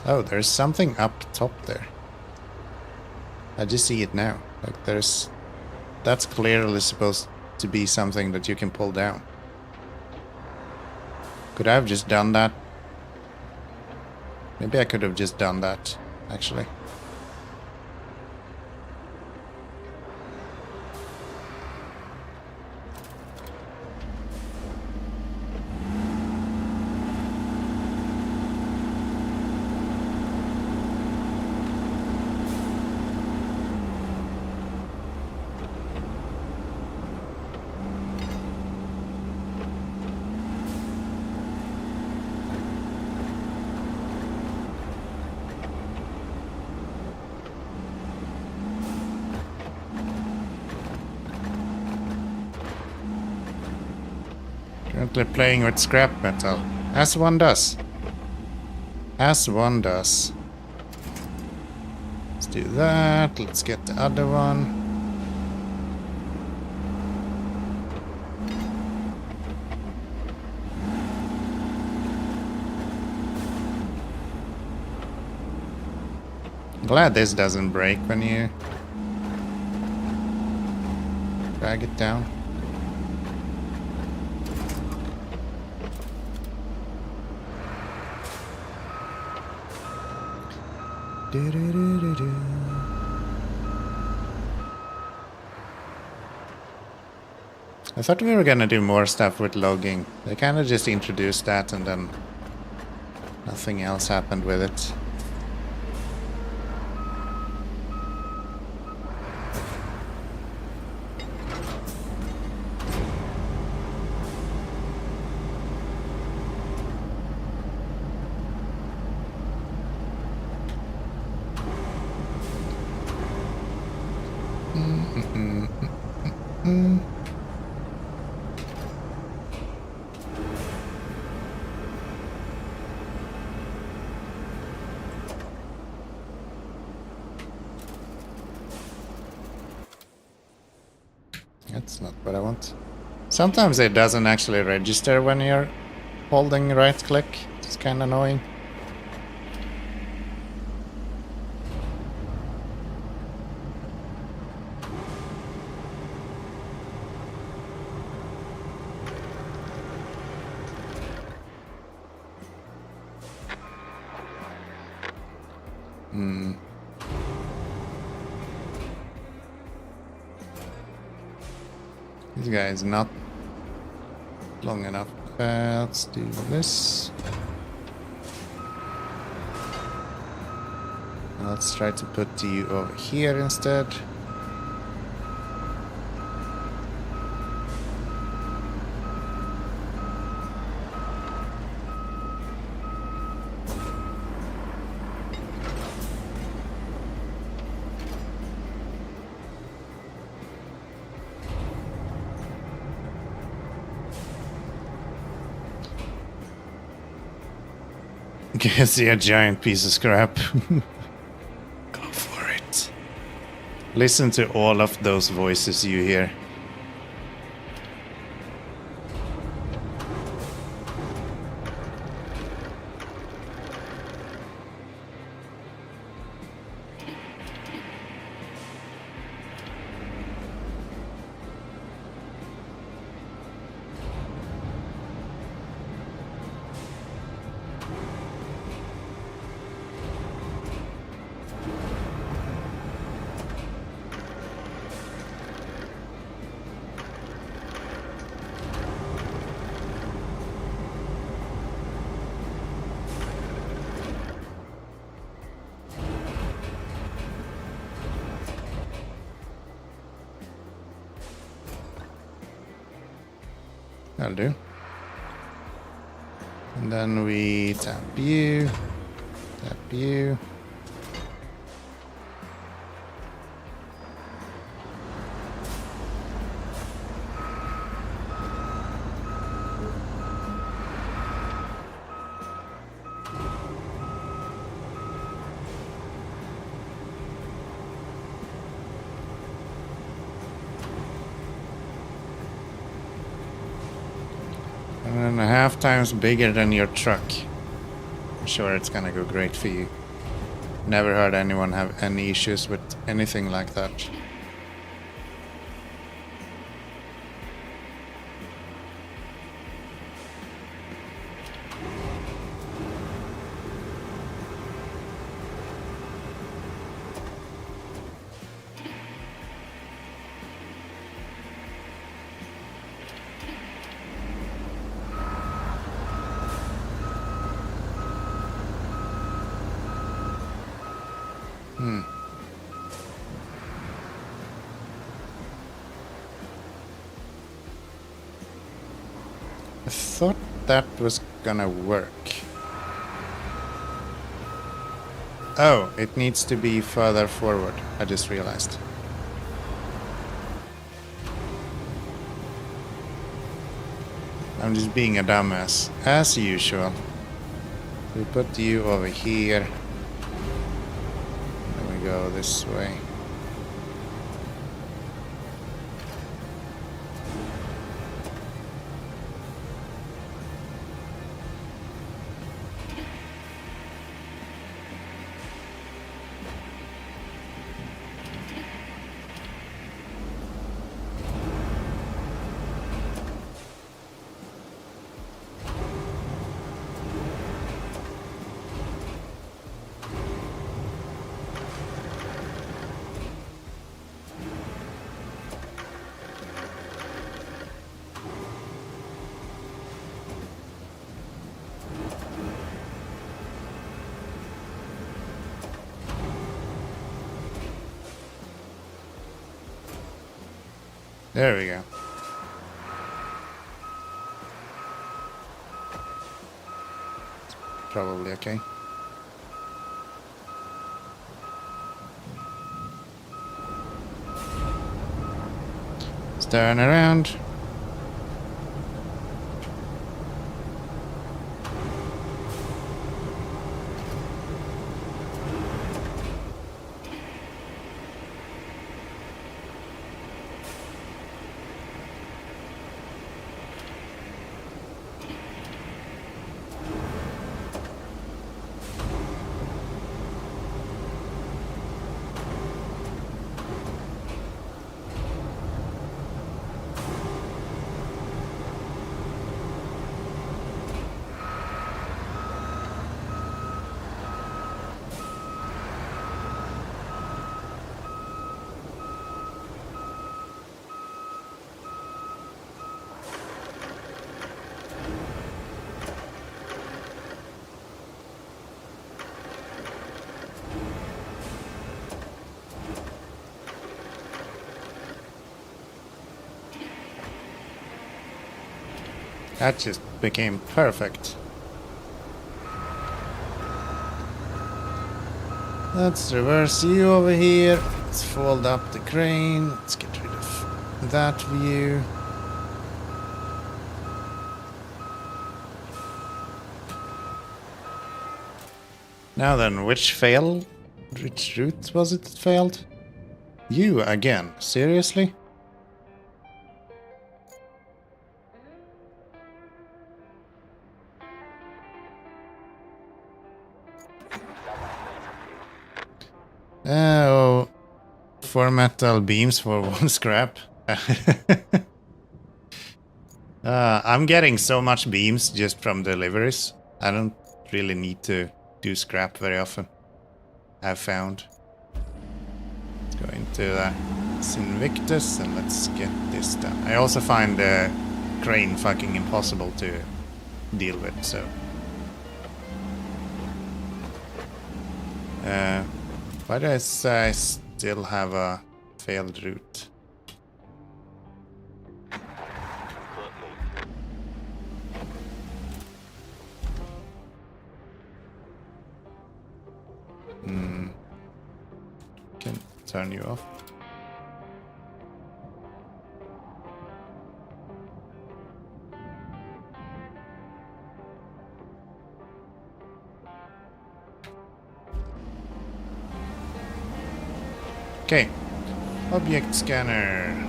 [SPEAKER 1] Oh, there's something up top there. I just see it now. Like that's clearly supposed to be something that you can pull down. Could I have just done that? Maybe I could have just done that, actually. Currently playing with scrap metal. As one does. As one does. Let's do that. Let's get the other one. Glad this doesn't break when you drag it down. I thought we were gonna do more stuff with logging. They kind of just introduced that and then nothing else happened with it. That's not what I want. Sometimes it doesn't actually register when you're holding right click. It's kind of annoying. This guy is not long enough. Let's do this. Let's try to put you over here instead. I see a giant piece of scrap. Go for it. Listen to all of those voices you hear. That'll do. And then we tap you, tap you. And a half times bigger than your truck. I'm sure it's gonna go great for you. Never heard anyone have any issues with anything like that. I thought that was gonna work. Oh, it needs to be further forward. I just realized. I'm just being a dumbass, as usual. We put you over here. Then we go this way. There we go. Probably okay. Let's turn around. That just became perfect. Let's reverse you over here. Let's fold up the crane. Let's get rid of that view. Now then, which route was it that failed? You again? Seriously? Oh, 4 metal beams for 1 scrap. I'm getting so much beams just from deliveries. I don't really need to do scrap very often, I've found. Let's go into Invictus and let's get this done. I also find the crane fucking impossible to deal with, so... why do I say I still have a failed route? Can turn you off. Okay, object scanner.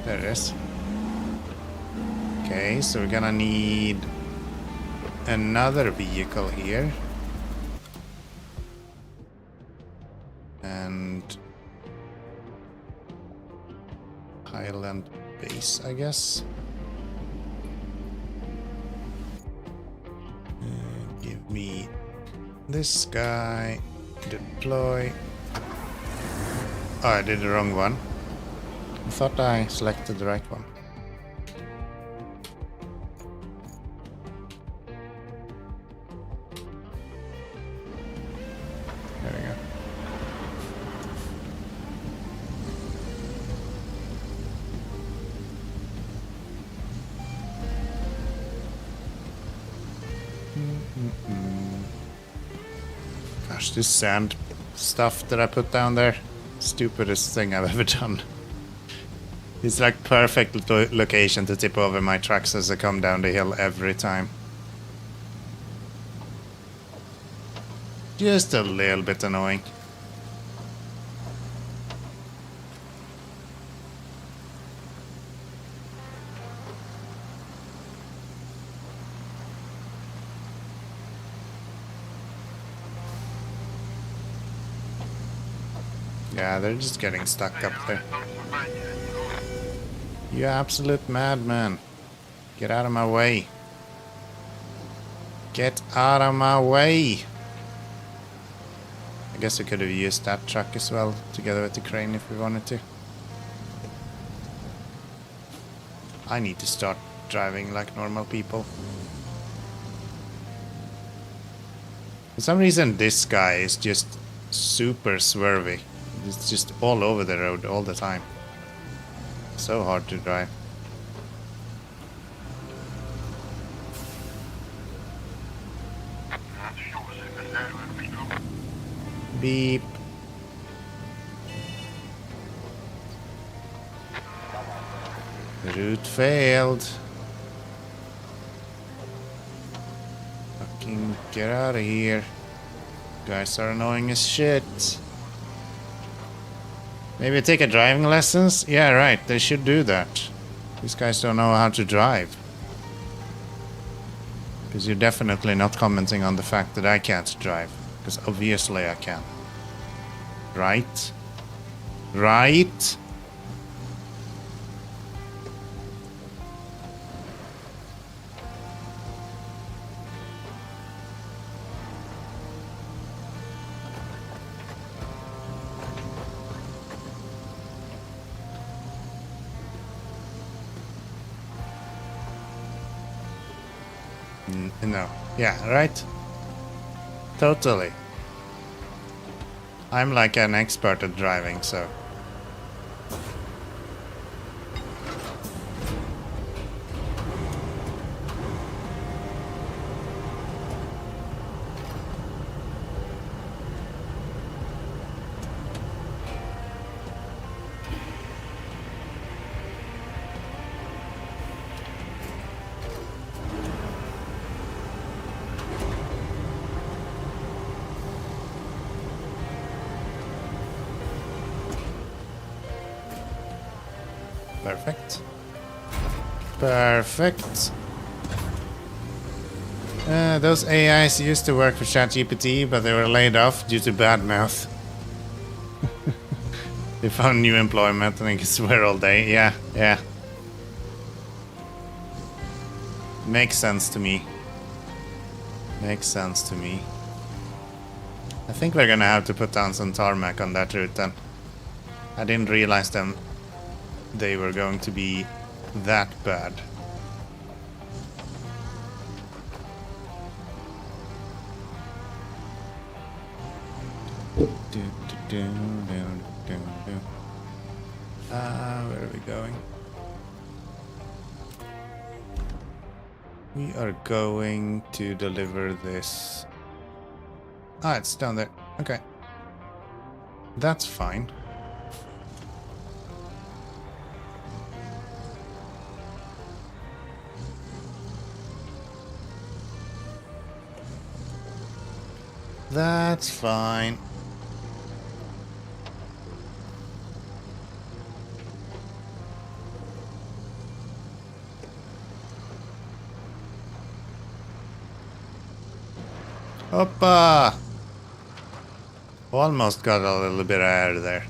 [SPEAKER 1] There it is. Okay, so we're gonna need another vehicle here. And Highland base, I guess. Give me this guy. Deploy. Oh, I did the wrong one. I thought I selected the right one. There we go. Gosh, this sand stuff that I put down there, stupidest thing I've ever done. It's like perfect location to tip over my trucks as I come down the hill every time. Just a little bit annoying. Yeah, they're just getting stuck up there. You absolute madman. Get out of my way. Get out of my way. I guess we could have used that truck as well, together with the crane if we wanted to. I need to start driving like normal people. For some reason this guy is just super swervy. It's just all over the road all the time. So hard to drive. Beep. Route failed. Fucking get out of here. Guys are annoying as shit. Maybe take a driving lessons? Yeah, right, they should do that. These guys don't know how to drive. Because you're definitely not commenting on the fact that I can't drive. Because obviously I can. Right? Right? No. Yeah, right? Totally. I'm like an expert at driving, so... Perfect. Perfect. Those AIs used to work for ChatGPT, but they were laid off due to bad mouth. They found new employment and they can swear all day. Yeah, yeah. Makes sense to me. Makes sense to me. I think we're gonna have to put down some tarmac on that route then. I didn't realize they were going to be that bad. Where are we going? We are going to deliver this. Ah, it's down there. Okay. That's fine. That's fine. Hoppa! Almost got a little bit of air there.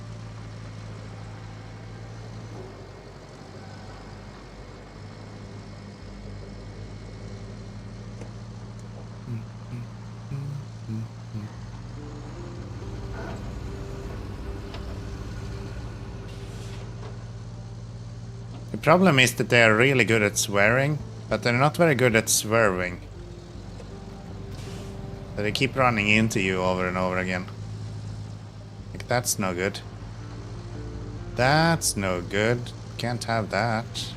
[SPEAKER 1] The problem is that they are really good at swearing, but they're not very good at swerving. So they keep running into you over and over again. Like, that's no good. That's no good. Can't have that.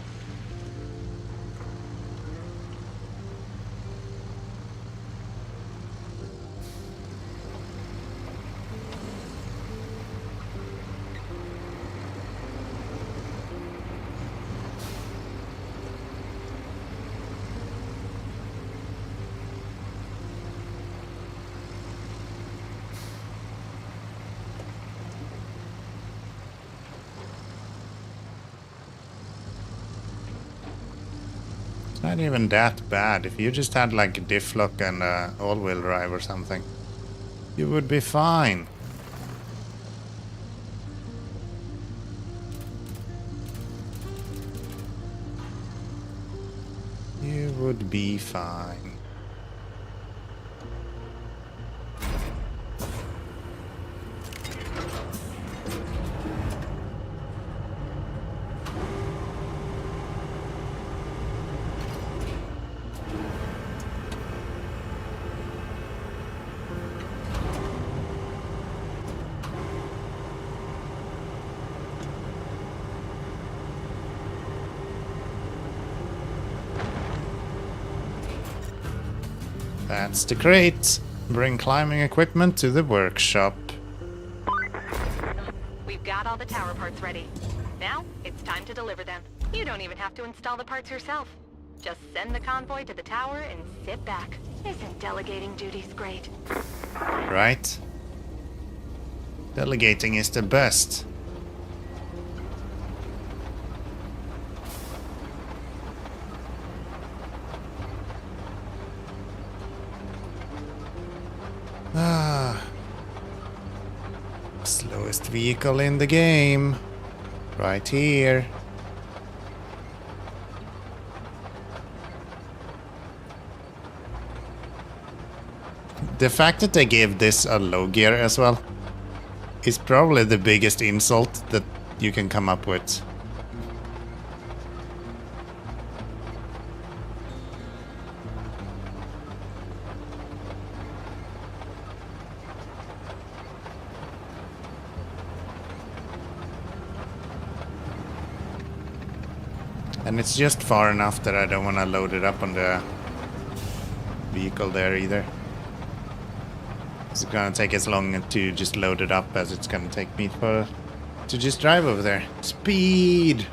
[SPEAKER 1] Not even that bad. If you just had like a diff lock and all-wheel drive or something, you would be fine. You would be fine. That's the crate. Bring climbing equipment to the workshop.
[SPEAKER 2] We've got all the tower parts ready. Now, it's time to deliver them. You don't even have to install the parts yourself. Just send the convoy to the tower and sit back. Isn't delegating duties great?
[SPEAKER 1] Right? Delegating is the best. Slowest vehicle in the game. Right here. The fact that they gave this a low gear as well is probably the biggest insult that you can come up with. And it's just far enough that I don't want to load it up on the vehicle there either. It's gonna take as long to just load it up as it's gonna take me to just drive over there. Speed!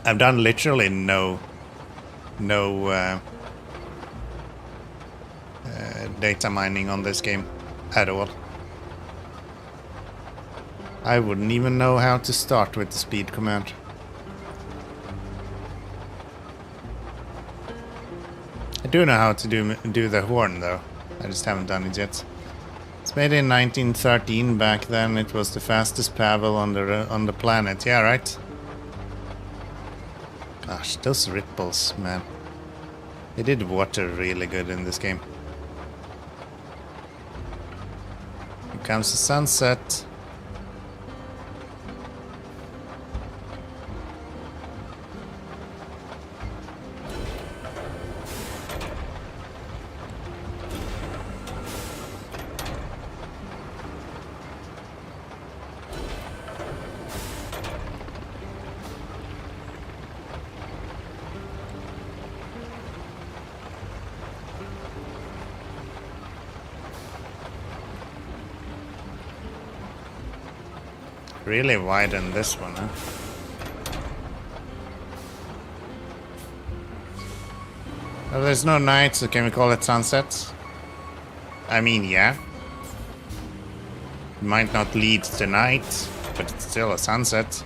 [SPEAKER 1] I've done literally no data mining on this game at all. I wouldn't even know how to start with the speed command. I do know how to do the horn though. I just haven't done it yet. It's made in 1913. Back then, it was the fastest paddle on the planet. Yeah, right. Gosh, those ripples, man. They did water really good in this game. Here comes the sunset. Really widen this one, huh? Well, there's no night, so can we call it sunset? I mean, yeah. It might not lead to night, but it's still a sunset.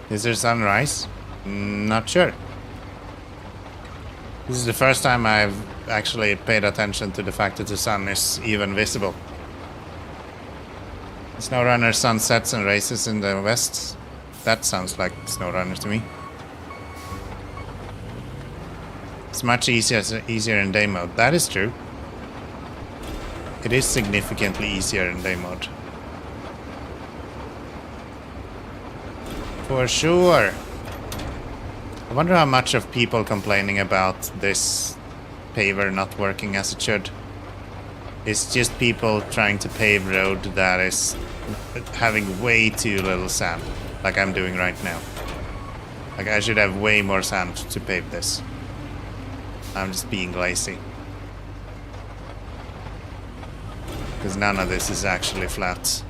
[SPEAKER 1] Is there sunrise? Not sure. This is the first time I've actually paid attention to the fact that the sun is even visible. SnowRunner sunsets and races in the west. That sounds like SnowRunner to me. It's much easier in day mode. That is true. It is significantly easier in day mode. For sure. I wonder how much of people complaining about this paver not working as it should. It's just people trying to pave road that is having way too little sand, like I'm doing right now. Like I should have way more sand to pave this. I'm just being lazy. Because none of this is actually flat.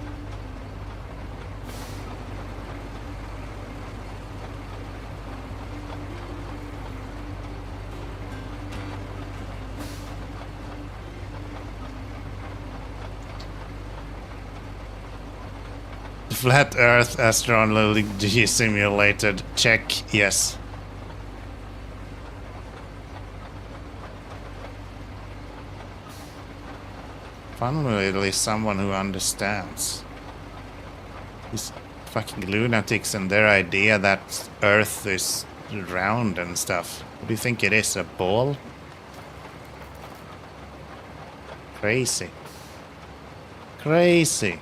[SPEAKER 1] Flat Earth astronology simulated. Check. Yes. Finally, someone who understands. These fucking lunatics and their idea that Earth is round and stuff. What do you think it is? A ball? Crazy. Crazy.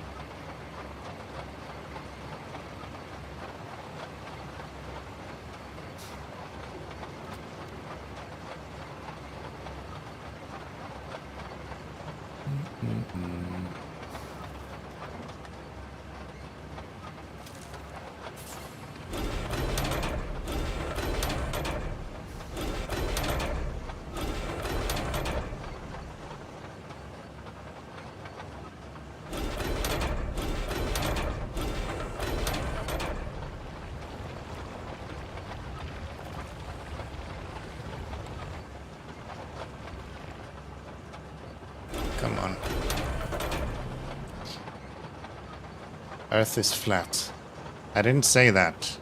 [SPEAKER 1] Come on. Earth is flat. I didn't say that.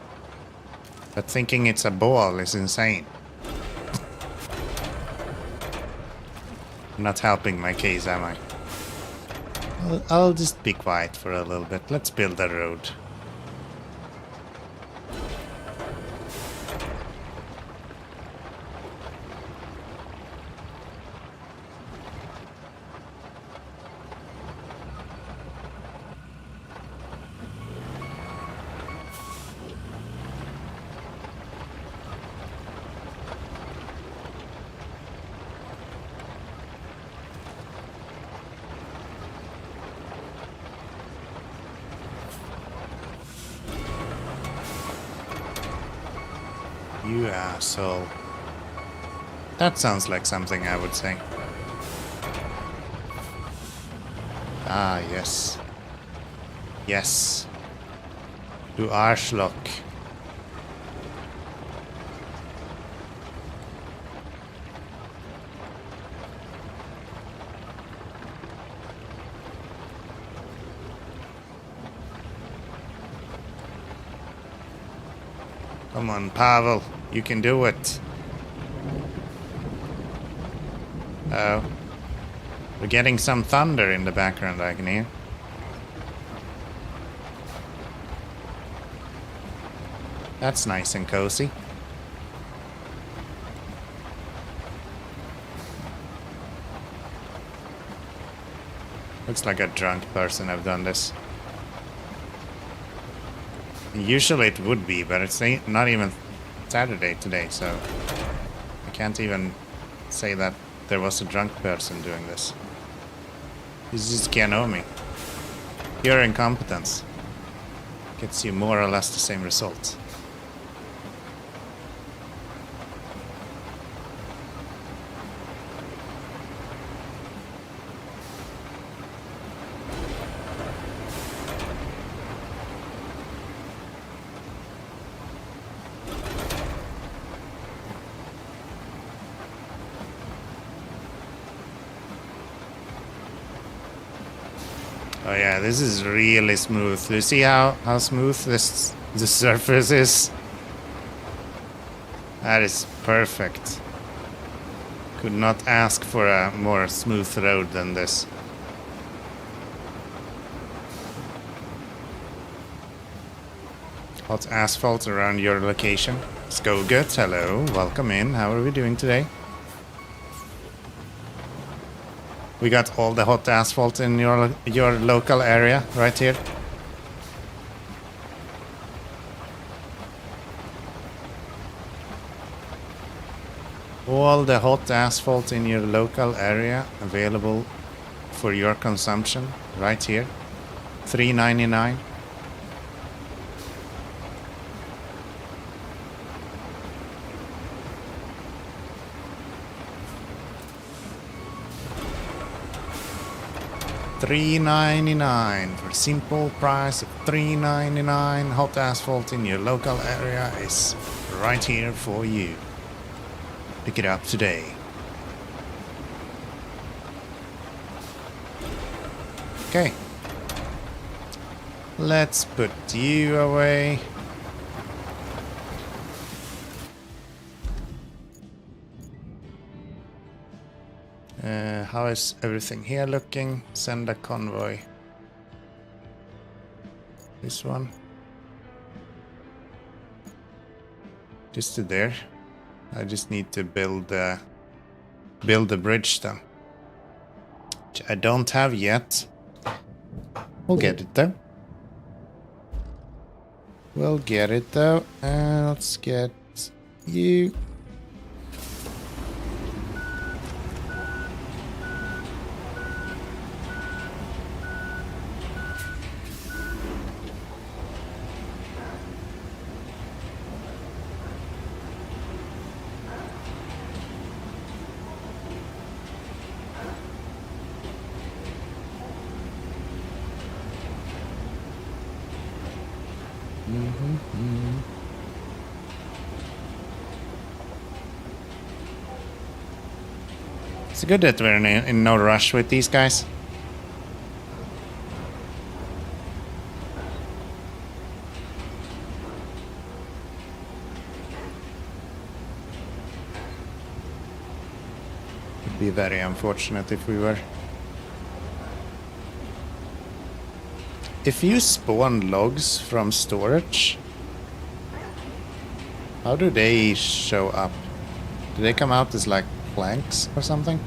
[SPEAKER 1] But thinking it's a ball is insane. I'm not helping my case, am I? I'll just be quiet for a little bit. Let's build a road. You asshole. That sounds like something I would say. Ah, yes. Yes. Du Arschloch. Come on, Pavel. You can do it. Oh. We're getting some thunder in the background, I can hear. That's nice and cozy. Looks like a drunk person have done this. Usually it would be, but it's not even Saturday today, so I can't even say that there was a drunk person doing this. This is Keanomy. Pure incompetence gets you more or less the same results. Oh yeah, this is really smooth. Do you see how smooth the surface is? That is perfect. Could not ask for a more smooth road than this. Hot asphalt around your location. Skogut, hello, welcome in. How are we doing today? We got all the hot asphalt in your local area right here. All the hot asphalt in your local area available for your consumption right here. $3.99. $3.99 for simple price of $3.99. Hot asphalt in your local area is right here for you. Pick it up today. Okay. Let's put you away. How is everything here looking? Send a convoy. This one. Just to there. I just need to build the bridge then. Which I don't have yet. We'll get it though. We'll get it though. Let's get you. It's good that we're in no rush with these guys. It'd be very unfortunate if we were. If you spawn logs from storage, how do they show up? Do they come out as like planks or something?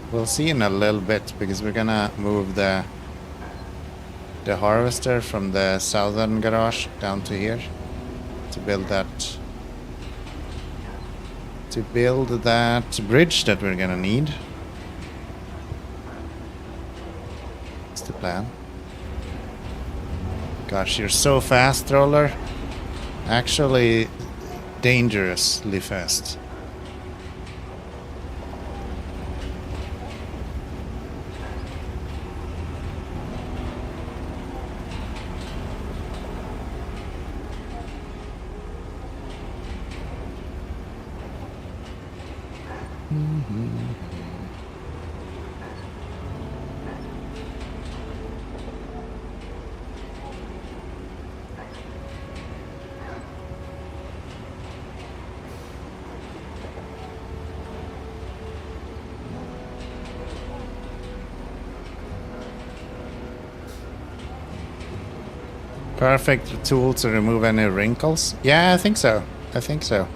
[SPEAKER 1] We'll see in a little bit because we're gonna move the harvester from the southern garage down to here to build that bridge that we're gonna need. That's the plan. Gosh, you're so fast, Roller. Actually, dangerously fast. Perfect tool to remove any wrinkles? Yeah, I think so. I think so.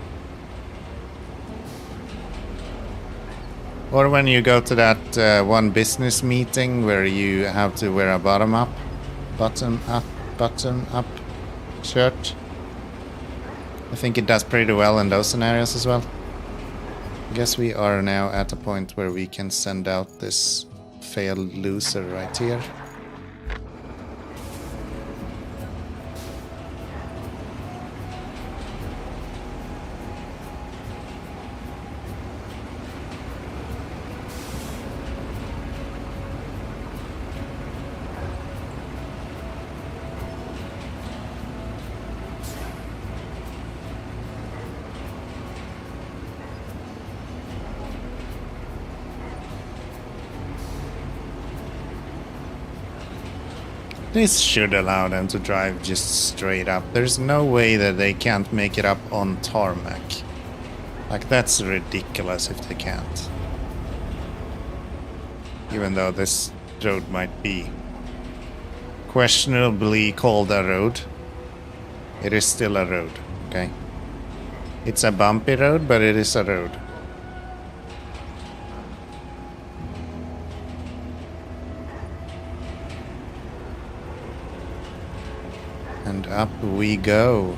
[SPEAKER 1] Or when you go to that one business meeting where you have to wear a button up shirt. I think it does pretty well in those scenarios as well. I guess we are now at a point where we can send out this failed loser right here. This should allow them to drive just straight up. There's no way that they can't make it up on tarmac. Like, that's ridiculous if they can't. Even though this road might be questionably called a road, it is still a road, okay? It's a bumpy road, but it is a road. And up we go.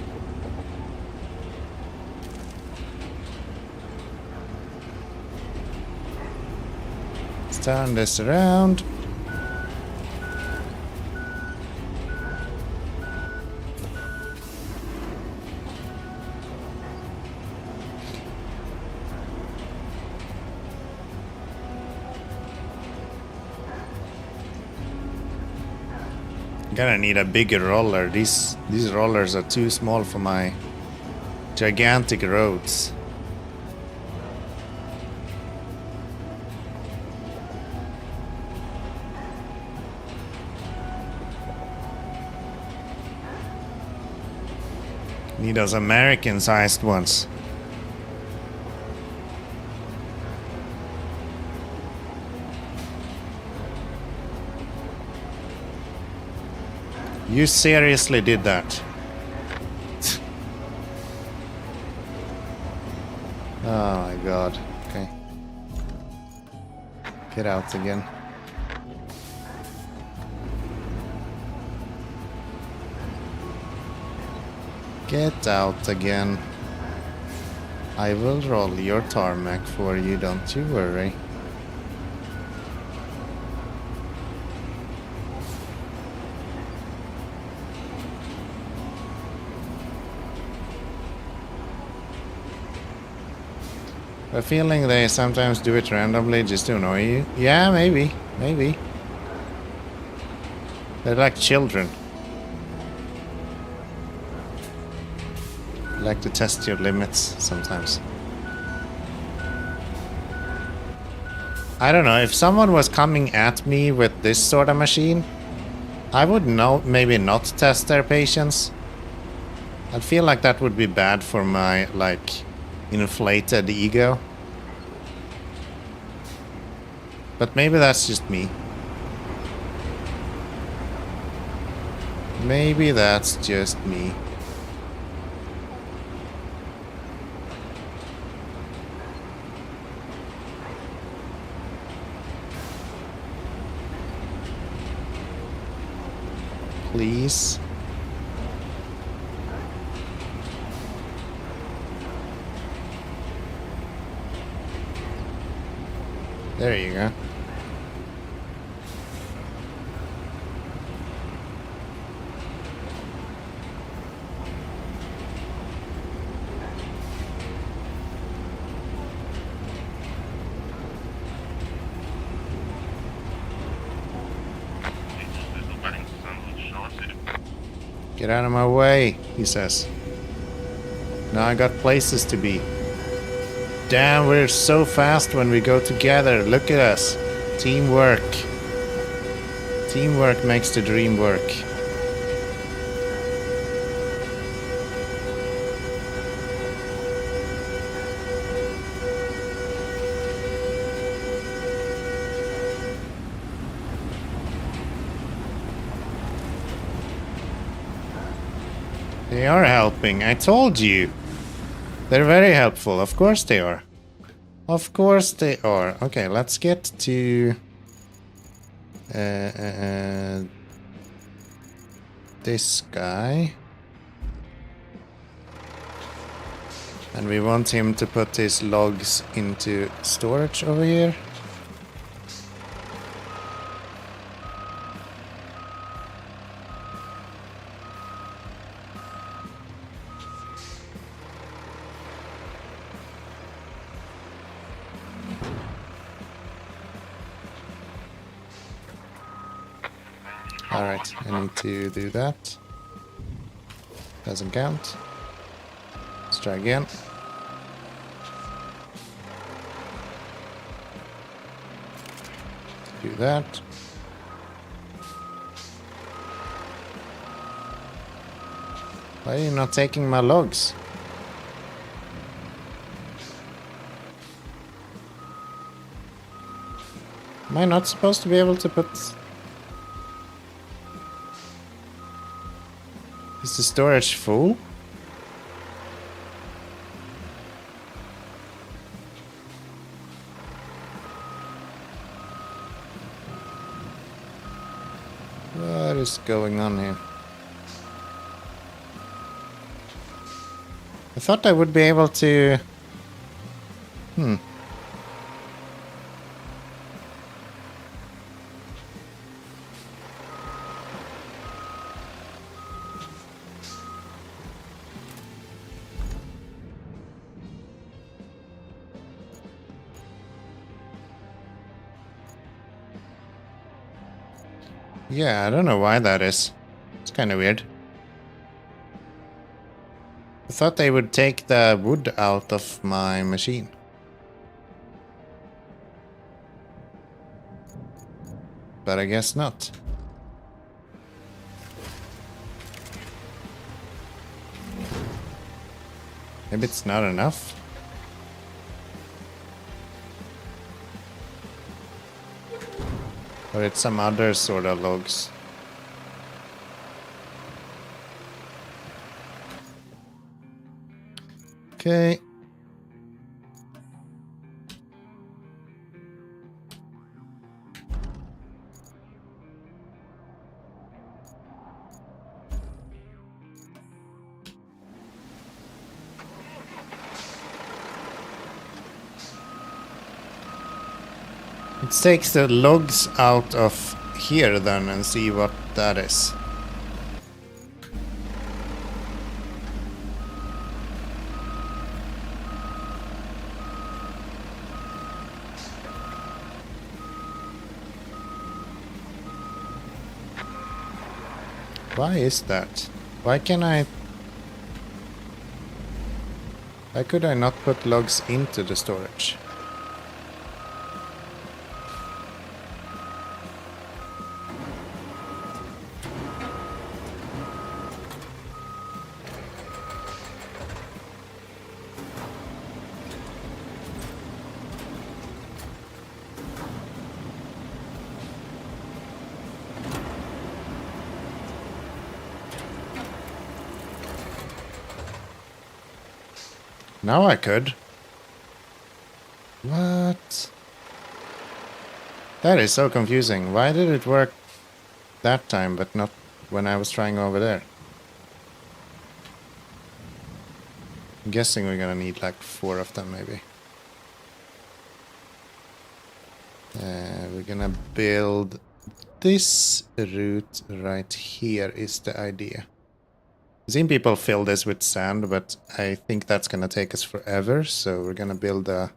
[SPEAKER 1] Let's turn this around. Gonna need a bigger roller. These rollers are too small for my gigantic roads. Need those American-sized ones. You seriously did that? Oh my god. Okay. Get out again. Get out again. I will roll your tarmac for you, don't you worry. A feeling they sometimes do it randomly just to annoy you. Yeah, maybe. Maybe. They're like children. Like to test your limits sometimes. I don't know, if someone was coming at me with this sort of machine, I would maybe not test their patience. I feel like that would be bad for my, like, inflated ego. But maybe that's just me. Maybe that's just me. Please. There you go. Get out of my way, he says. Now I got places to be. Damn, we're so fast when we go together. Look at us. Teamwork. Teamwork makes the dream work. They are helping, I told you. They're very helpful, of course they are. Of course they are. Okay, let's get to... this guy. And we want him to put his logs into storage over here. Alright, I need to do that. Doesn't count. Let's try again. Do that. Why are you not taking my logs? Am I not supposed to be able to put... Is the storage full? What is going on here? I thought I would be able to... Yeah, I don't know why that is. It's kind of weird. I thought they would take the wood out of my machine. But I guess not. Maybe it's not enough. Or it's some other sort of logs. Okay. Let's take the logs out of here then and see what that is. Why is that? Why could I not put logs into the storage? Now I could. What? That is so confusing. Why did it work that time but not when I was trying over there? I'm guessing we're gonna need like 4 of them maybe. We're gonna build this route right here is the idea. I've seen people fill this with sand, but I think that's gonna take us forever, so we're gonna build a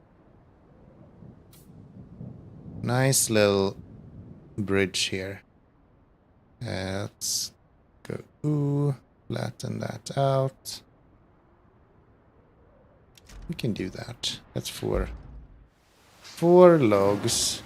[SPEAKER 1] nice little bridge here. Let's go. Ooh, Flatten that out. We can do that. That's 4 logs.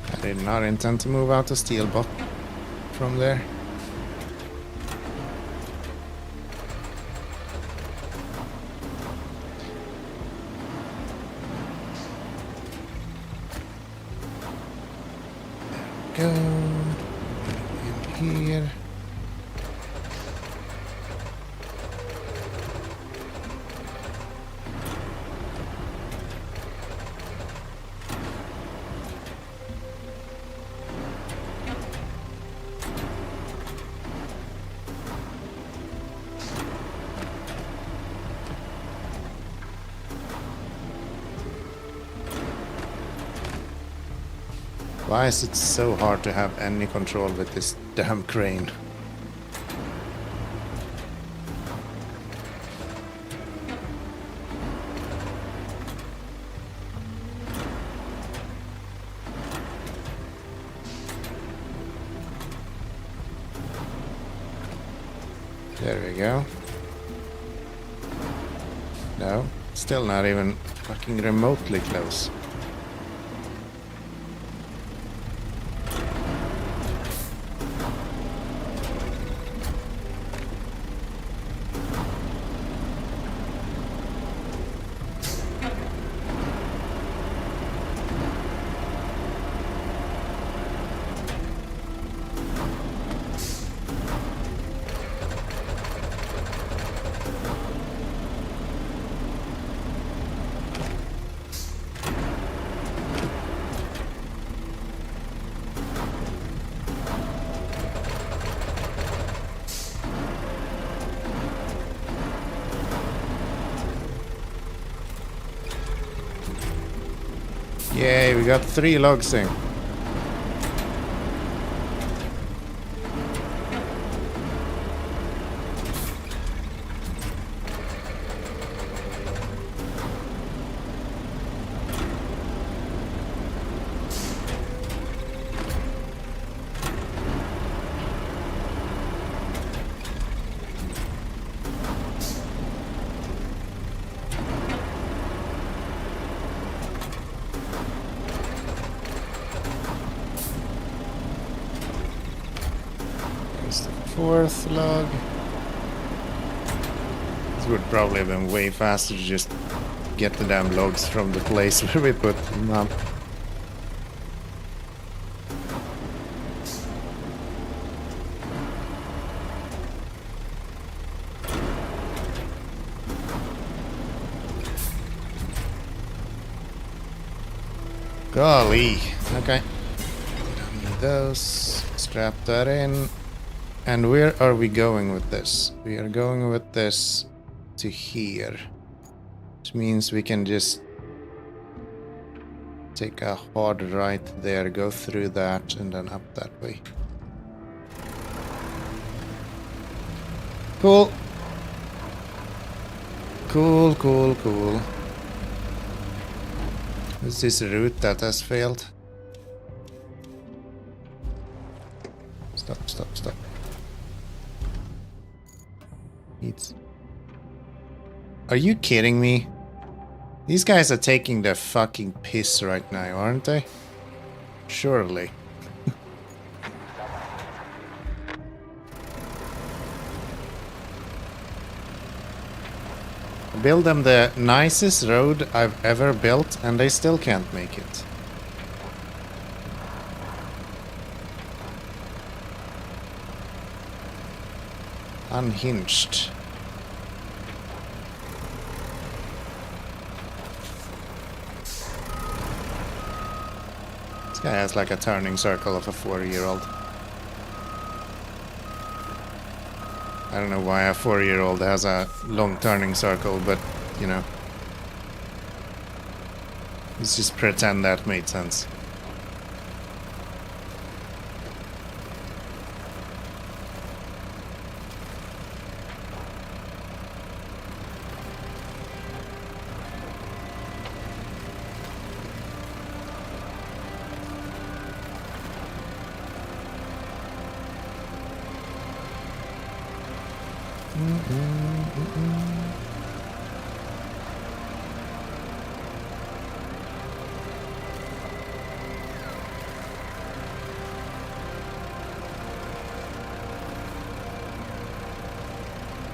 [SPEAKER 1] I did not intend to move out the steel block from there. Go in here. Why is it so hard to have any control with this damn crane? There we go. No, still not even fucking remotely close. Yay, we got 3 logs in. There's the 4th log. This would probably have been way faster to just get the damn logs from the place where we put them up. Golly. Okay. Don't need those. Strap that in. And where are we going with this? We are going with this to here. Which means we can just take a hard right there, go through that, and then up that way. Cool. Cool, cool, cool. Is this a route that has failed? Stop, stop, stop. Needs. Are you kidding me? These guys are taking the fucking piss right now, aren't they? Surely. Build them the nicest road I've ever built, and they still can't make it. Unhinged. This guy has like a turning circle of a 4-year-old. I don't know why a 4-year-old has a long turning circle, but, you know. Let's just pretend that made sense.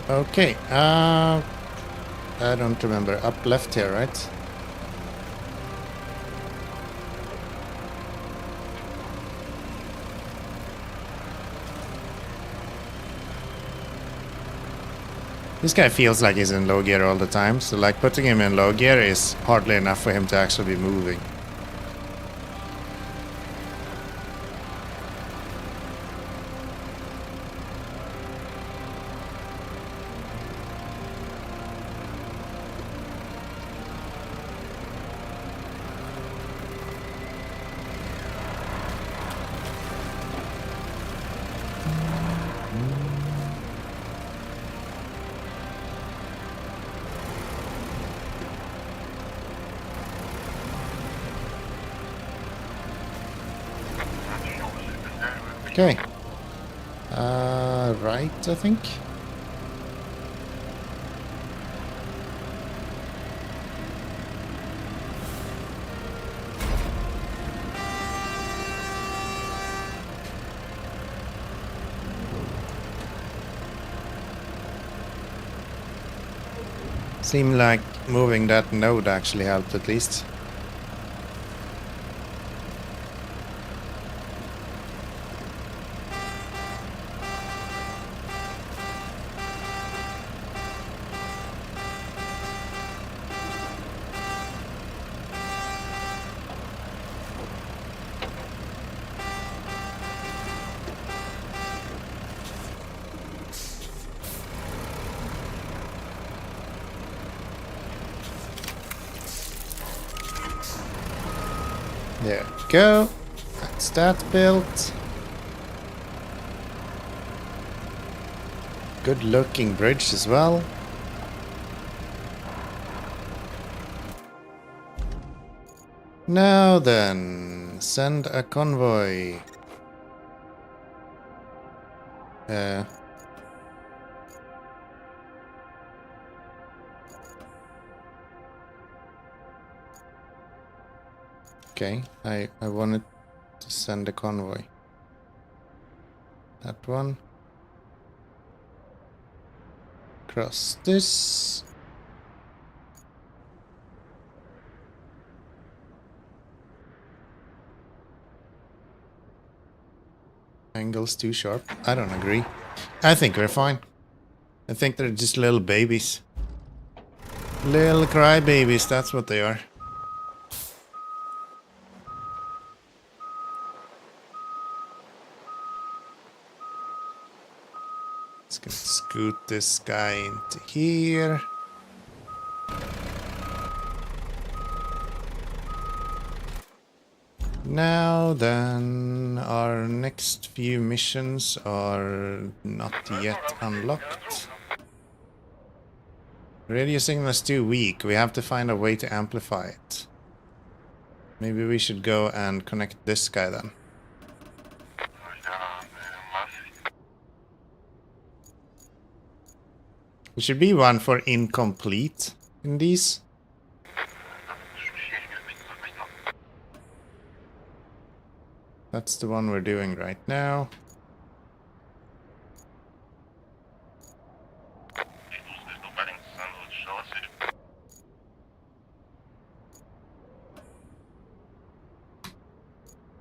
[SPEAKER 1] Okay, I don't remember. Up left here, right? This guy feels like he's in low gear all the time, so like putting him in low gear is hardly enough for him to actually be moving. Okay. Right, I think. Seemed like moving that node actually helped at least. There we go. That's that built. Good looking bridge as well. Now then, send a convoy. Okay, I wanted to send a convoy. That one. Cross this. Angle's too sharp. I don't agree. I think we're fine. I think they're just little babies. Little crybabies, that's what they are. Just gonna scoot this guy into here. Now then, our next few missions are not yet unlocked. Radio signal is too weak. We have to find a way to amplify it. Maybe we should go and connect this guy then. There should be one for incomplete in these. That's the one we're doing right now.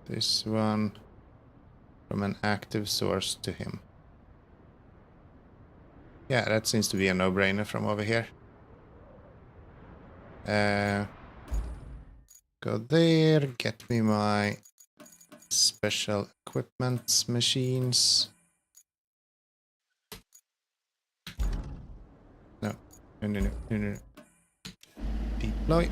[SPEAKER 1] This one from an active source to him. Yeah, that seems to be a no-brainer from over here. Go there, get me my special equipment machines. No. Deploy.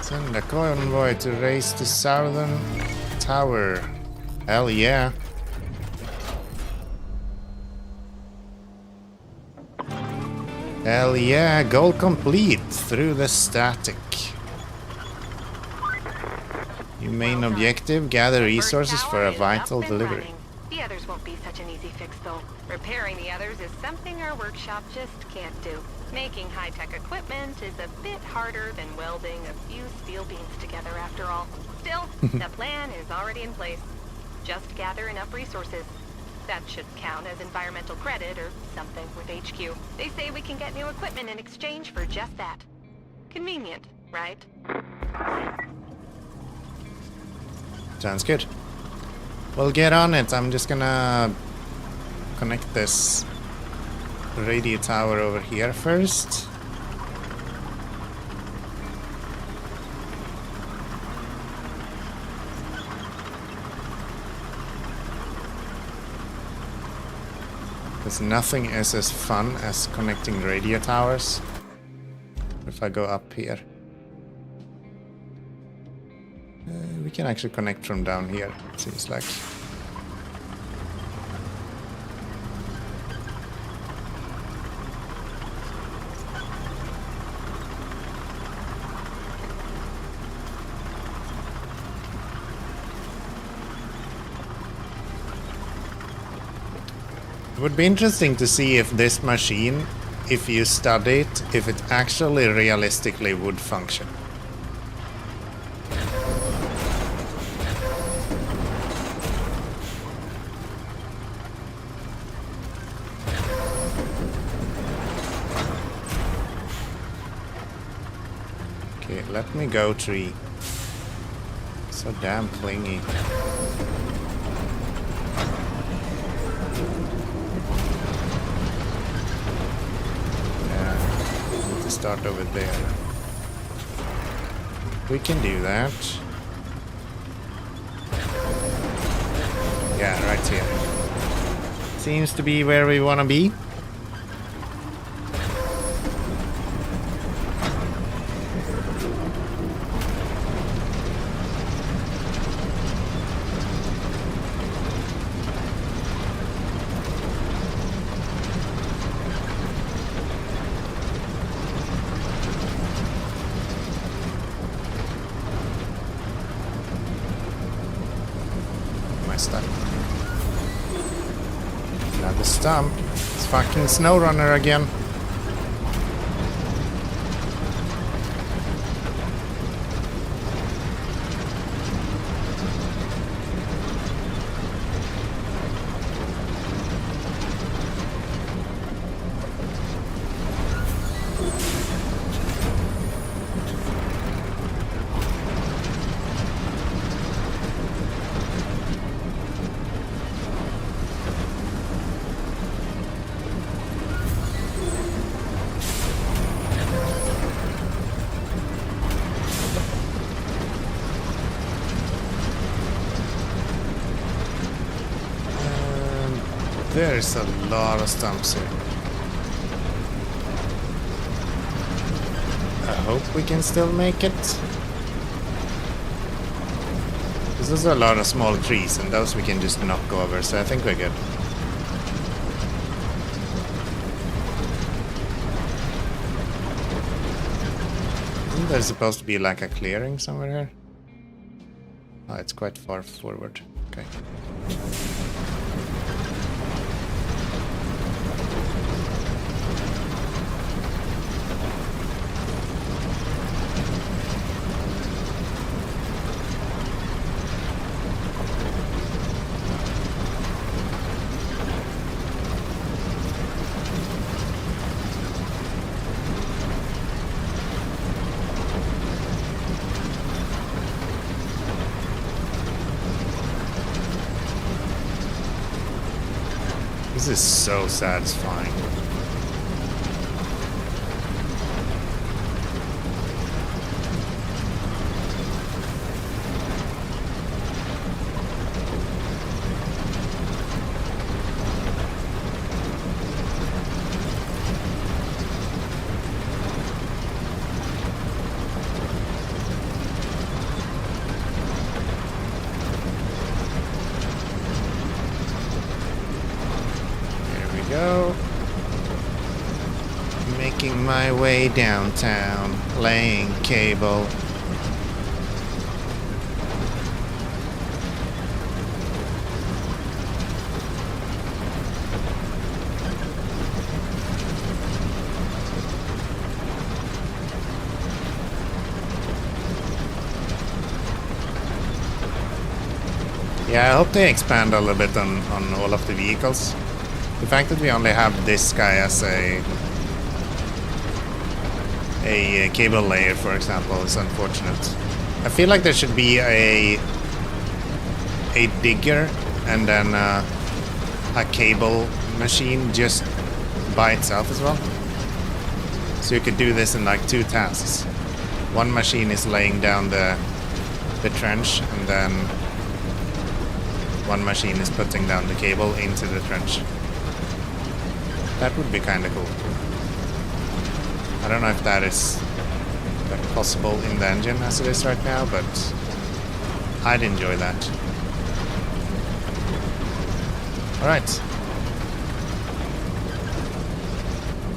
[SPEAKER 1] Send a convoy to race the southern tower. Hell yeah. Hell yeah, goal complete through the static. Your main objective, gather resources for a vital delivery.
[SPEAKER 2] The others won't be such an easy fix though. Repairing the others is something our workshop just can't do. Making high-tech equipment is a bit harder than welding a few steel beams together after all. Still, the plan is already in place. Just gather enough resources. That should count as environmental credit or something with HQ. They say we can get new equipment in exchange for just that. Convenient, right?
[SPEAKER 1] Sounds good. We'll get on it. I'm just gonna connect this radio tower over here first. Because nothing is as fun as connecting radio towers. If I go up here. We can actually connect from down here, it seems like. It would be interesting to see if this machine, if you study it, if it actually realistically would function. Okay, let me go, tree. So damn clingy. Start over there. We can do that. Yeah, right here. Seems to be where we want to be. Another stump. It's fucking SnowRunner again. There's a lot of stumps here. I hope we can still make it. There's a lot of small trees, and those we can just knock over, so I think we're good. Isn't there supposed to be like a clearing somewhere here? Oh, it's quite far forward. Okay. This is so satisfying. Go. Making my way downtown, laying cable. Yeah, I hope they expand a little bit on all of the vehicles. The fact that we only have this guy as a cable layer, for example, is unfortunate. I feel like there should be a digger and then a cable machine just by itself as well. So you could do this in like 2 tasks. One machine is laying down the trench, and then one machine is putting down the cable into the trench. That would be kind of cool. I don't know if that is possible in the engine as it is right now, but I'd enjoy that. Alright.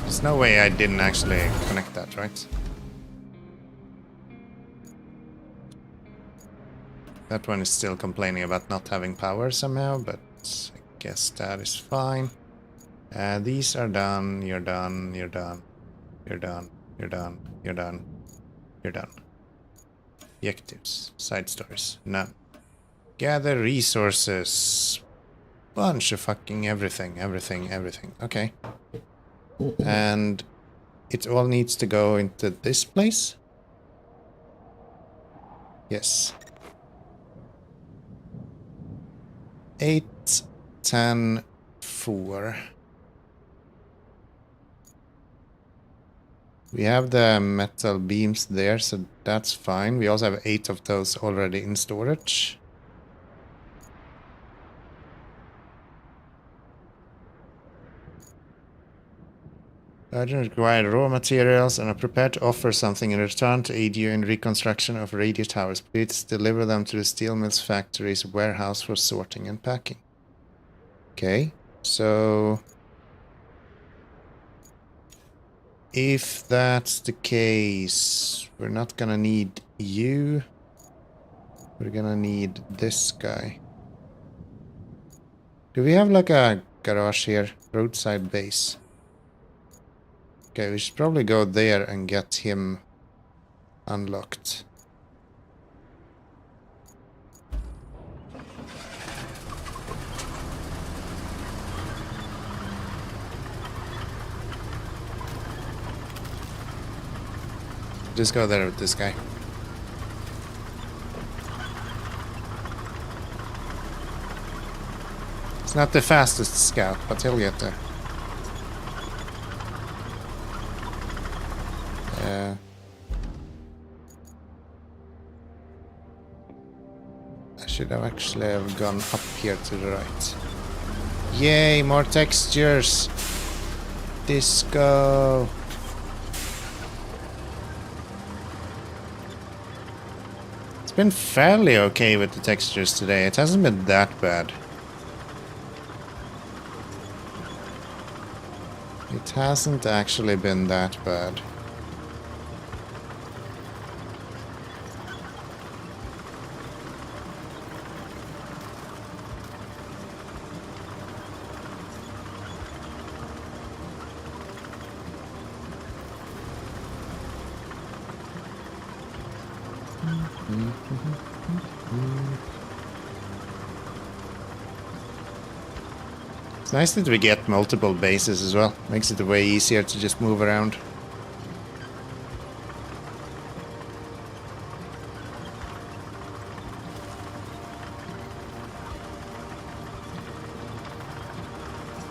[SPEAKER 1] There's no way I didn't actually connect that, right? That one is still complaining about not having power somehow, but I guess that is fine. These are done, you're done, you're done, you're done, you're done, you're done, you're done. Objectives, side stories, none. Gather resources. Bunch of fucking everything. Okay. And it all needs to go into this place? Yes. 8, 10, 4. We have the metal beams there, so that's fine. We also have 8 of those already in storage. Urgent required raw materials and are prepared to offer something in return to aid you in reconstruction of radio towers. Please deliver them to the steel mill's factory's warehouse for sorting and packing. Okay, so if that's the case, we're not gonna need you. We're gonna need this guy. Do we have like a garage here? Roadside base. Okay, we should probably go there and get him unlocked. Just go there with this guy. It's not the fastest scout, but he'll get there. I should have actually have gone up here to the right. Yay, more textures. Disco. It's been fairly okay with the textures today. It hasn't been that bad. It hasn't actually been that bad. It's nice that we get multiple bases as well. Makes it way easier to just move around.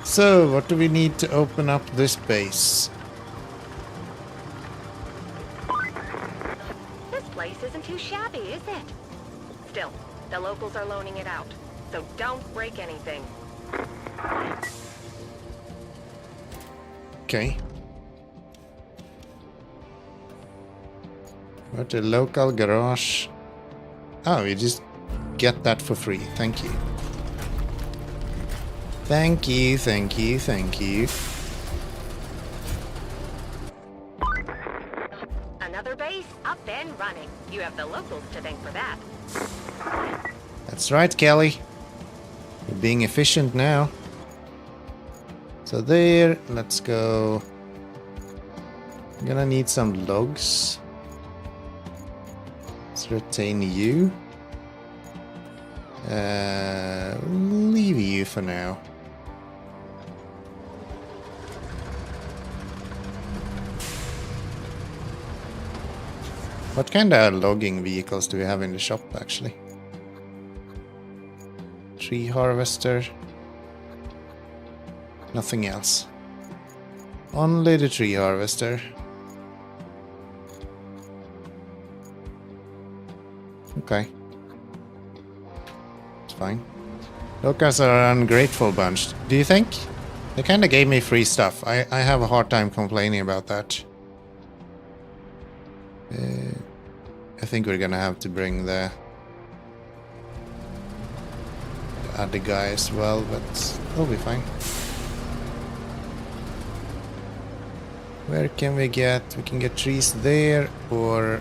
[SPEAKER 1] So, what do we need to open up this base?
[SPEAKER 2] This place isn't too shabby, is it? Still, the locals are loaning it out, so don't break anything.
[SPEAKER 1] Okay. What a local garage. Oh, you just get that for free. Thank you. Thank you, thank you, thank you.
[SPEAKER 2] Another base up and running. You have the locals to thank for that.
[SPEAKER 1] That's right, Kelly. We're being efficient now. So there, let's go. I'm gonna need some logs. Let's retain you. Leave you for now. What kind of logging vehicles do we have in the shop, actually? Tree harvester. Nothing else. Only the tree harvester. Okay. It's fine. Locals are an ungrateful bunch. Do you think? They kinda gave me free stuff. I have a hard time complaining about that. I think we're gonna have to bring the other guy as well, but it'll be fine. Where can we get? We can get trees there, or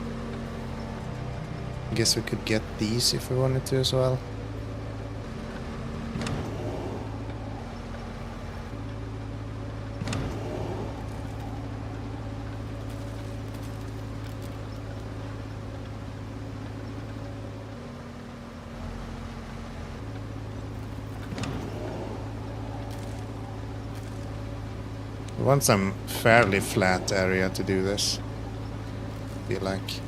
[SPEAKER 1] I guess we could get these if we wanted to as well. We want some fairly flat area to do this. Feel like.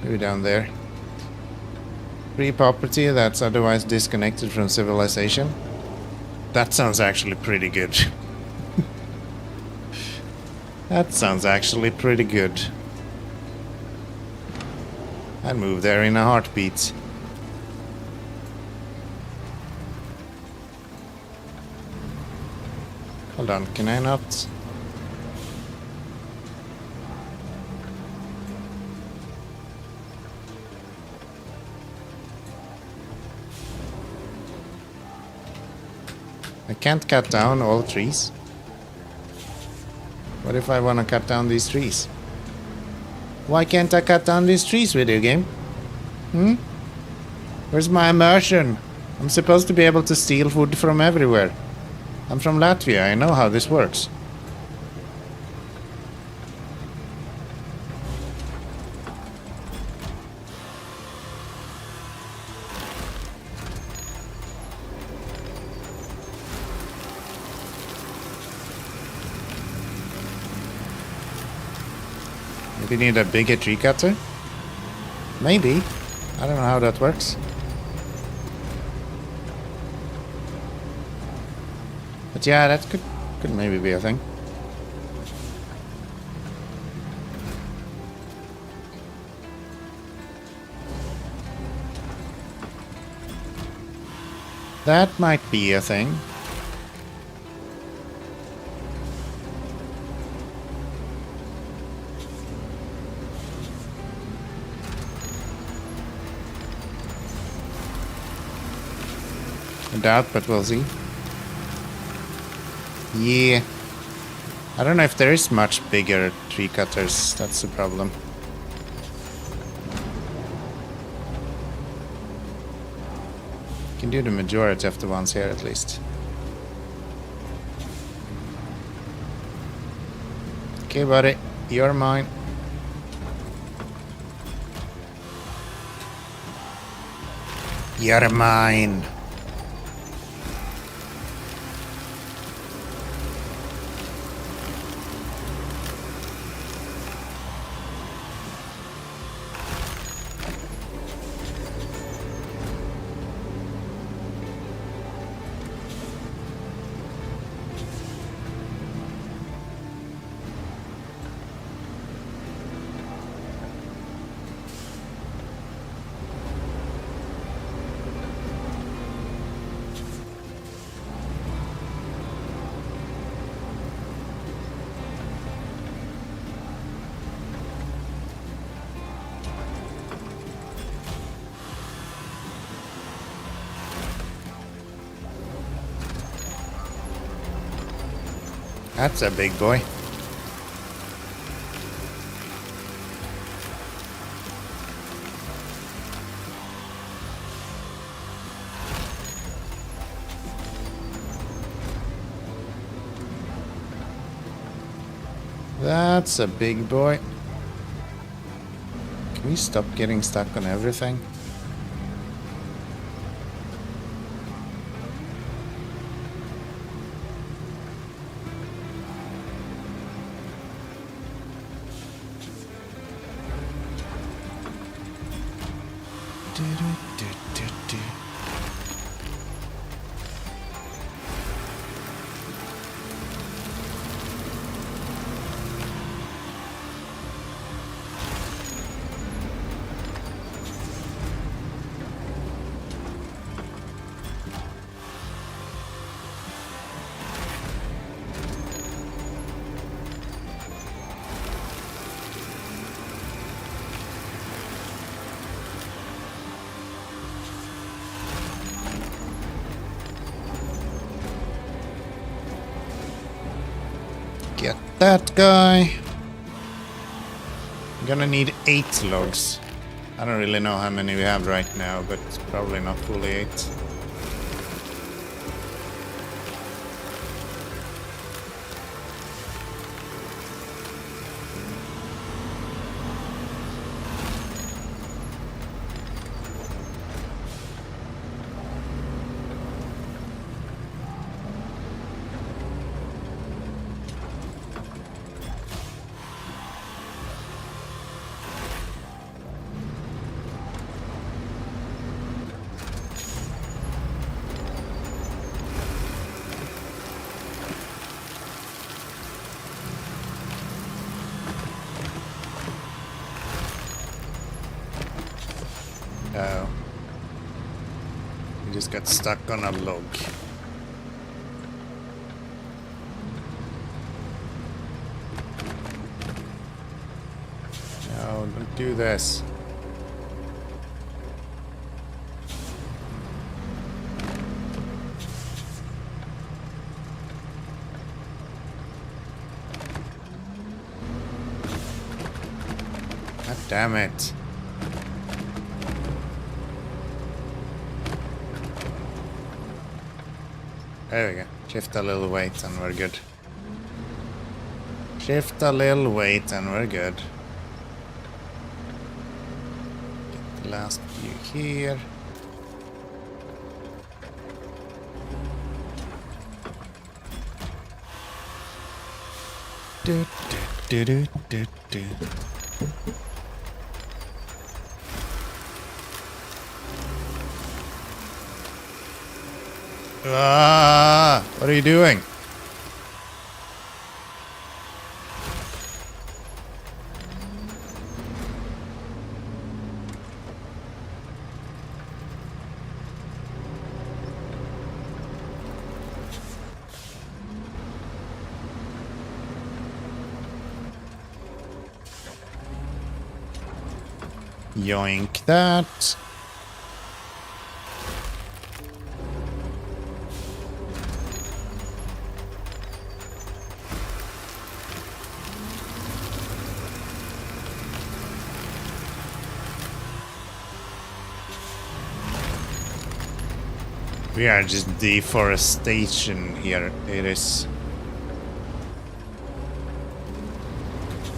[SPEAKER 1] Maybe down there. Free property that's otherwise disconnected from civilization. That sounds actually pretty good. That sounds actually pretty good. I'd move there in a heartbeat. Hold on, can I not? I can't cut down all trees. What if I want to cut down these trees? Why can't I cut down these trees, video game? Where's my immersion? I'm supposed to be able to steal wood from everywhere. I'm from Latvia, I know how this works. Maybe need a bigger tree cutter? Maybe. I don't know how that works. But yeah, that could maybe be a thing. That might be a thing. I doubt, but we'll see. Yeah. I don't know if there is much bigger tree cutters. That's the problem. Can do the majority of the ones here at least. Okay, buddy. You're mine. You're mine. That's a big boy. That's a big boy. Can we stop getting stuck on everything? Get that guy. I'm gonna need 8 logs. I don't really know how many we have right now, but it's probably not fully 8. Oh. We just got stuck on a log. No, don't do this. God damn it. There we go. Shift a little weight and we're good. Shift a little weight and we're good. Get the last few here. Do, do, do, do, do, do. Ah, what are you doing? Yoink that. We are just deforestation here. It is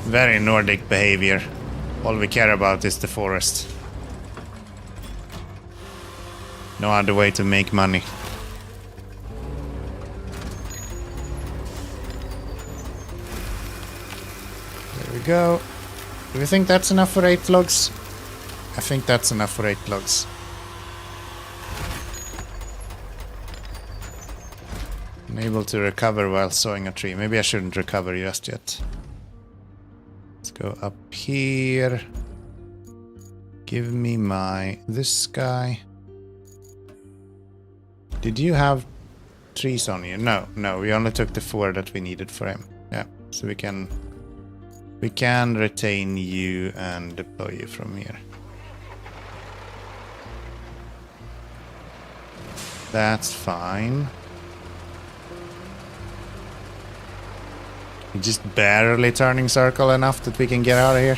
[SPEAKER 1] very Nordic behavior. All we care about is the forest. No other way to make money. There we go. Do we think that's enough for 8 logs? I think that's enough for 8 logs. Able to recover while sawing a tree. Maybe I shouldn't recover just yet. Let's go up here. Give me this guy. Did you have trees on you? No, we only took the 4 that we needed for him. Yeah, so we can retain you and deploy you from here. That's fine. Just barely turning circle enough that we can get out of here.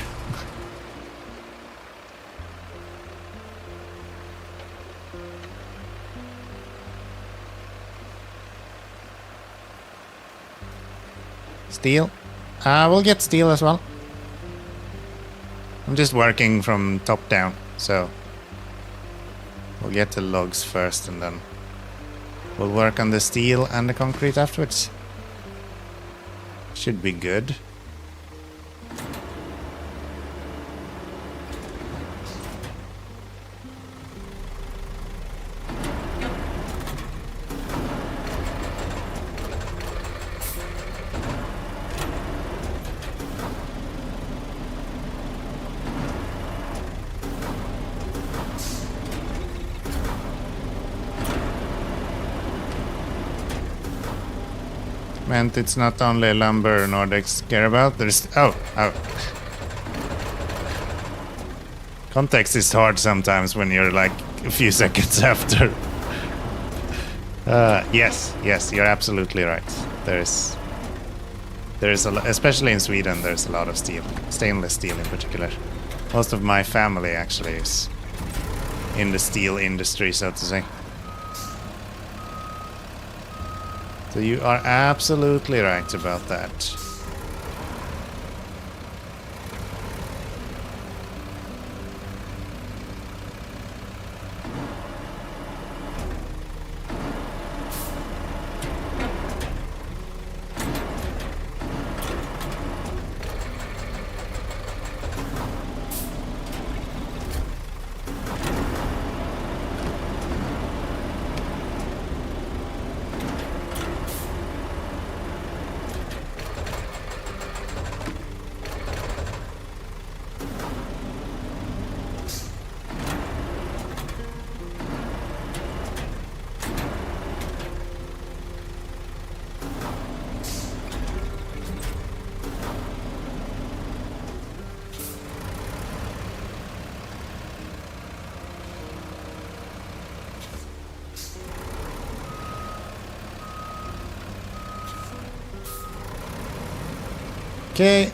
[SPEAKER 1] Steel. We'll get steel as well. I'm just working from top down, so we'll get the logs first and then we'll work on the steel and the concrete afterwards. Should be good. Meant it's not only lumber Nordics care about, there's... Oh. Context is hard sometimes when you're like a few seconds after. Yes, you're absolutely right. There's a lot, especially in Sweden, there's a lot of steel. Stainless steel in particular. Most of my family actually is in the steel industry, so to say. So you are absolutely right about that. Okay.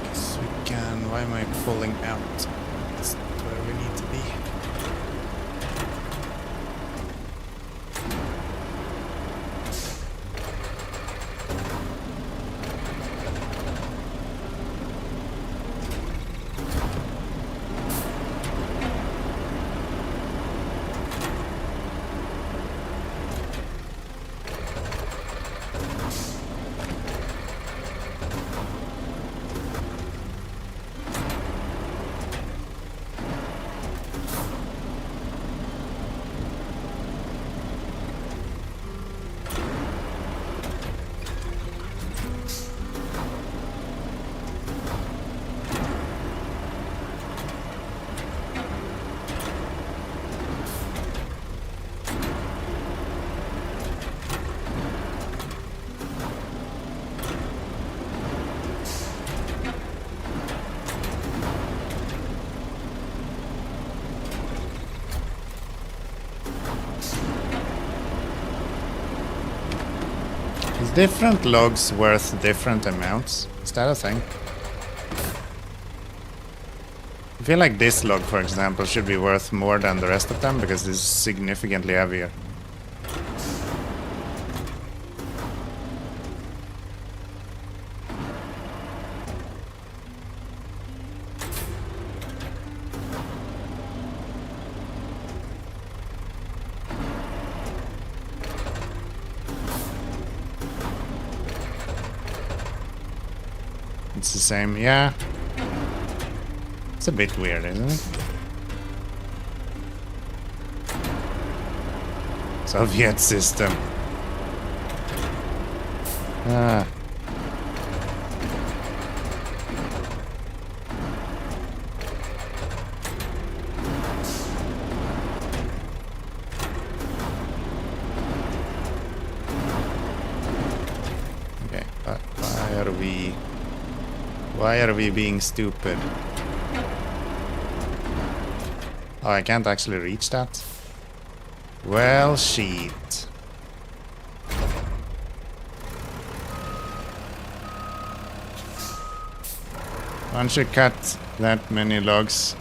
[SPEAKER 1] Guess we can. Why am I pulling out? That's not where we need to be. Is different logs worth different amounts? Is that a thing? I feel like this log, for example, should be worth more than the rest of them because this is significantly heavier. It's the same, yeah. It's a bit weird, isn't it? Soviet system. Ah. Okay, but why are we being stupid? Oh, I can't actually reach that? Well, shit. One should cut that many logs.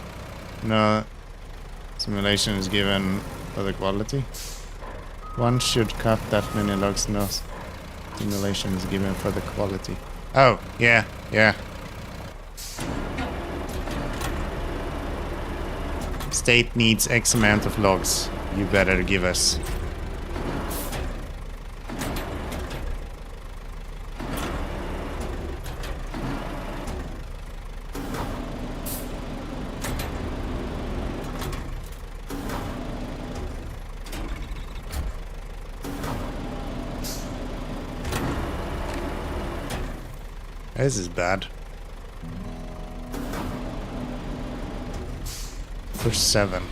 [SPEAKER 1] No simulation is given for the quality. One should cut that many logs. No simulation is given for the quality. Oh, yeah, yeah. State needs X amount of logs. You better give us. This is bad. For 7.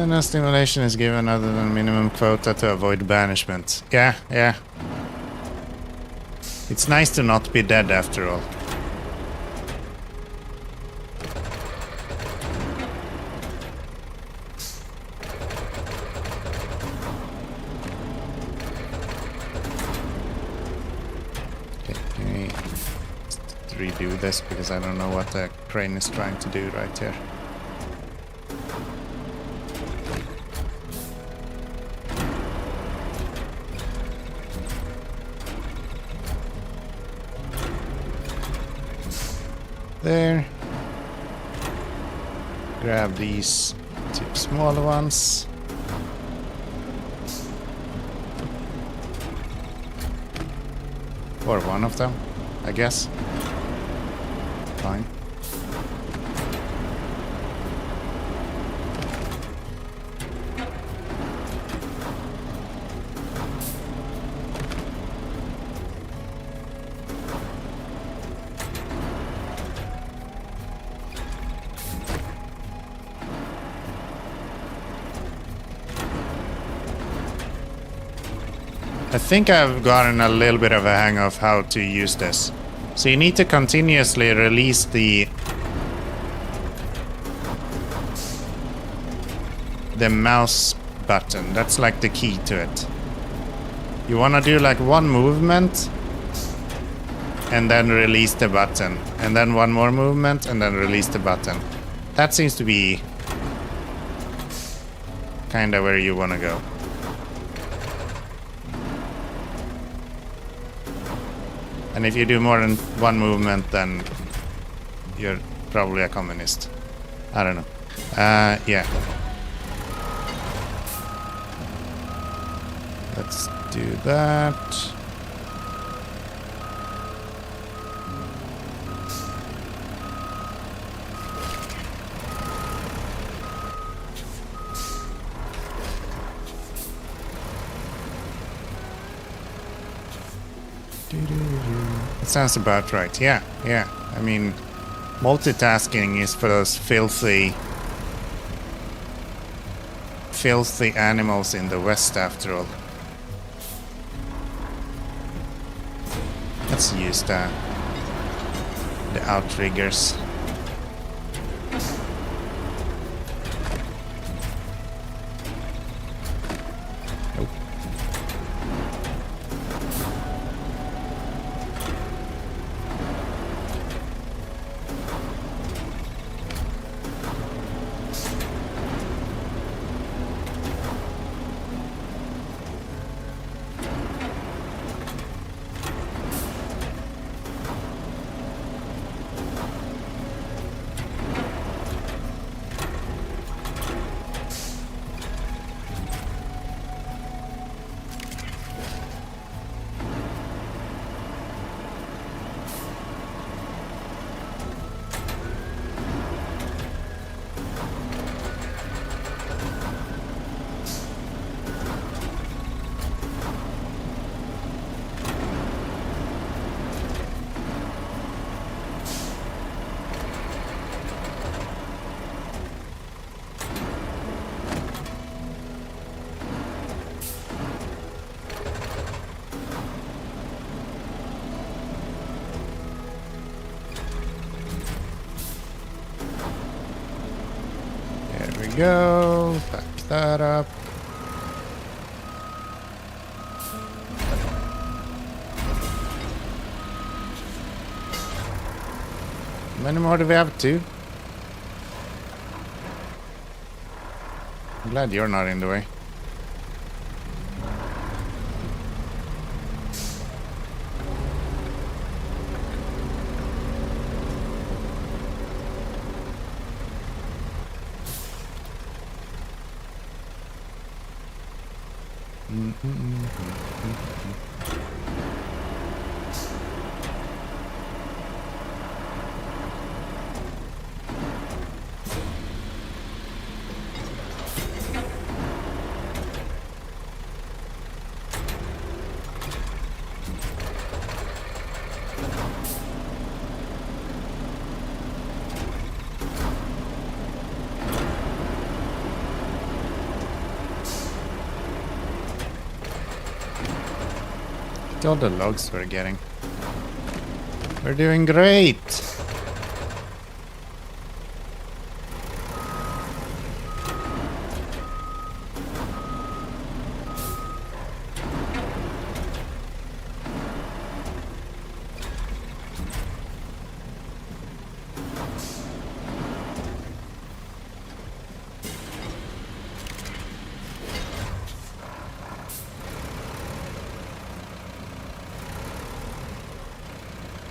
[SPEAKER 1] No stimulation is given other than minimum quota to avoid banishment. Yeah, yeah. It's nice to not be dead after all. Okay, let me just redo this because I don't know what the crane is trying to do right here. There. Grab these 2 smaller ones. Or one of them, I guess. Fine. I think I've gotten a little bit of a hang of how to use this. So you need to continuously release the mouse button. That's like the key to it. You want to do like one movement and then release the button. And then one more movement and then release the button. That seems to be kind of where you want to go. And if you do more than one movement, then you're probably a communist. I don't know. Yeah. Let's do that. That sounds about right. Yeah, yeah. I mean, multitasking is for those filthy animals in the West, after all. Let's use the outriggers. Nope. Go, pack that up. How many more do we have? 2? I'm glad you're not in the way. All the logs we're getting. We're doing great.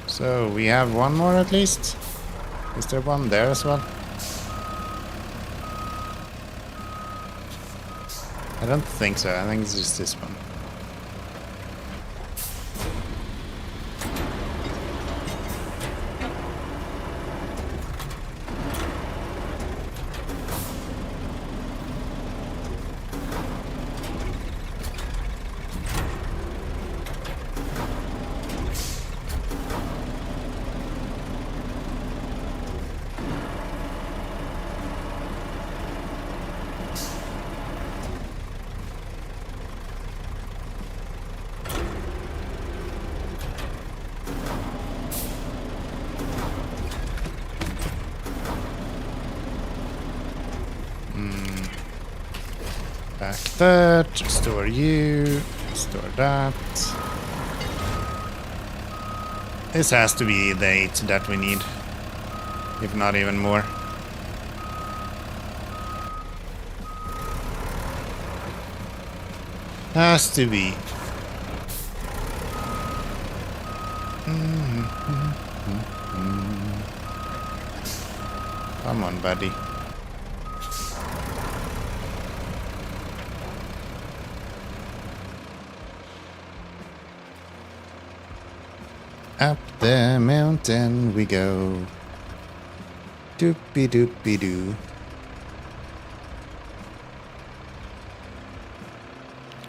[SPEAKER 1] So we have one more at least. Is there one there as well? I don't think so. I think it's just this one. Back that, store you, store that. This has to be the 8 that we need, if not even more. Has to be. Come on, buddy. Up the mountain we go. Doopy doopy doo.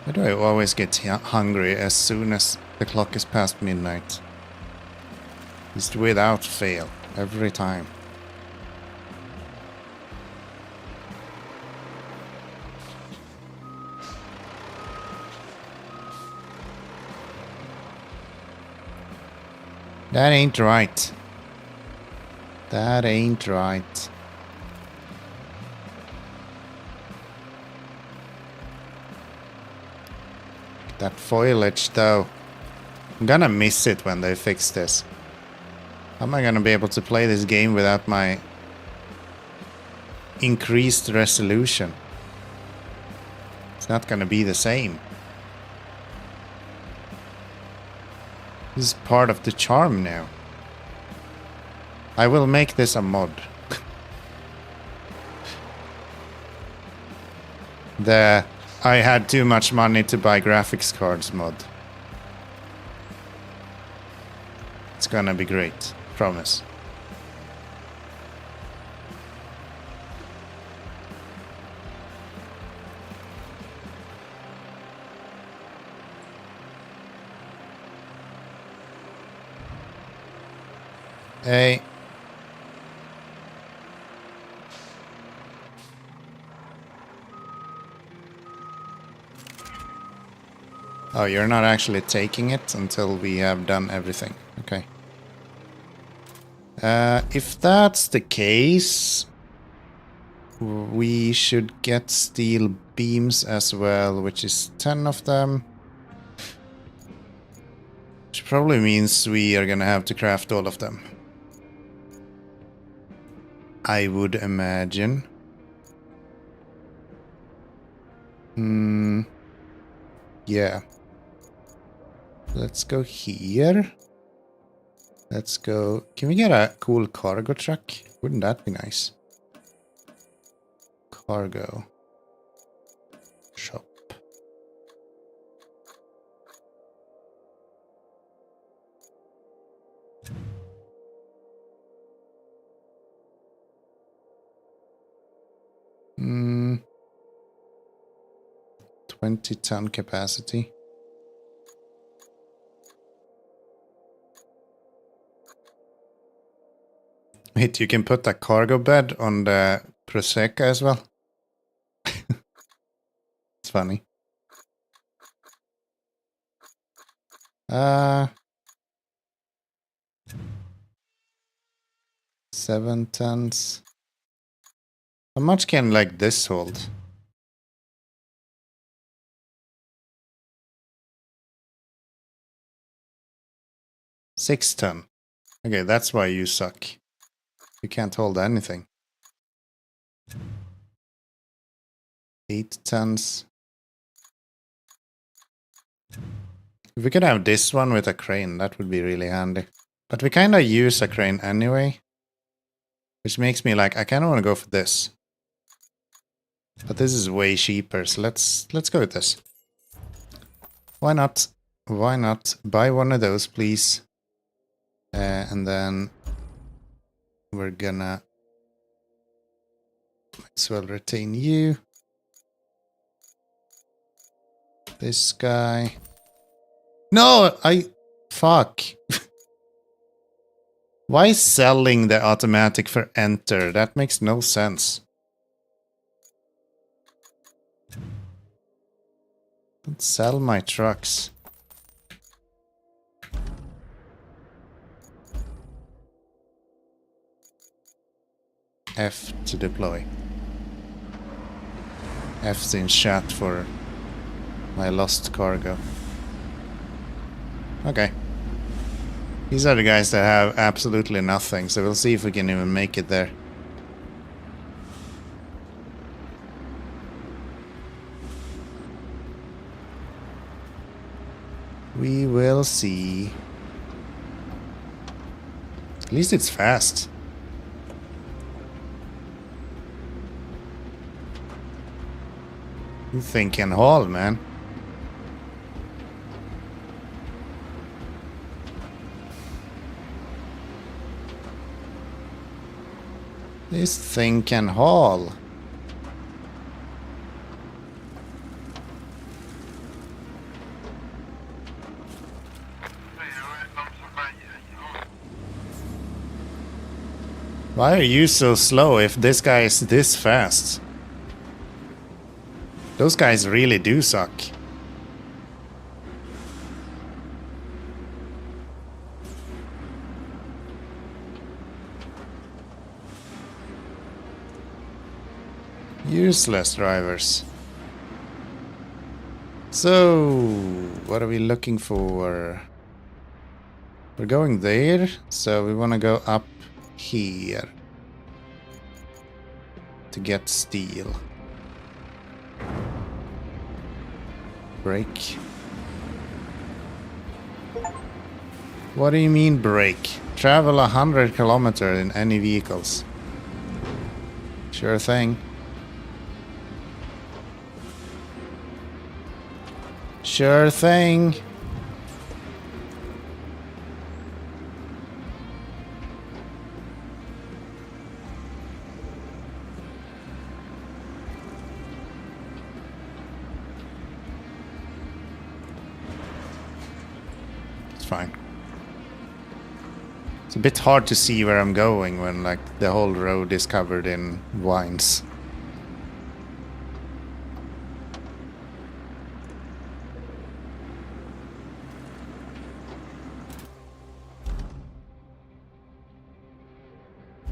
[SPEAKER 1] Why do I always get hungry as soon as the clock is past midnight? Just without fail, every time. That ain't right. That ain't right. That foliage though. I'm gonna miss it when they fix this. How am I gonna be able to play this game without my increased resolution? It's not gonna be the same. This is part of the charm now. I will make this a mod. The I had too much money to buy graphics cards mod. It's gonna be great. Promise. Hey. Oh, you're not actually taking it until we have done everything. Okay. If that's the case, we should get steel beams as well, which is 10 of them. Which probably means we are gonna have to craft all of them. I would imagine. Yeah. Let's go here. Let's go. Can we get a cool cargo truck? Wouldn't that be nice? Cargo. Shop. Hmm. 20-ton capacity. Wait, you can put a cargo bed on the Prosecco as well? It's funny. 7 tons. How much can like this hold? 6 ton. Okay, that's why you suck. You can't hold anything. 8 tons. If we could have this one with a crane, that would be really handy. But we kind of use a crane anyway. Which makes me like, I kind of want to go for this. But this is way cheaper, so let's go with this. Why not? Why not? Buy one of those, please. And then we're gonna might as well retain you. This guy. No, fuck. Why selling the automatic for enter? That makes no sense. Don't sell my trucks. F to deploy. F's in chat for my lost cargo. Okay. These are the guys that have absolutely nothing, so we'll see if we can even make it there. We will see. At least it's fast. You think can haul, man. This thing can haul. Why are you so slow if this guy is this fast? Those guys really do suck. Useless drivers. So, what are we looking for? We're going there, so we want to go up here to get steel. Brake. What do you mean brake? Travel 100 kilometers in any vehicles. Sure thing. Sure thing. It's fine. It's a bit hard to see where I'm going when like the whole road is covered in vines.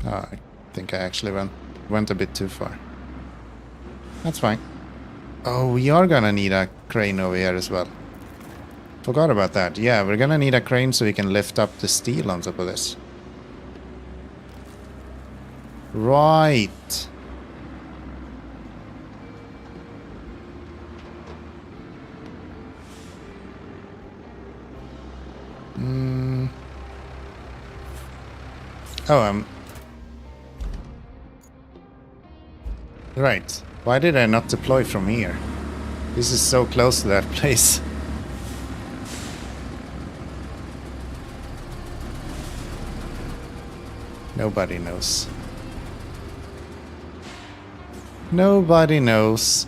[SPEAKER 1] Oh, I think I actually went a bit too far. That's fine. Oh, we are gonna need a crane over here as well. Forgot about that. Yeah, we're gonna need a crane so we can lift up the steel on top of this. Right. Oh, right. Why did I not deploy from here? This is so close to that place. Nobody knows. Nobody knows.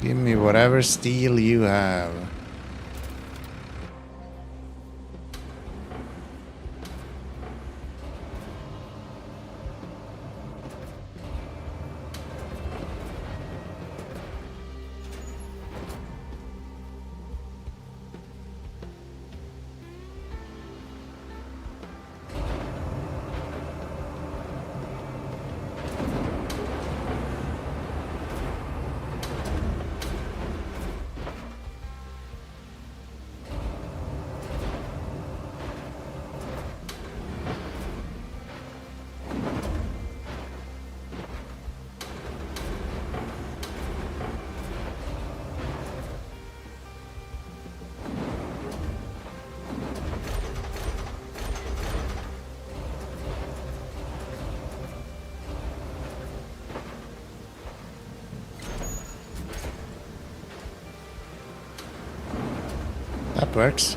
[SPEAKER 1] Give me whatever steel you have. That works.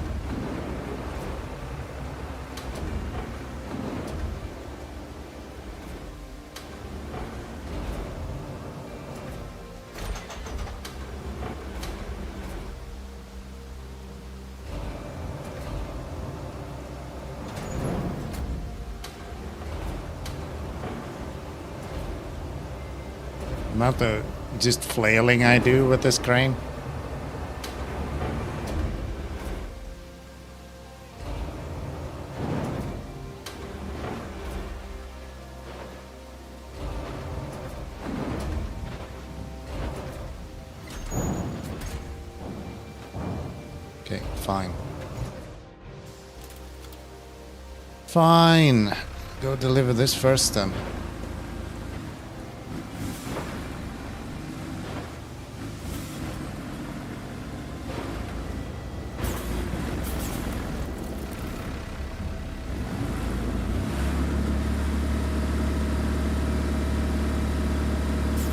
[SPEAKER 1] Not the just flailing I do with this crane. Okay, fine. Fine. Go deliver this first then.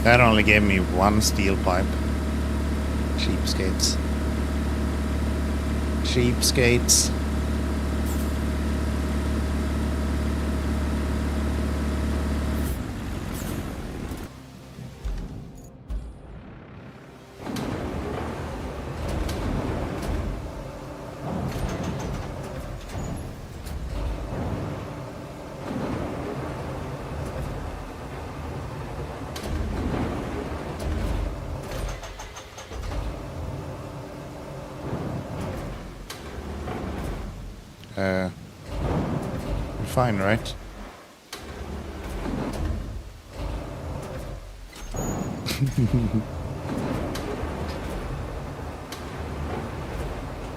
[SPEAKER 1] That only gave me one steel pipe. Cheapskates. Cheapskates. We're fine, right?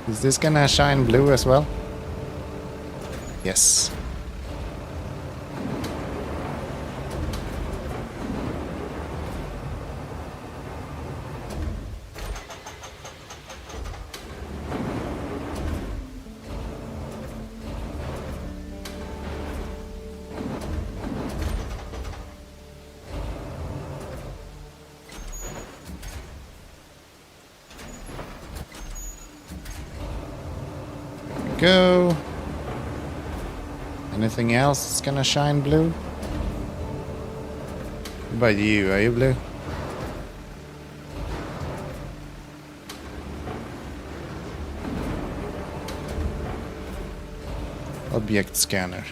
[SPEAKER 1] Is this gonna shine blue as well? Yes. Go. Anything else that's gonna shine blue? What about you? Are you blue? Object scanner.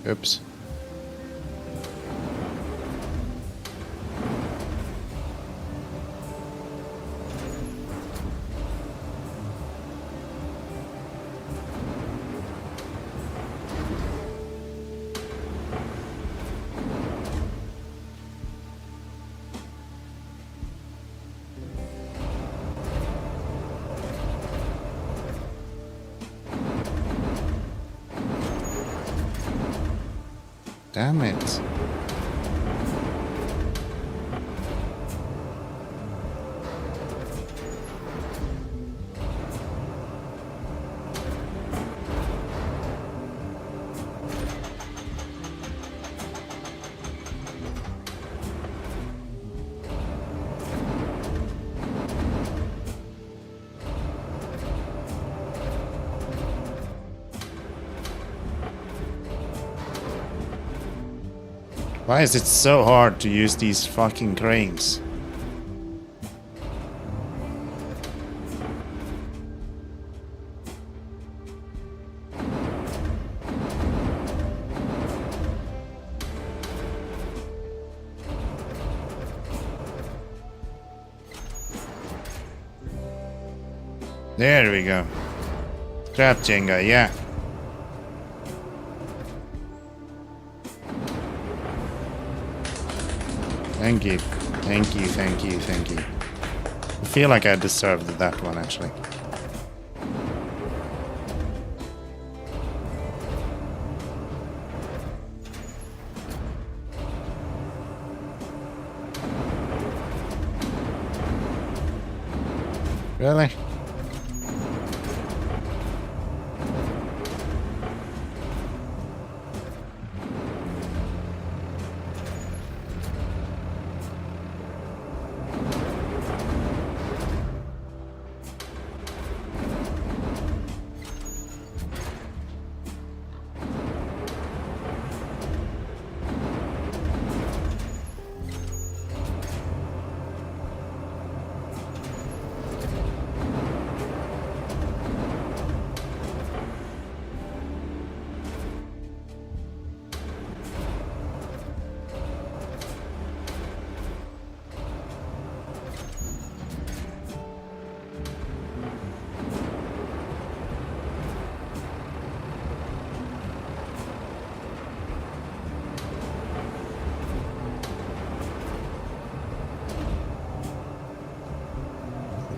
[SPEAKER 1] Oops. Damn it. Why is it so hard to use these fucking cranes? There we go. Scrap Jenga, yeah. Thank you. Thank you, thank you, thank you. I feel like I deserved that one, actually. Really?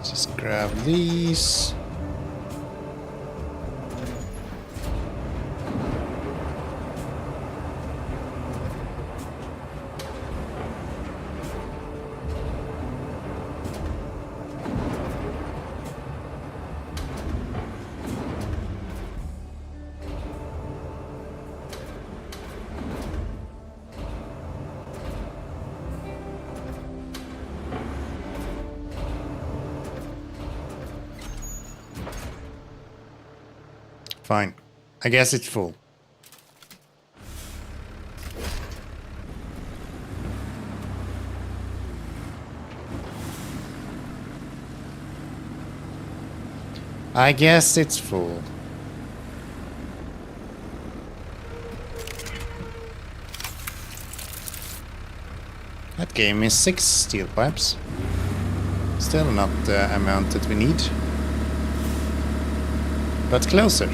[SPEAKER 1] Just grab these. Fine. I guess it's full. I guess it's full. That gave me 6 steel pipes. Still not the amount that we need. But closer.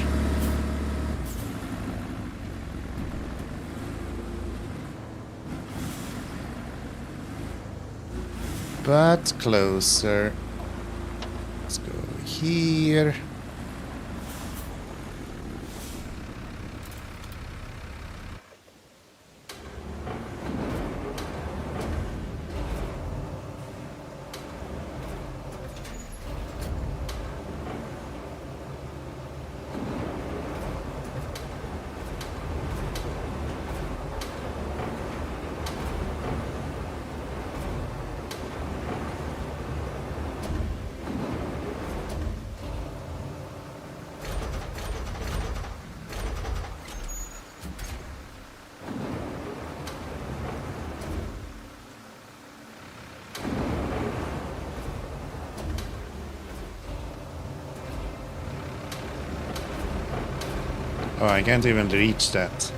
[SPEAKER 1] But closer. Let's go here. Oh, I can't even reach that.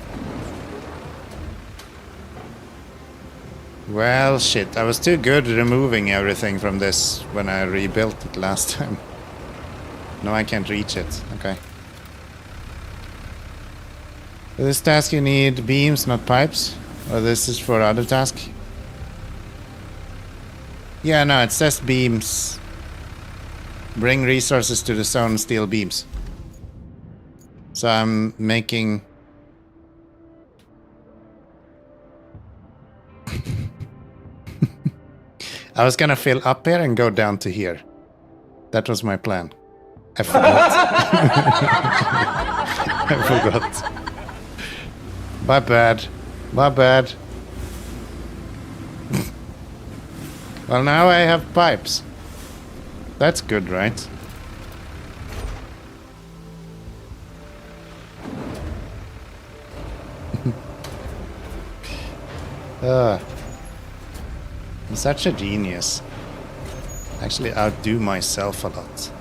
[SPEAKER 1] Well, shit. I was too good removing everything from this when I rebuilt it last time. No, I can't reach it. Okay. For this task you need beams, not pipes? Or this is for other task? Yeah, no, it says beams. Bring resources to the zone, steal beams. So I'm making... I was gonna fill up here and go down to here. That was my plan. I forgot. I forgot. My bad. My bad. Well, now I have pipes. That's good, right? I'm such a genius. Actually, outdo myself a lot.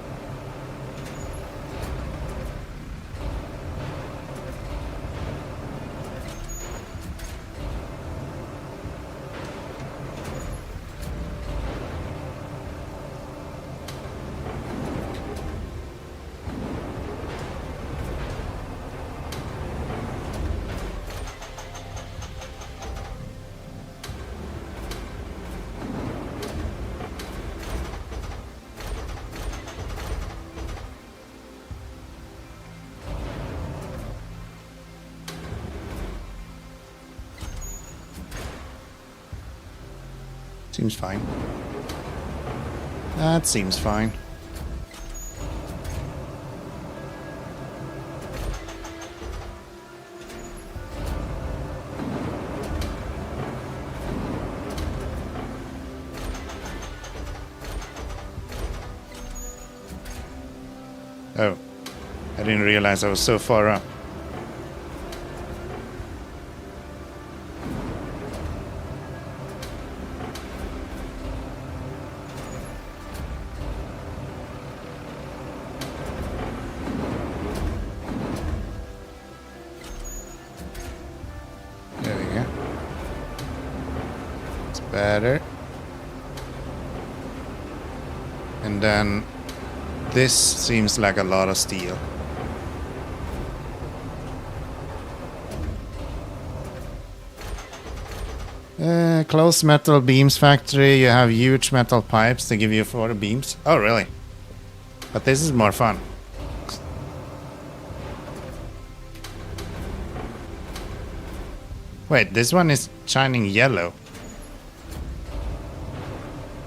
[SPEAKER 1] Seems fine. That seems fine. Oh, I didn't realize I was so far up. Better. And then this seems like a lot of steel. Close metal beams factory. You have huge metal pipes. They give you 4 beams. Oh, really? But this is more fun. Wait, this one is shining yellow.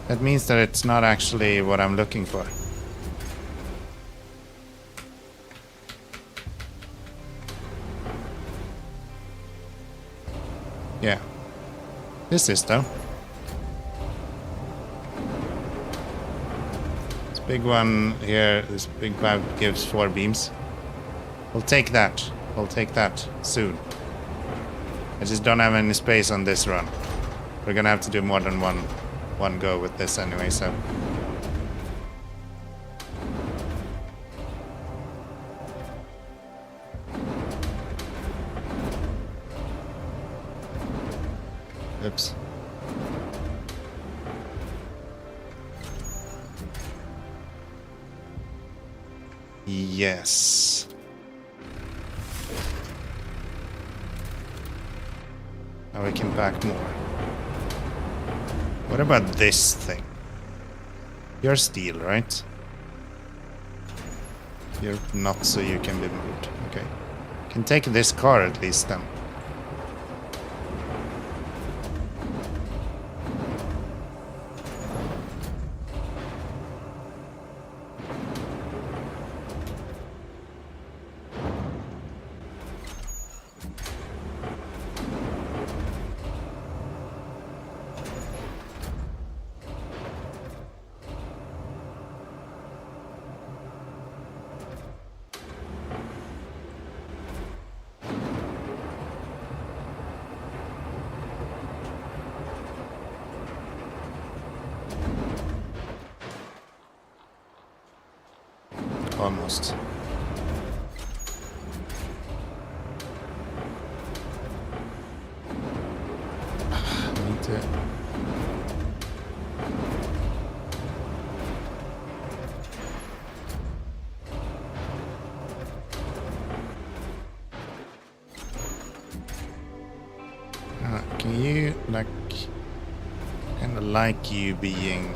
[SPEAKER 1] That means that it's not actually what I'm looking for. Yeah. This is though. This big one here, this big pipe gives 4 beams. We'll take that. We'll take that soon. I just don't have any space on this run. We're gonna have to do more than one go with this anyway, so. Oops. Yes. Now we can pack more. What about this thing? You're steel, right? You're not, so you can be moved. Okay. Can take this car at least then. Almost. Need to. Can you like kind of like you being?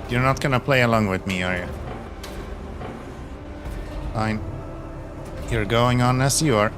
[SPEAKER 1] You're not gonna play along with me, are you? Fine. You're going on as you are.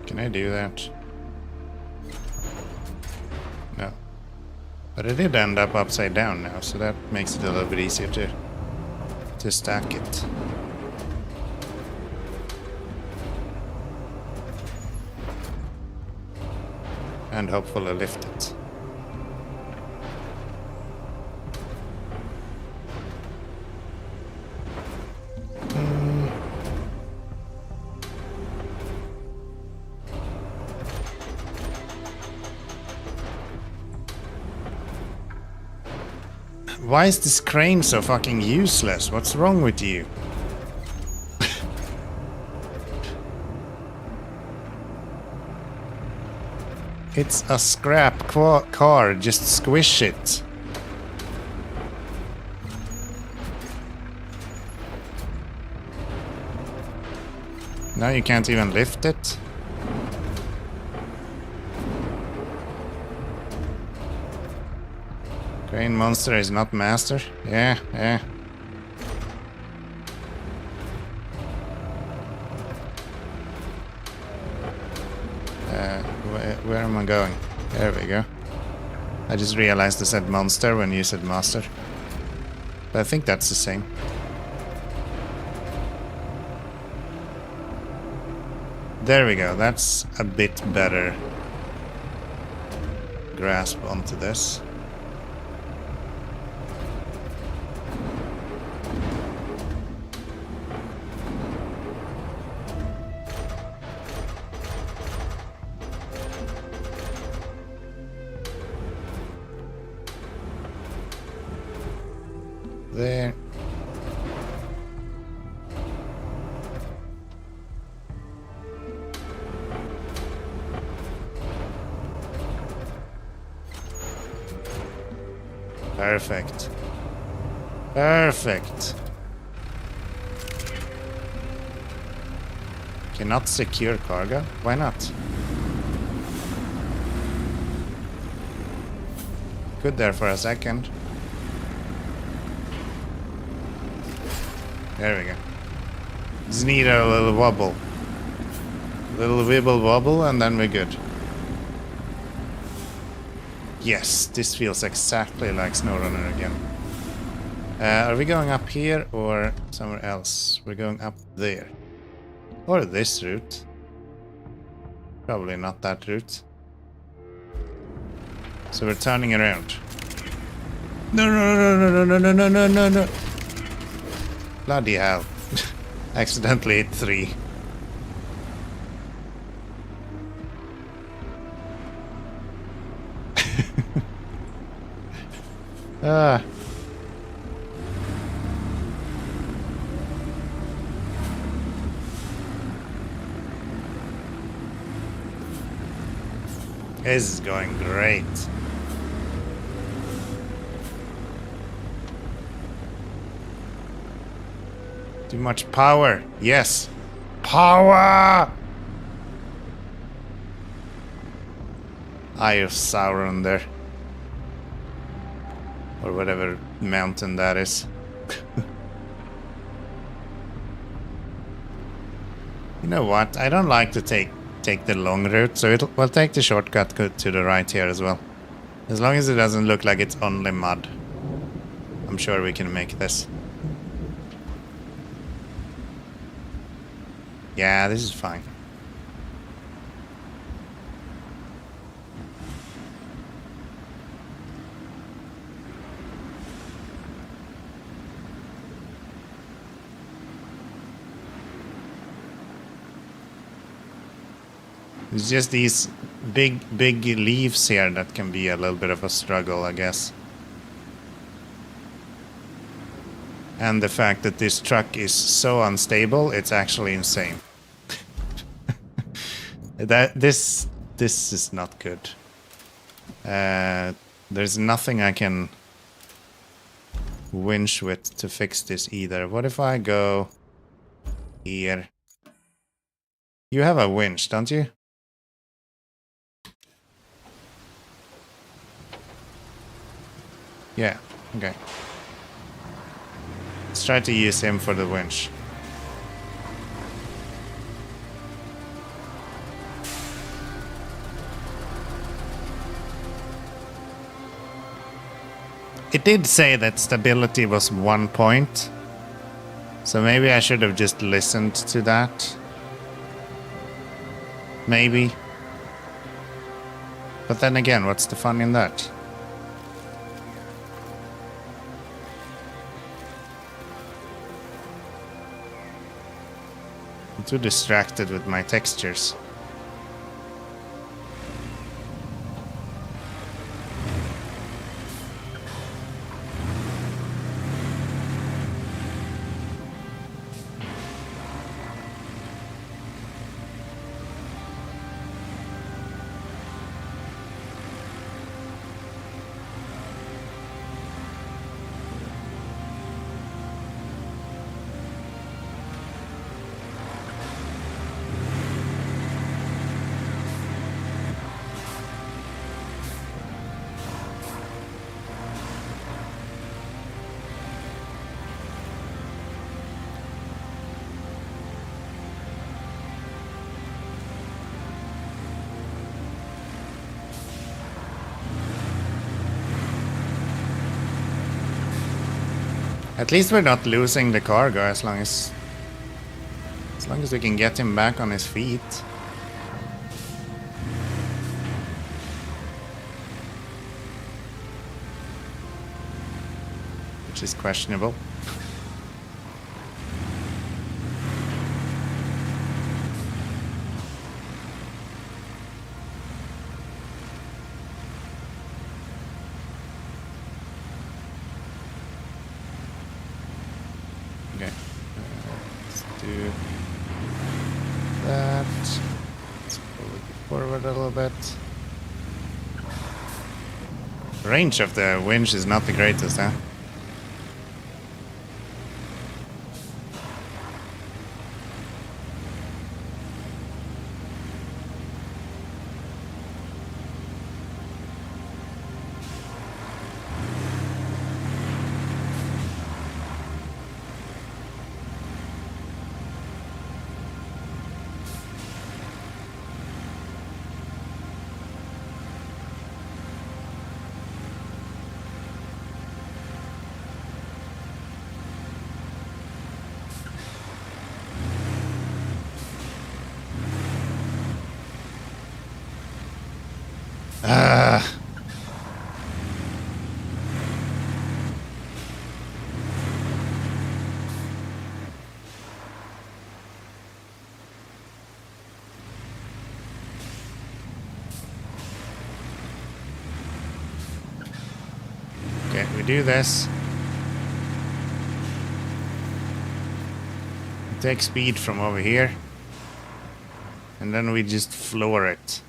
[SPEAKER 1] Can I do that? No. But it did end up upside down now, so that makes it a little bit easier to stack it. And hopefully lift it. Why is this crane so fucking useless? What's wrong with you? It's a scrap car, just squish it. Now you can't even lift it. Crane monster is not master? Yeah. Where am I going? There we go. I just realized I said monster when you said master. But I think that's the same. There we go. That's a bit better grasp onto this. There. Perfect. Perfect. Cannot secure cargo? Why not? Good there for a second. There we go. Just need a little wobble. Little wibble wobble and then we're good. Yes, this feels exactly like SnowRunner again. Are we going up here or somewhere else? We're going up there. Or this route. Probably not that route. So we're turning around. No, no, no, no, no, no, no, no, no, no. Bloody hell. Accidentally hit 3. Ah. This is going great. Too much power. Yes. Power! Eye of Sauron there. Or whatever mountain that is. You know what? I don't like to take the long route, so we'll take the shortcut to the right here as well. As long as it doesn't look like it's only mud. I'm sure we can make this. Yeah, this is fine. It's just these big leaves here that can be a little bit of a struggle, I guess. And the fact that this truck is so unstable, it's actually insane. This is not good. There's nothing I can winch with to fix this either. What if I go here? You have a winch, don't you? Yeah, okay. Let's try to use him for the winch. It did say that stability was 1 point. So maybe I should have just listened to that. Maybe. But then again, what's the fun in that? I'm too distracted with my textures. At least we're not losing the cargo as long as we can get him back on his feet. Which is questionable. Okay, let's do that. Let's pull it forward a little bit. Range of the winch is not the greatest, huh? Ah. Okay, we do this. We take speed from over here. And then we just floor it.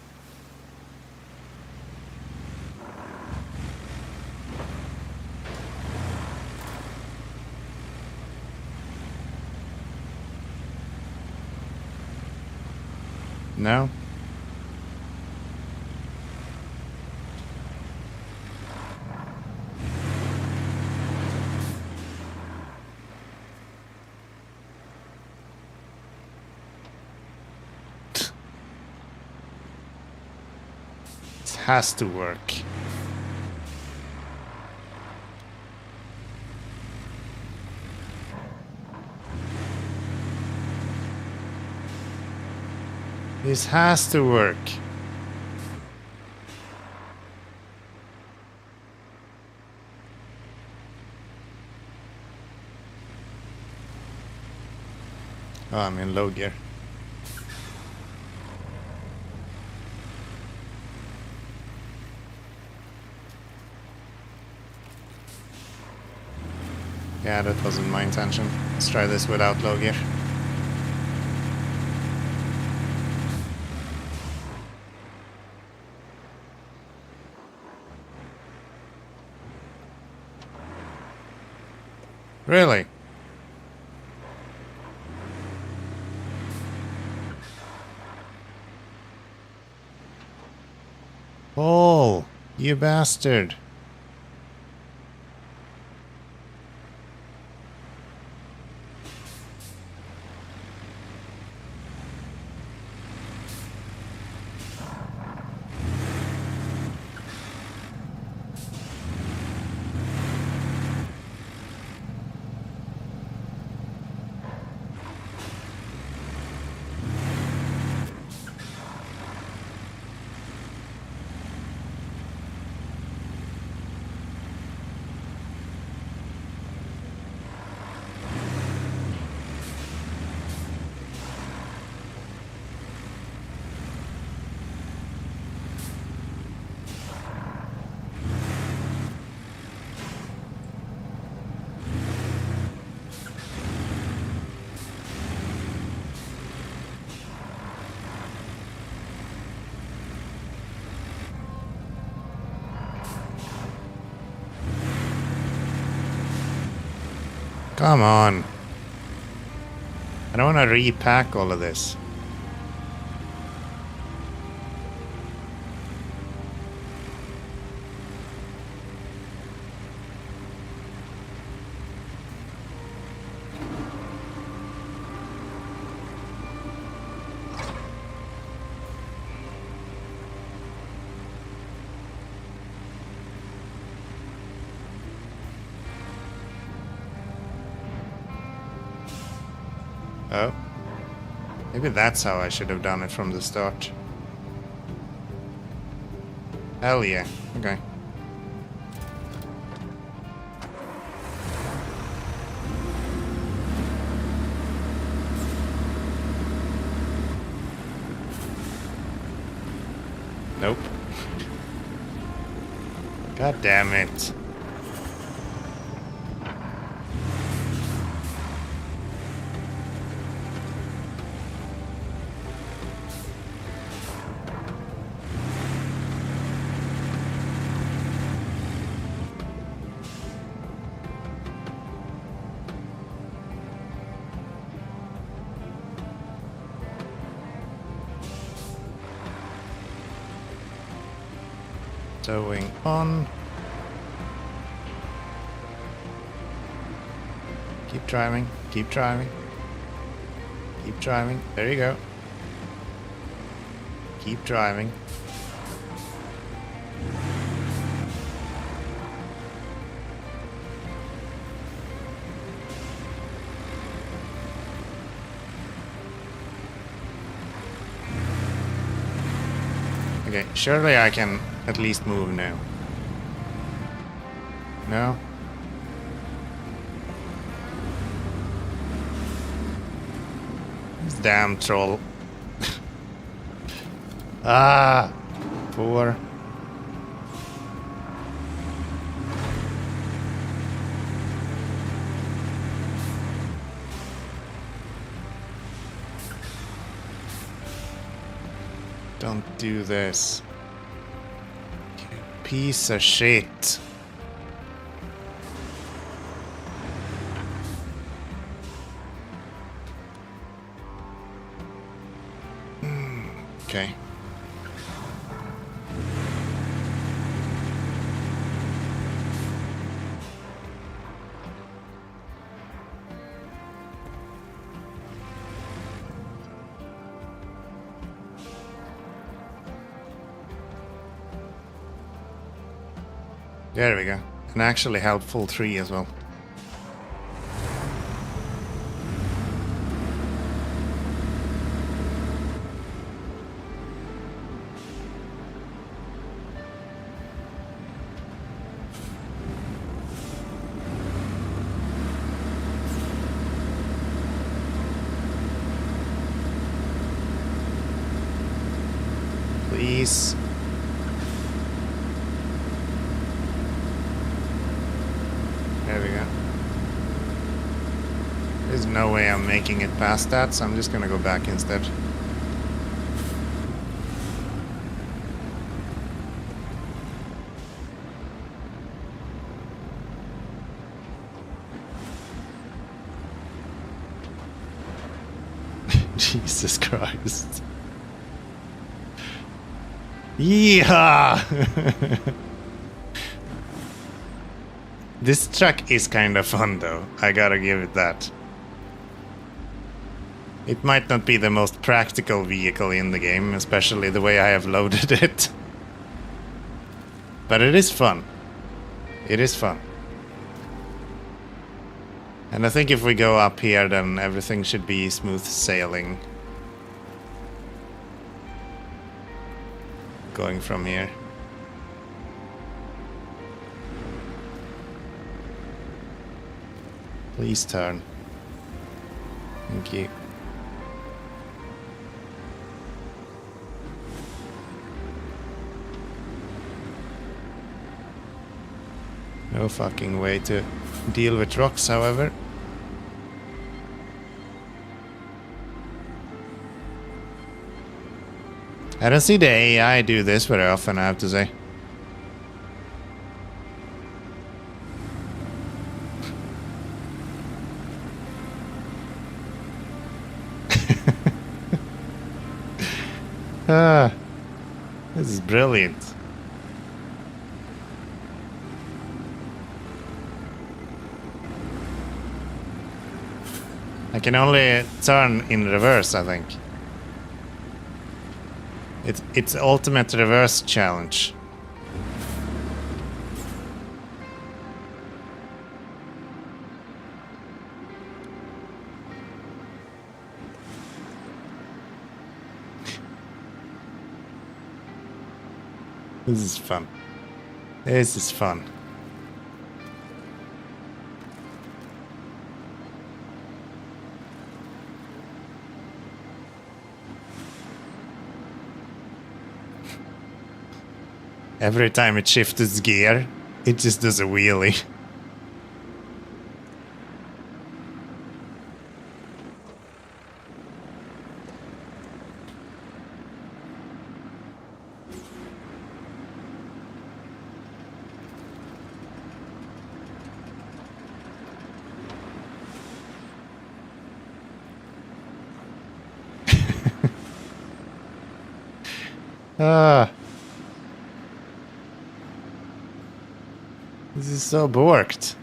[SPEAKER 1] No? It has to work. This has to work. Oh, I'm in low gear. Yeah, that wasn't my intention. Let's try this without low gear. Really? Oh, you bastard. Come on. I don't want to repack all of this. Oh. Maybe that's how I should have done it from the start. Hell yeah. Okay. Nope. God damn it. Towing on. Keep driving, keep driving. Keep driving, there you go. Keep driving. Okay, surely I can at least move now. No? This damn troll. Ah! Poor. Don't do this. You piece of shit. Okay. There we go. An actually helpful tree as well. Please. There we go. There's no way I'm making it past that, so I'm just gonna go back instead. Jesus Christ. Yeehaw! This truck is kind of fun though, I gotta give it that. It might not be the most practical vehicle in the game, especially the way I have loaded it. But it is fun. It is fun. And I think if we go up here, then everything should be smooth sailing. Going from here. Please turn. Thank you. No fucking way to deal with rocks, however. I don't see the AI do this very often, I have to say. Ah, this is brilliant. I can only turn in reverse, I think. It's ultimate reverse challenge. This is fun. This is fun. Every time it shifts its gear, it just does a wheelie. Ah. This is so borked.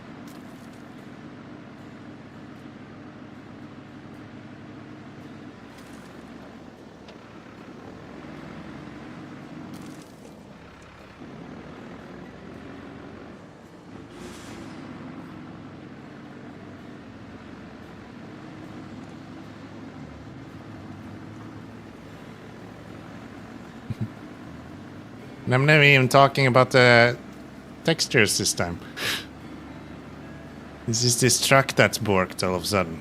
[SPEAKER 1] And I'm never even talking about the textures this time. This is this truck that's borked all of a sudden.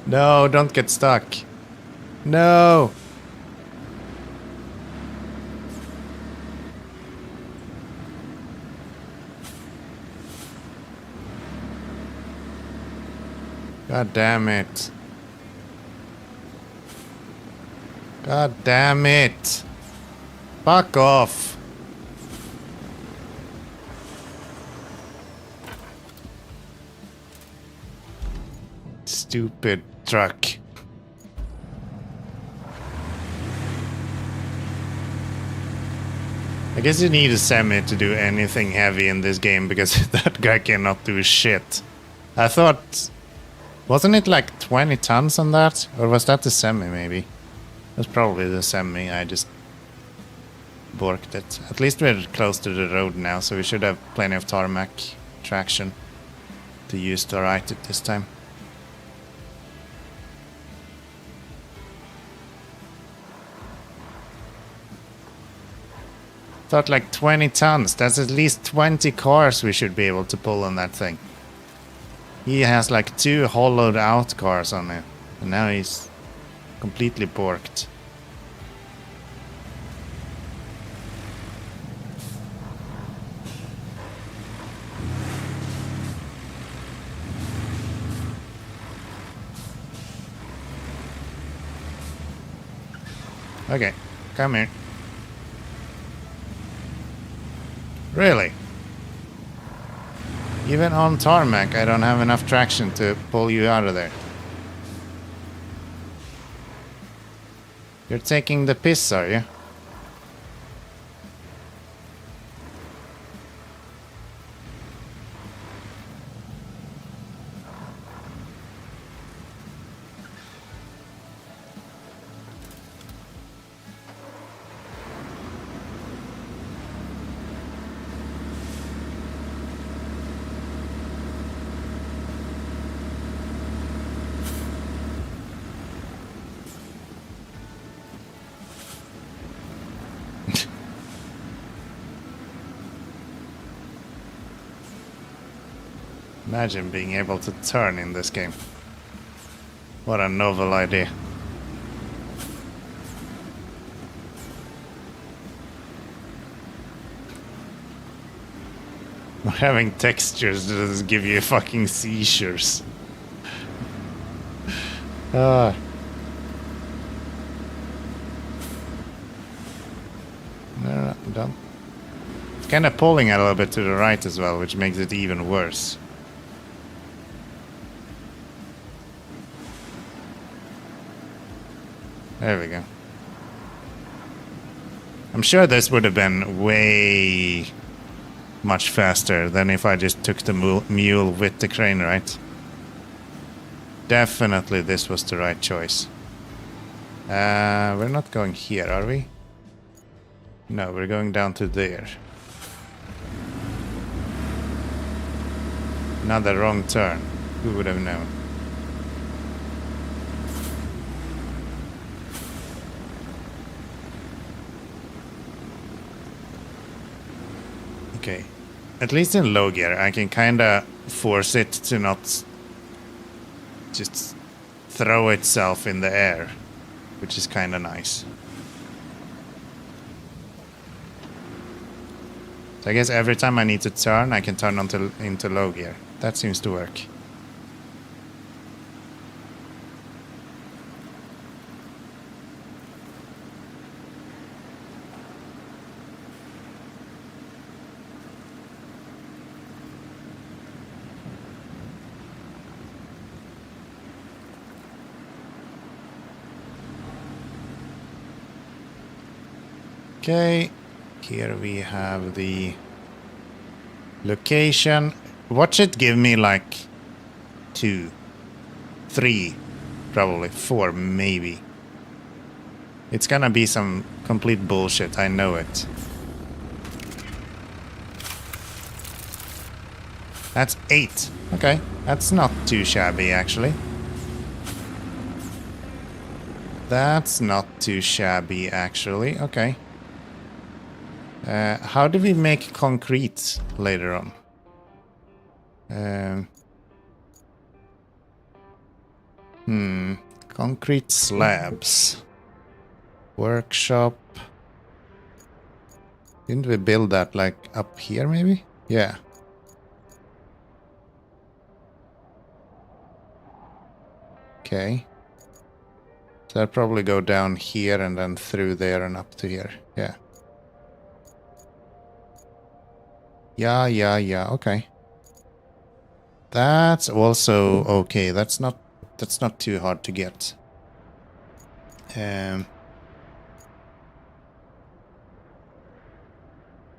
[SPEAKER 1] No, don't get stuck. No! God damn it. God damn it. Fuck off. Stupid truck. I guess you need a semi to do anything heavy in this game because that guy cannot do shit. I thought... Wasn't it like 20 tons on that? Or was that the semi maybe? That's probably the semi, I just borked it. At least we're close to the road now, so we should have plenty of tarmac traction to use to right it this time. Thought like 20 tons, that's at least 20 cars we should be able to pull on that thing. He has like 2 hollowed out cars on it, and now he's completely borked. Okay, come here. Really? Even on tarmac, I don't have enough traction to pull you out of there. You're taking the piss, are you? Imagine being able to turn in this game. What a novel idea. Having textures doesn't give you fucking seizures. No, don't. It's kind of pulling a little bit to the right as well, which makes it even worse. There we go. I'm sure this would have been way much faster than if I just took the mule with the crane, right? Definitely this was the right choice. We're not going here, are we? No, we're going down to there. Another wrong turn. Who would have known? Okay, at least in low gear I can kinda force it to not just throw itself in the air, which is kinda nice. So I guess every time I need to turn, I can turn into low gear. That seems to work. Okay, here we have the location. Watch it give me like 2, 3, probably 4, maybe. It's gonna be some complete bullshit, I know it. That's 8. Okay, that's not too shabby actually. That's not too shabby, actually. Okay. How do we make concrete later on? Concrete slabs. Workshop. Didn't we build that like up here maybe? Yeah. Okay. So I'll probably go down here and then through there and up to here. Yeah. Yeah. Okay. That's also okay. That's not too hard to get. I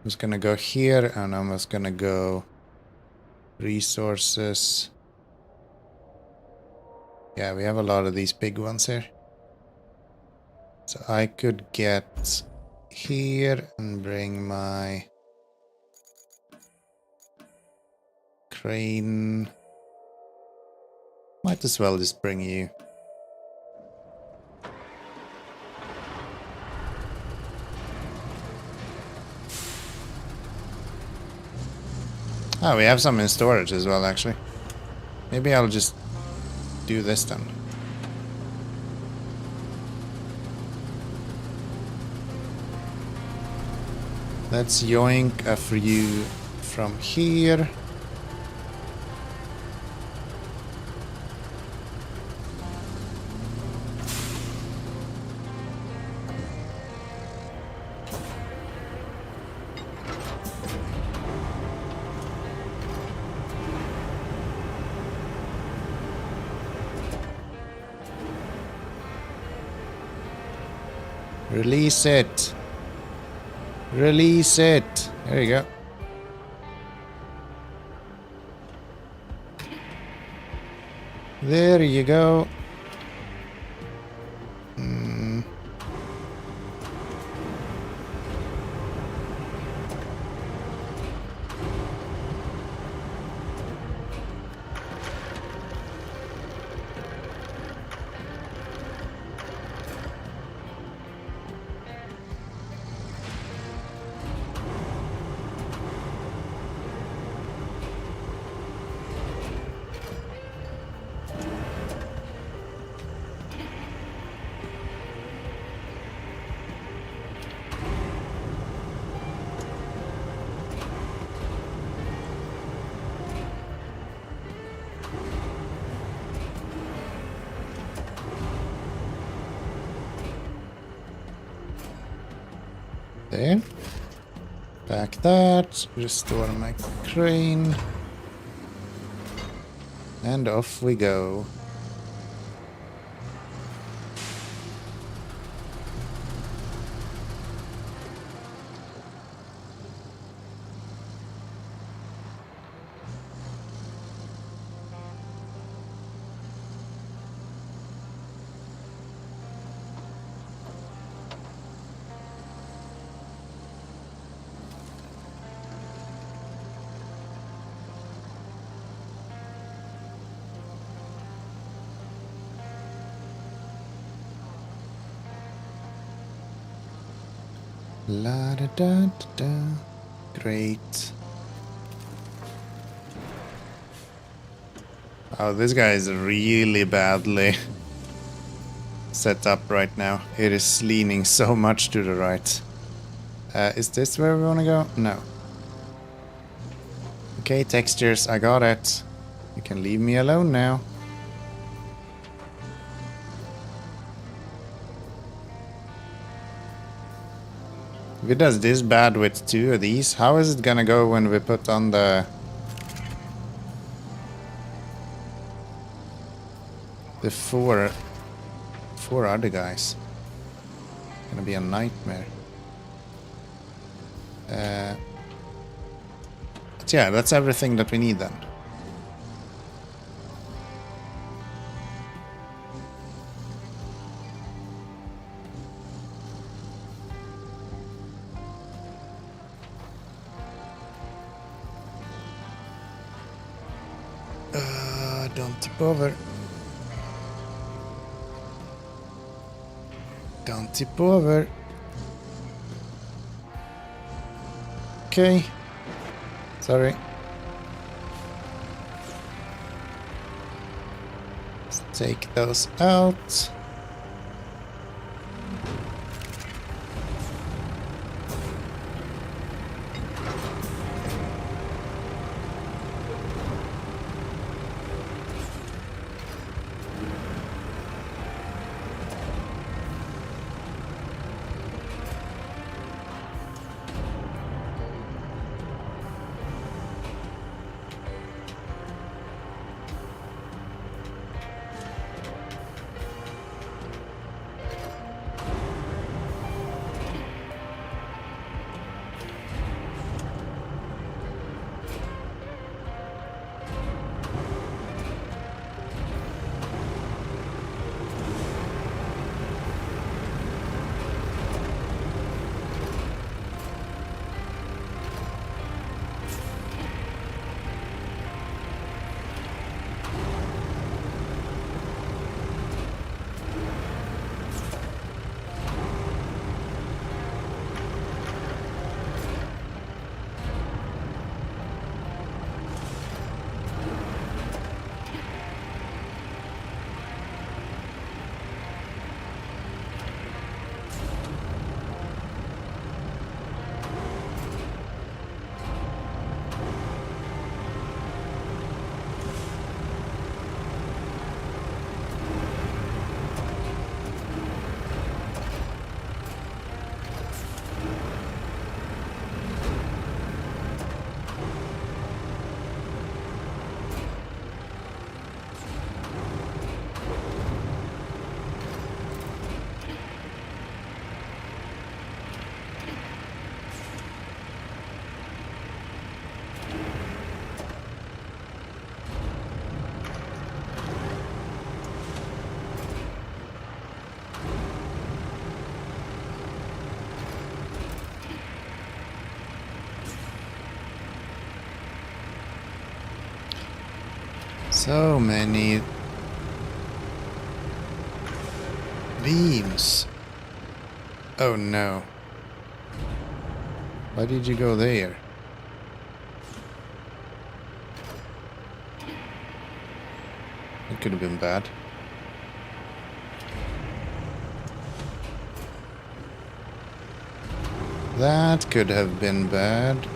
[SPEAKER 1] was gonna go here and I was gonna go resources. Yeah, we have a lot of these big ones here. So I could get here and bring my crane. Might as well just bring you. Oh, we have some in storage as well, actually. Maybe I'll just do this then. Let's yoink a few from here. Release it. Release it. There you go. There you go. There. Back that. Restore my crane. And off we go. La da da da da. Great. Oh, this guy is really badly set up right now. It is leaning so much to the right. Is this where we want to go? No. Okay, textures, I got it. You can leave me alone now. If it does this bad with 2 of these, how is it gonna go when we put on the four other guys? Gonna be a nightmare. But yeah, that's everything that we need then. Don't tip over. Don't tip over. Okay. Sorry. Let's take those out. So many beams. Oh no. Why did you go there? It could have been bad. That could have been bad.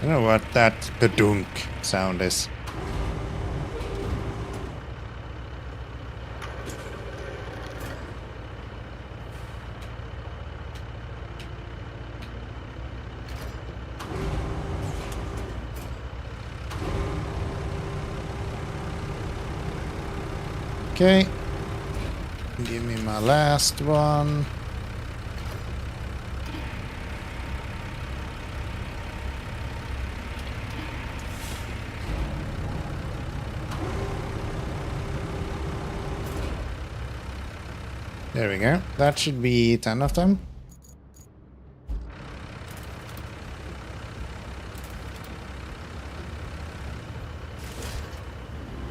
[SPEAKER 1] I don't know what that badunk sound is. Okay. Give me my last one. There we go. That should be 10 of them.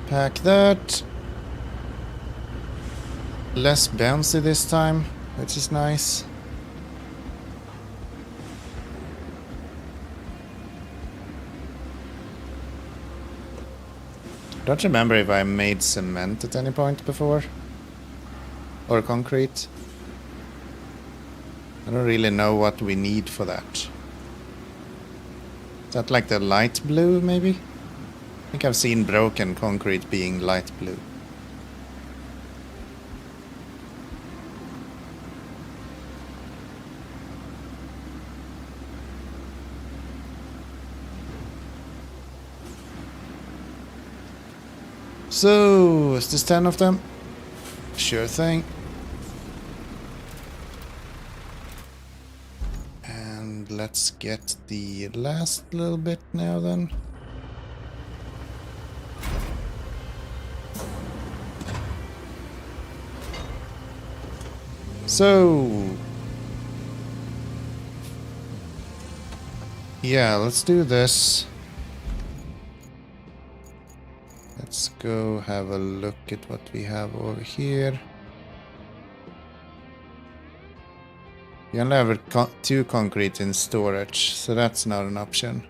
[SPEAKER 1] Pack that. Less bouncy this time, which is nice. Don't remember if I made cement at any point before. Or concrete. I don't really know what we need for that. Is that like the light blue, maybe? I think I've seen broken concrete being light blue. So, is this 10 of them? Sure thing. And let's get the last little bit now then. So, yeah, let's do this. Let's go have a look at what we have over here. We only have 2 concrete in storage, so that's not an option.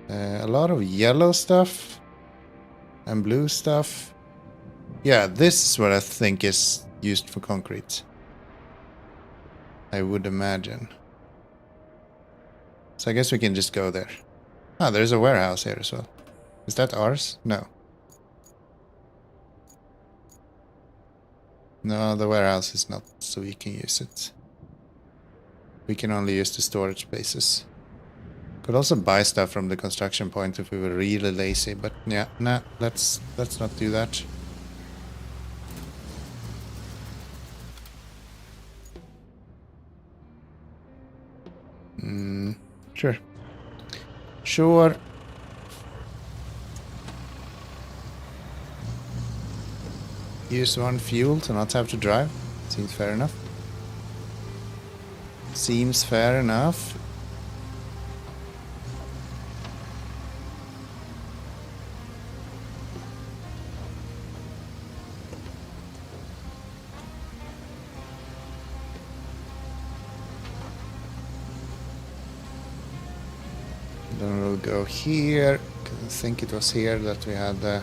[SPEAKER 1] A lot of yellow stuff and blue stuff. Yeah, this is what I think is used for concrete. I would imagine. So I guess we can just go there. Ah, there's a warehouse here as well. Is that ours? No. No, the warehouse is not, so we can use it. We can only use the storage spaces. Could also buy stuff from the construction point if we were really lazy, but yeah, nah, let's not do that. Sure. Sure. Use 1 fuel to not have to drive. Seems fair enough. Seems fair enough. Then we'll go here. I think it was here that we had the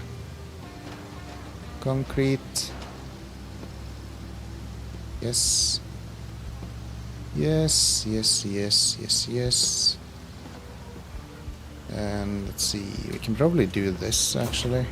[SPEAKER 1] concrete. Yes. Yes, yes, yes, yes, yes. And let's see, we can probably do this actually.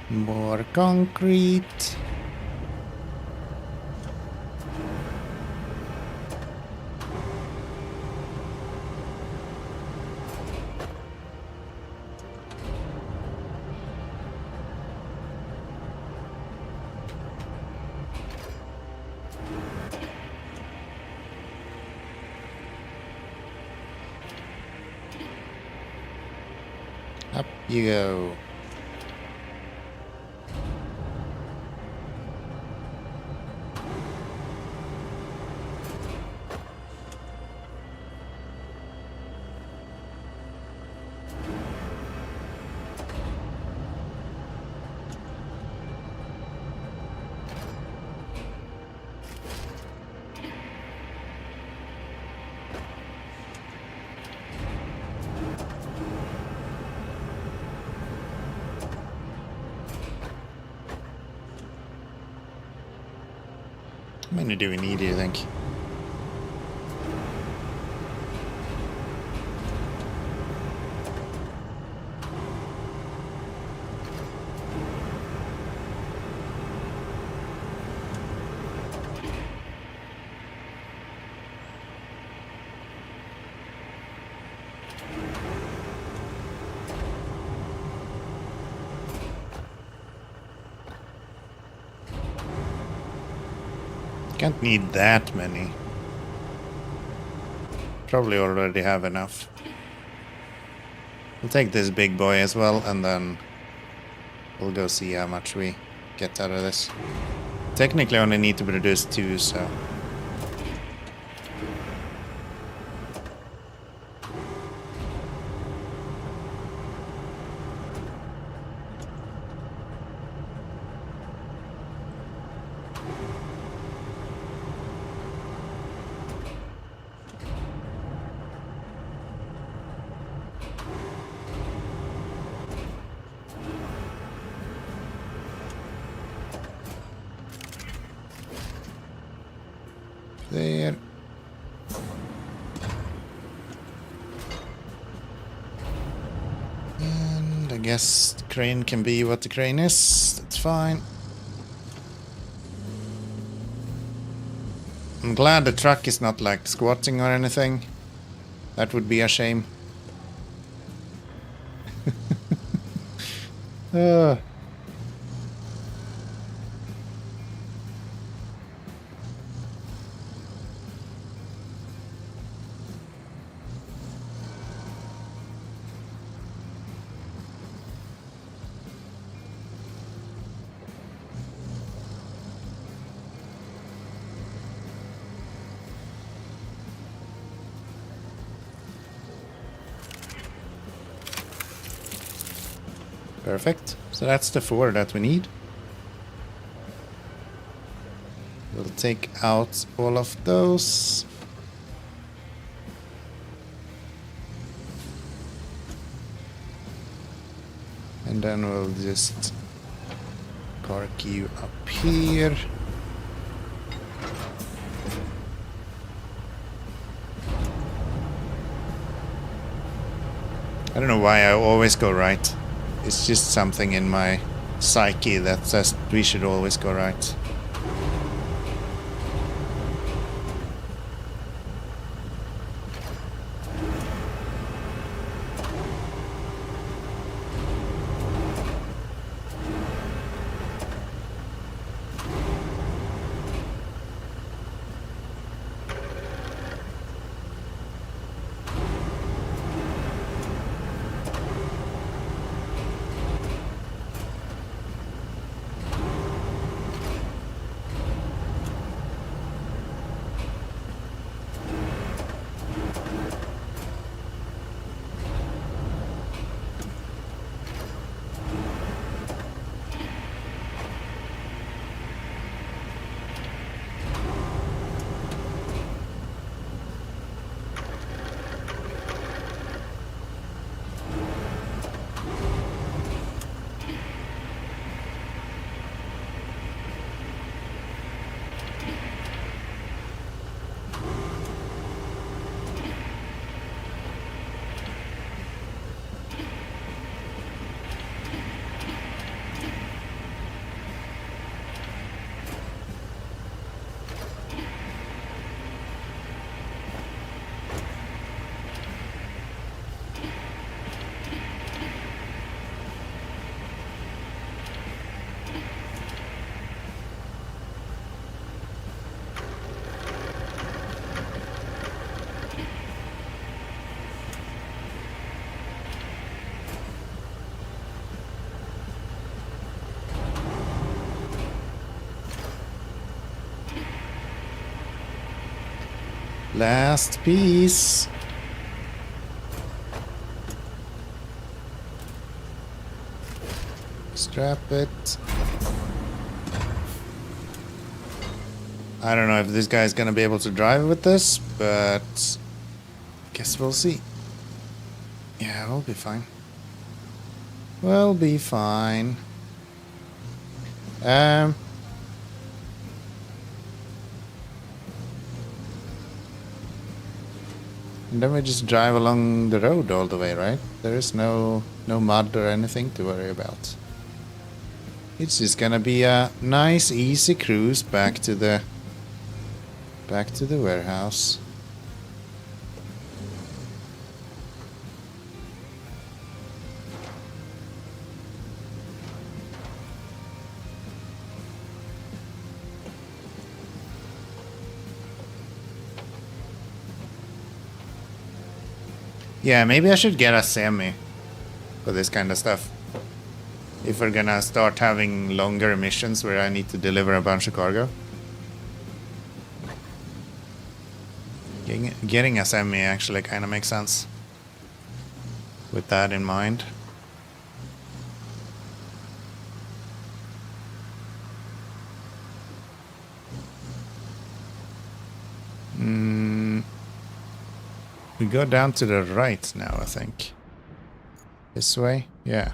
[SPEAKER 1] More concrete. Up you go. How many do we need, do you think? Can't need that many. Probably already have enough. We'll take this big boy as well, and then we'll go see how much we get out of this. Technically only need to produce 2, so... There. And I guess the crane can be what the crane is. That's fine. I'm glad the truck is not like squatting or anything. That would be a shame. uh. Perfect. So that's the 4 that we need. We'll take out all of those. And then we'll just park you up here. I don't know why I always go right. It's just something in my psyche that says we should always go right. Last piece. Strap it. I don't know if this guy's gonna be able to drive with this, but guess we'll see. Yeah, we'll be fine. We'll be fine. And then we just drive along the road all the way, right? There is no mud or anything to worry about. It's just gonna be a nice, easy cruise back to the warehouse. Yeah, maybe I should get a semi for this kind of stuff. If we're gonna start having longer missions where I need to deliver a bunch of cargo. Getting a semi actually kind of makes sense. With that in mind. We go down to the right now, I think. This way? Yeah.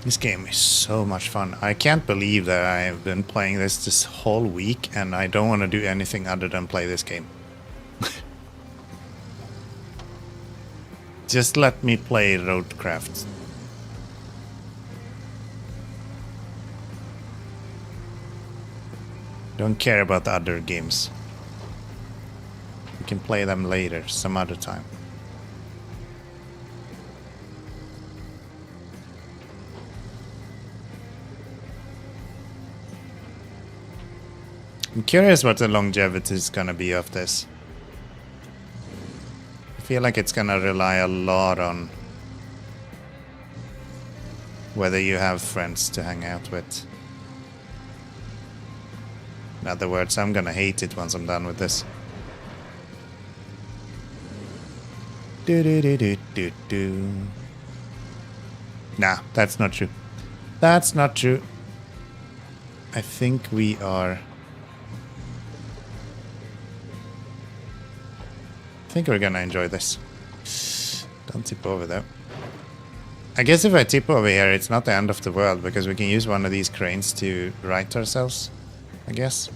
[SPEAKER 1] This game is so much fun. I can't believe that I've been playing this whole week and I don't want to do anything other than play this game. Just let me play RoadCraft. Don't care about the other games. We can play them later, some other time. I'm curious what the longevity is gonna be of this. I feel like it's gonna rely a lot on whether you have friends to hang out with. In other words, I'm gonna hate it once I'm done with this. Nah, that's not true. That's not true. I think we are... I think we're gonna enjoy this. Don't tip over though. I guess if I tip over here, it's not the end of the world because we can use one of these cranes to right ourselves, I guess.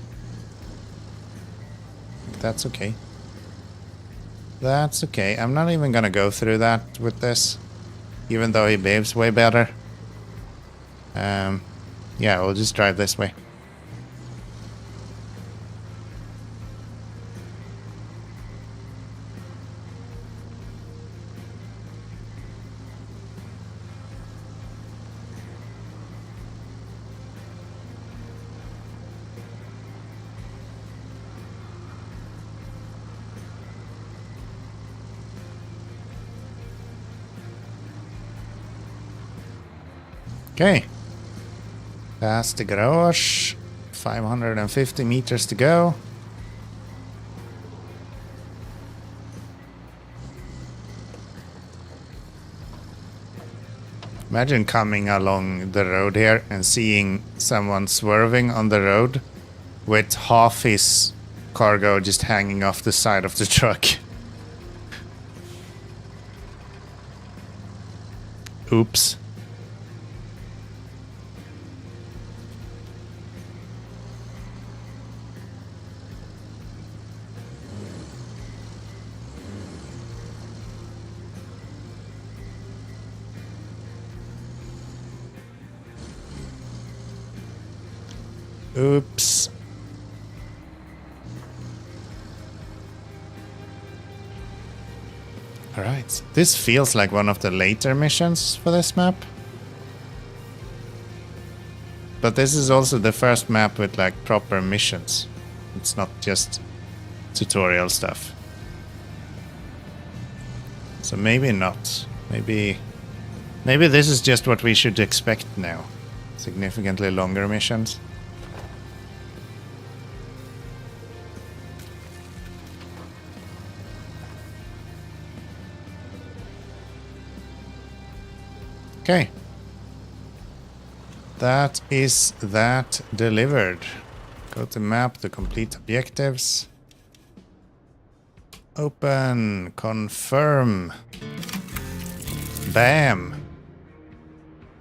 [SPEAKER 1] That's okay. That's okay. I'm not even gonna go through that with this, even though he behaves way better. Yeah, we'll just drive this way. Okay. Past the garage. 550 meters to go. Imagine coming along the road here and seeing someone swerving on the road with half his cargo just hanging off the side of the truck. Oops. Oops. Alright, this feels like one of the later missions for this map. But this is also the first map with like proper missions. It's not just tutorial stuff. So maybe not. Maybe this is just what we should expect now. Significantly longer missions. Okay. That is that delivered. Go to map to complete objectives. Open. Confirm. Bam.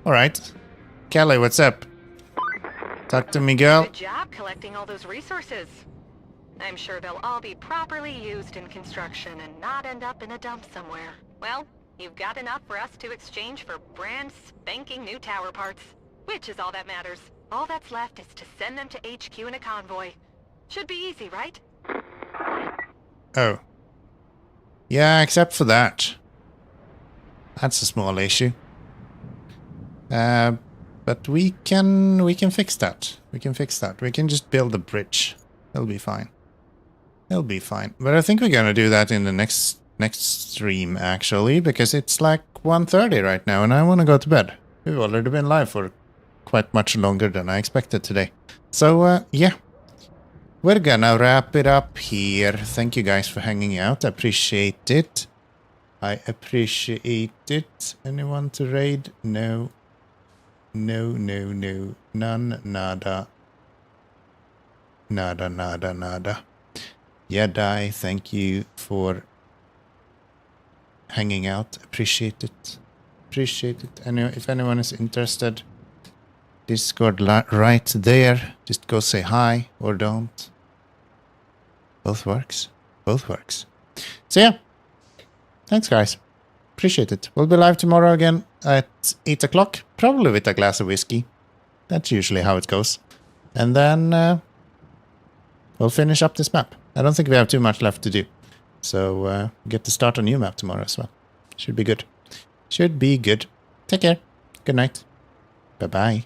[SPEAKER 1] Alright. Kelly, what's up? Talk to me, girl.
[SPEAKER 2] Good job collecting all those resources. I'm sure they'll all be properly used in construction and not end up in a dump somewhere. Well, you've got enough for us to exchange for brand spanking new tower parts. Which is all that matters. All that's left is to send them to HQ in a convoy. Should be easy, right?
[SPEAKER 1] Oh. Yeah, except for that. That's a small issue. But we can fix that. We can fix that. We can just build a bridge. It'll be fine. It'll be fine. But I think we're gonna do that in the next stream actually, because it's like 1:30 right now and I wanna go to bed. We've already been live for quite much longer than I expected today. So yeah. We're gonna wrap it up here. Thank you guys for hanging out. I appreciate it. I appreciate it. Anyone to raid? No. No, no, no. None, nada. Nada, nada, nada. Jedi, thank you for hanging out. Appreciate it. Appreciate it. Anyway, if anyone is interested, Discord right there. Just go say hi or don't. Both works. Both works. So yeah. Thanks guys. Appreciate it. We'll be live tomorrow again at 8 o'clock. Probably with a glass of whiskey. That's usually how it goes. And then we'll finish up this map. I don't think we have too much left to do. So get to start a new map tomorrow as well. Should be good. Should be good. Take care. Good night. Bye-bye.